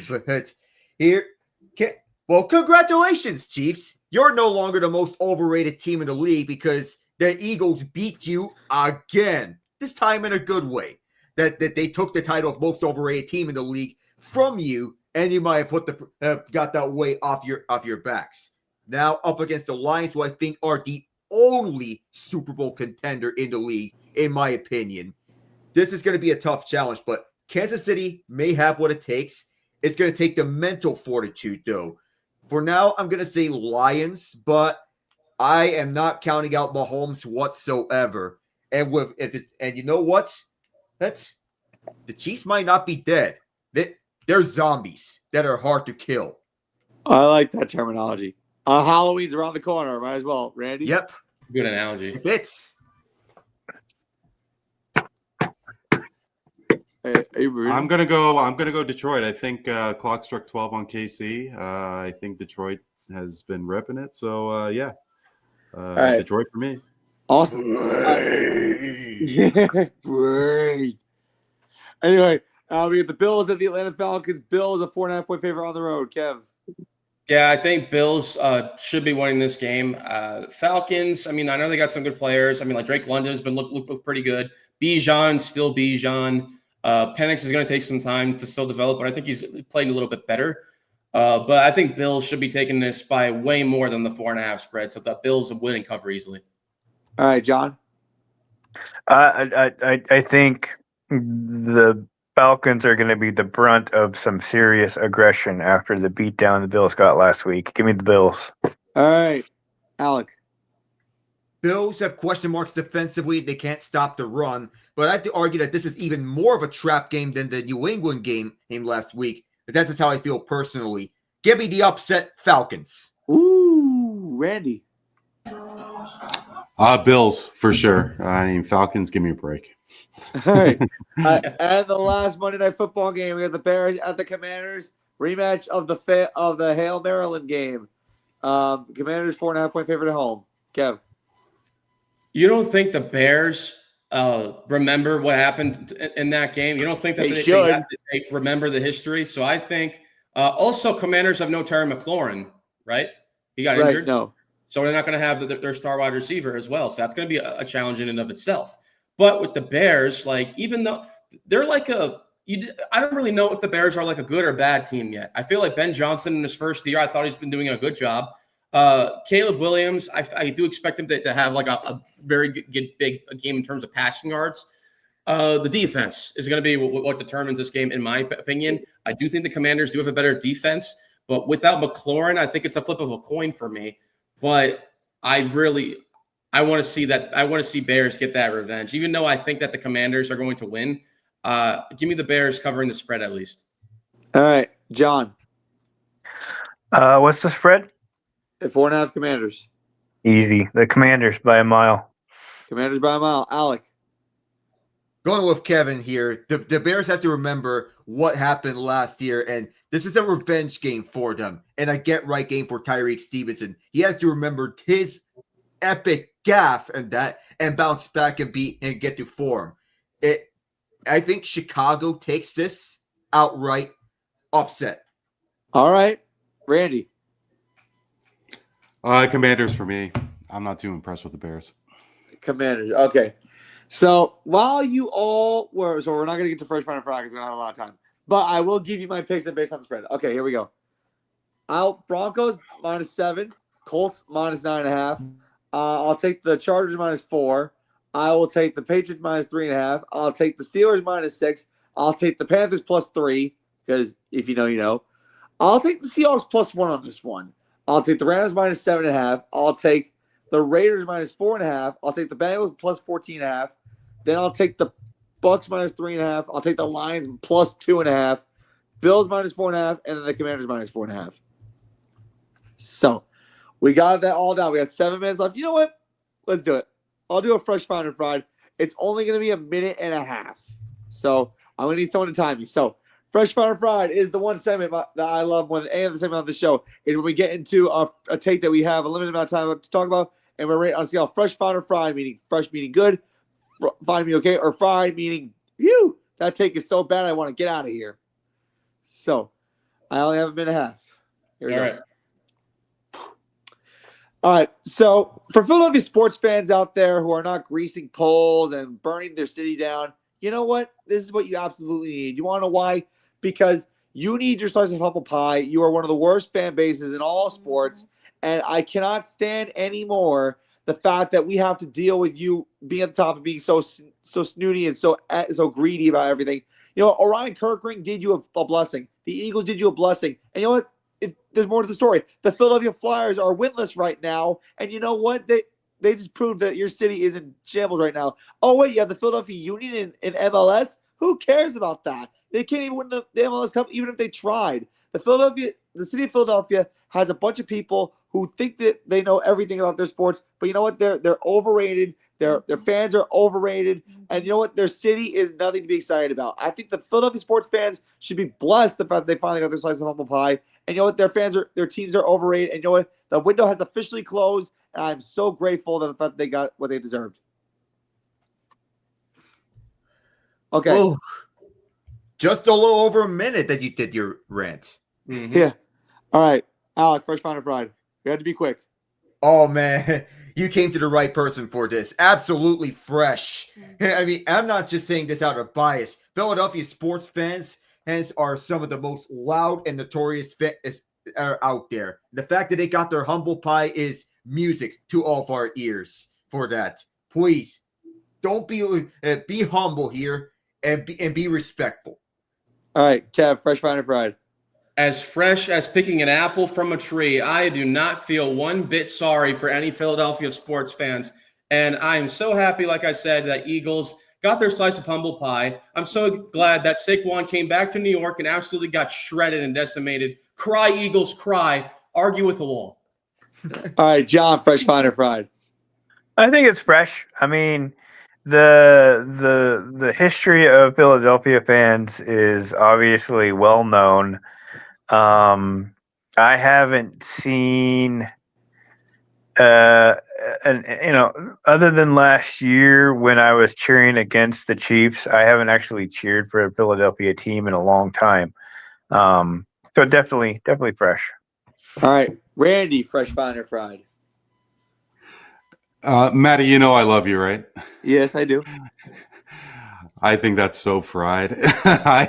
S4: But congratulations, Chiefs. You're no longer the most overrated team in the league because the Eagles beat you again. This time in a good way. That they took the title of most overrated team in the league from you, and you might have got that weight off your backs. Now up against the Lions, who I think are the only Super Bowl contender in the league, in my opinion. This is going to be a tough challenge, but Kansas City may have what it takes. It's going to take the mental fortitude, though. For now, I'm going to say Lions, but I am not counting out Mahomes whatsoever. And you know what? The Chiefs might not be dead. They're zombies that are hard to kill.
S1: I like that terminology. Halloween's around the corner. Might as well, Randy.
S4: Yep.
S5: Good analogy.
S4: It fits.
S1: Hey,
S2: I'm gonna go Detroit. I think clock struck 12 on KC. I think Detroit has been ripping it. So yeah,
S1: right.
S2: Detroit for me.
S1: Awesome. Great. Anyway, we get the Bills at the Atlanta Falcons. Bills a 4.5-point favorite on the road. Kev.
S5: Yeah, I think Bills should be winning this game. Falcons, I know they got some good players. Like Drake London's been look pretty good. Bijan, still Bijan. Penix is going to take some time to still develop, but I think he's playing a little bit better. But I think Bills should be taking this by way more than the 4.5 spread. So the Bills will win and cover easily.
S1: All right, John.
S3: I think the Falcons are going to be the brunt of some serious aggression after the beatdown the Bills got last week. Give me the Bills.
S1: All right, Alec.
S4: Bills have question marks defensively. They can't stop the run. But I have to argue that this is even more of a trap game than the New England game last week. But that's just how I feel personally. Give me the upset Falcons.
S1: Ooh, Randy.
S2: Bills for sure. I mean, Falcons, give me a break.
S1: All right. And the last Monday Night Football game, we have the Bears at the Commanders. Rematch of the Hale Maryland game. Commanders 4.5-point favorite at home. Kev.
S5: You don't think the Bears remember what happened in that game? You don't think that they remember the history? So I think also Commanders have no Terry McLaurin, right? He got injured.
S1: No.
S5: So they're not going to have their star wide receiver as well. So that's going to be a challenge in and of itself. But with the Bears, like even though they're like I don't really know if the Bears are like a good or bad team yet. I feel like Ben Johnson in his first year, I thought he's been doing a good job. Caleb Williams, I do expect him to have like a very good big game in terms of passing yards. The defense is going to be what determines this game, in my opinion. I do think the Commanders do have a better defense, but without McLaurin, I think it's a flip of a coin for me. But I want to see that. I want to see Bears get that revenge, even though I think that the Commanders are going to win. Give me the Bears covering the spread at least.
S1: All right, John.
S3: What's the spread?
S1: 4.5 Commanders.
S3: Easy. The Commanders by a mile.
S1: Commanders by a mile. Alec.
S4: Going with Kevin here, the Bears have to remember what happened last year, and this is a revenge game for them. And a get-right game for Tyreek Stevenson. He has to remember his epic gaffe and bounce back and get to form. I think Chicago takes this outright upset.
S1: All right, Randy.
S2: Commanders for me. I'm not too impressed with the Bears.
S1: Commanders. Okay. So while you all were, so we're not going to get to first final Friday because we don't have a lot of time, but I will give you my picks based on the spread. Okay, here we go. Broncos -7, Colts -9.5. I'll take the Chargers -4. I will take the Patriots -3.5. I'll take the Steelers -6. I'll take the Panthers +3 because if you know, you know. I'll take the Seahawks +1 on this one. I'll take the Rams -7.5. I'll take the Raiders -4.5. I'll take the Bengals +14.5. Then I'll take the Bucks -3.5. I'll take the Lions +2.5. Bills -4.5, and then the Commanders -4.5. So we got that all down. We got 7 minutes left. You know what? Let's do it. I'll do a fresh Find and Fried. It's only going to be a minute and a half. So I'm going to need someone to time me. So Fresh Find and Fried is the one segment that I love more than any other segment on the show. Is when we get into a take that we have a limited amount of time to talk about, and we're rating on a scale of fresh, fine, or fried, meaning fresh meaning good, fine meaning okay, or fried meaning you. That take is so bad I want to get out of here. So I only have a minute and a half. Here we go.
S5: Right.
S1: All right, so for Philadelphia sports fans out there who are not greasing poles and burning their city down, you know what? This is what you absolutely need. You want to know why? Because you need your slice of humble pie. You are one of the worst fan bases in all sports, and I cannot stand anymore the fact that we have to deal with you being at the top and being so snooty and so greedy about everything. You know, Orion Kirkring did you a blessing. The Eagles did you a blessing. And you know what? There's more to the story. The Philadelphia Flyers are winless right now, and you know what? They just proved that your city is in shambles right now. Oh wait, you have the Philadelphia Union in MLS. Who cares about that? They can't even win the MLS Cup, even if they tried. The city of Philadelphia has a bunch of people who think that they know everything about their sports, but you know what? They're overrated. Their fans are overrated, and you know what? Their city is nothing to be excited about. I think the Philadelphia sports fans should be blessed the fact that they finally got their slice of humble pie. And you know what? Their teams are overrated. And you know what? The window has officially closed, and I'm so grateful that the fact that they got what they deserved. Okay.
S4: Well, just a little over a minute that you did your rant.
S5: Mm-hmm.
S1: Yeah. All right. Alec, Fresh Find and Fried. We had to be quick.
S4: Oh, man. you came to the right person for this. Absolutely fresh. I mean, I'm not just saying this out of bias. Philadelphia sports fans are some of the most loud and notorious are out there. The fact that they got their humble pie is music to all of our ears for that. Please don't be humble here and be respectful.
S1: All right, Kev, fresh find or fried?
S5: As fresh as picking an apple from a tree. I do not feel one bit sorry for any Philadelphia sports fans. And I am so happy, like I said, that Eagles got their slice of humble pie. I'm so glad that Saquon came back to New York and absolutely got shredded and decimated. Cry, Eagles, cry. Argue with the wall.
S1: All right, John, fresh find or fried?
S3: I think it's fresh. I mean, the history of Philadelphia fans is obviously well known. I haven't seen, other than last year when I was cheering against the Chiefs, I haven't actually cheered for a Philadelphia team in a long time. So definitely fresh.
S1: All right, Randy, fresh find or fried?
S2: Matty, you know I love you, right?
S1: Yes, I do.
S2: I think that's so fried. I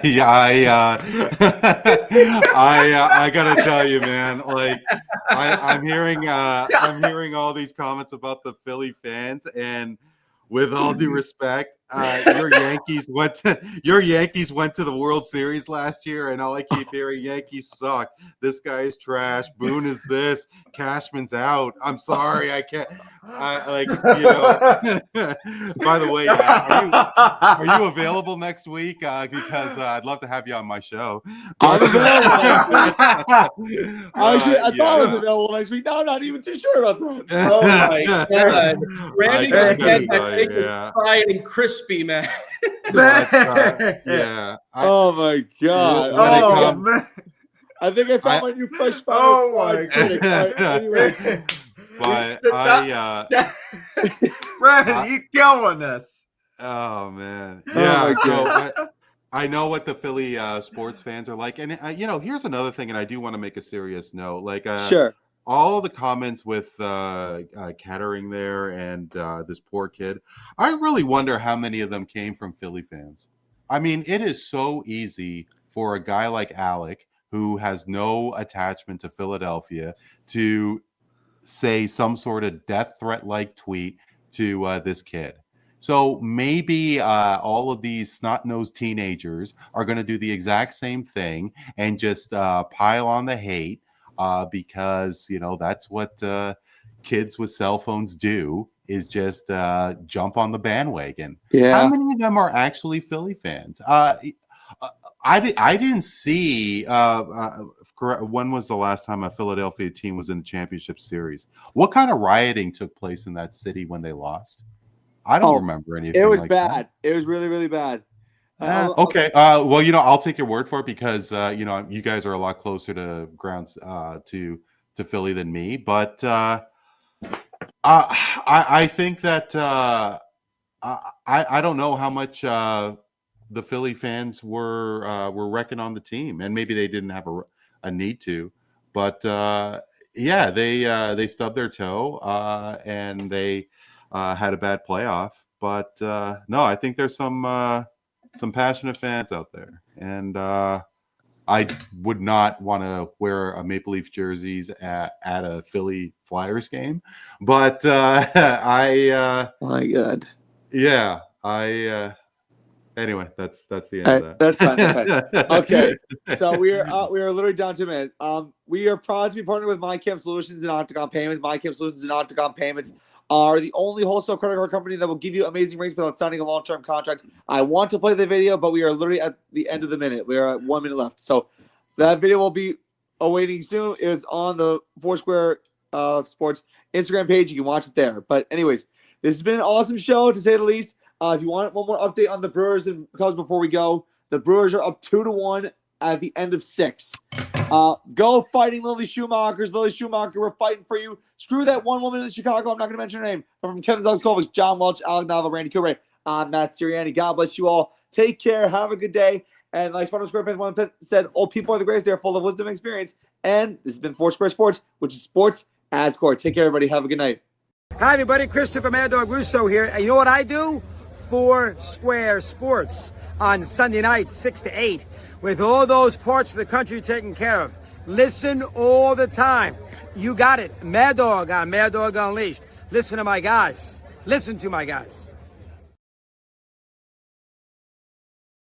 S2: gotta tell you, man. Like, I'm hearing all these comments about the Philly fans, and with all due respect, your Yankees went to the World Series last year, and all I keep hearing, Yankees suck. This guy is trash. Boone is this. Cashman's out. I'm sorry, I can't. By the way, are you available next week? Because I'd love to have you on my show.
S1: I'm available next week. I thought I was available next week. Now I'm not even too sure about that.
S5: Oh my God. Randy just said that
S2: tell
S5: steak
S2: you,
S5: was
S2: yeah.
S5: fried and crispy, man.
S2: But, yeah.
S1: Oh my God.
S4: Oh, man.
S1: I think I found my new fresh find.
S4: Oh my
S1: God. Anyway.
S2: But
S4: Randy, you killing us.
S2: Oh man,
S1: Oh,
S2: yeah.
S1: my
S2: So I know what the Philly sports fans are like, and here's another thing, and I do want to make a serious note. Like,
S1: Sure.
S2: all of the comments with Kettering there and this poor kid, I really wonder how many of them came from Philly fans. I mean, it is so easy for a guy like Alec, who has no attachment to Philadelphia, to say some sort of death threat like tweet to this kid. So maybe all of these snot-nosed teenagers are going to do the exact same thing and just pile on the hate because that's what kids with cell phones do, is just jump on the bandwagon.
S1: Yeah.
S2: How many of them are actually Philly fans? I didn't see when was the last time a Philadelphia team was in the championship series? What kind of rioting took place in that city when they lost? I don't remember anything.
S1: It was
S2: like
S1: bad.
S2: that.
S1: It was really, really bad.
S2: Okay. Well, I'll take your word for it because you guys are a lot closer to grounds to Philly than me. But I think that I don't know how much the Philly fans were wrecking on the team, and maybe they didn't have a need to, but yeah, they stubbed their toe and they had a bad playoff. But no, I think there's some passionate fans out there, and I would not want to wear a Maple Leaf jerseys at a Philly Flyers game, but I
S1: My God.
S2: yeah, anyway, that's the end of that.
S1: That's fine. That's fine. Okay, so we are literally down to a minute. We are proud to be partnered with MyCamp Solutions and Octagon Payments. MyCamp Solutions and Octagon Payments are the only wholesale credit card company that will give you amazing rates without signing a long-term contract. I want to play the video, but we are literally at the end of the minute. We are at 1 minute left, so that video will be awaiting soon. It's on the Foursquare Sports Instagram page. You can watch it there. But anyways, this has been an awesome show, to say the least. If you want one more update on the Brewers and Cubs before we go, the Brewers are up 2-1 at the end of 6. Go Fighting Lily Schumachers. Lily Schumacher, we're fighting for you. Screw that one woman in Chicago. I'm not going to mention her name. But from Kevin's Dogs Colvix, John Welch, Alec Nava, Randy Cooray, I'm Matt Sirianni. God bless you all. Take care. Have a good day. And like Spartan Square Fans said, all people are the greatest. They're full of wisdom and experience. And this has been Foursquare Sports, which is sports as core. Take care, everybody. Have a good night.
S8: Hi, everybody. Christopher Mad Dog Russo here. And you know what I do? 4 Square Sports on Sunday nights, 6 to 8, with all those parts of the country taken care of. Listen all the time. You got it. Mad Dog on Mad Dog Unleashed. Listen to my guys. Listen to my guys.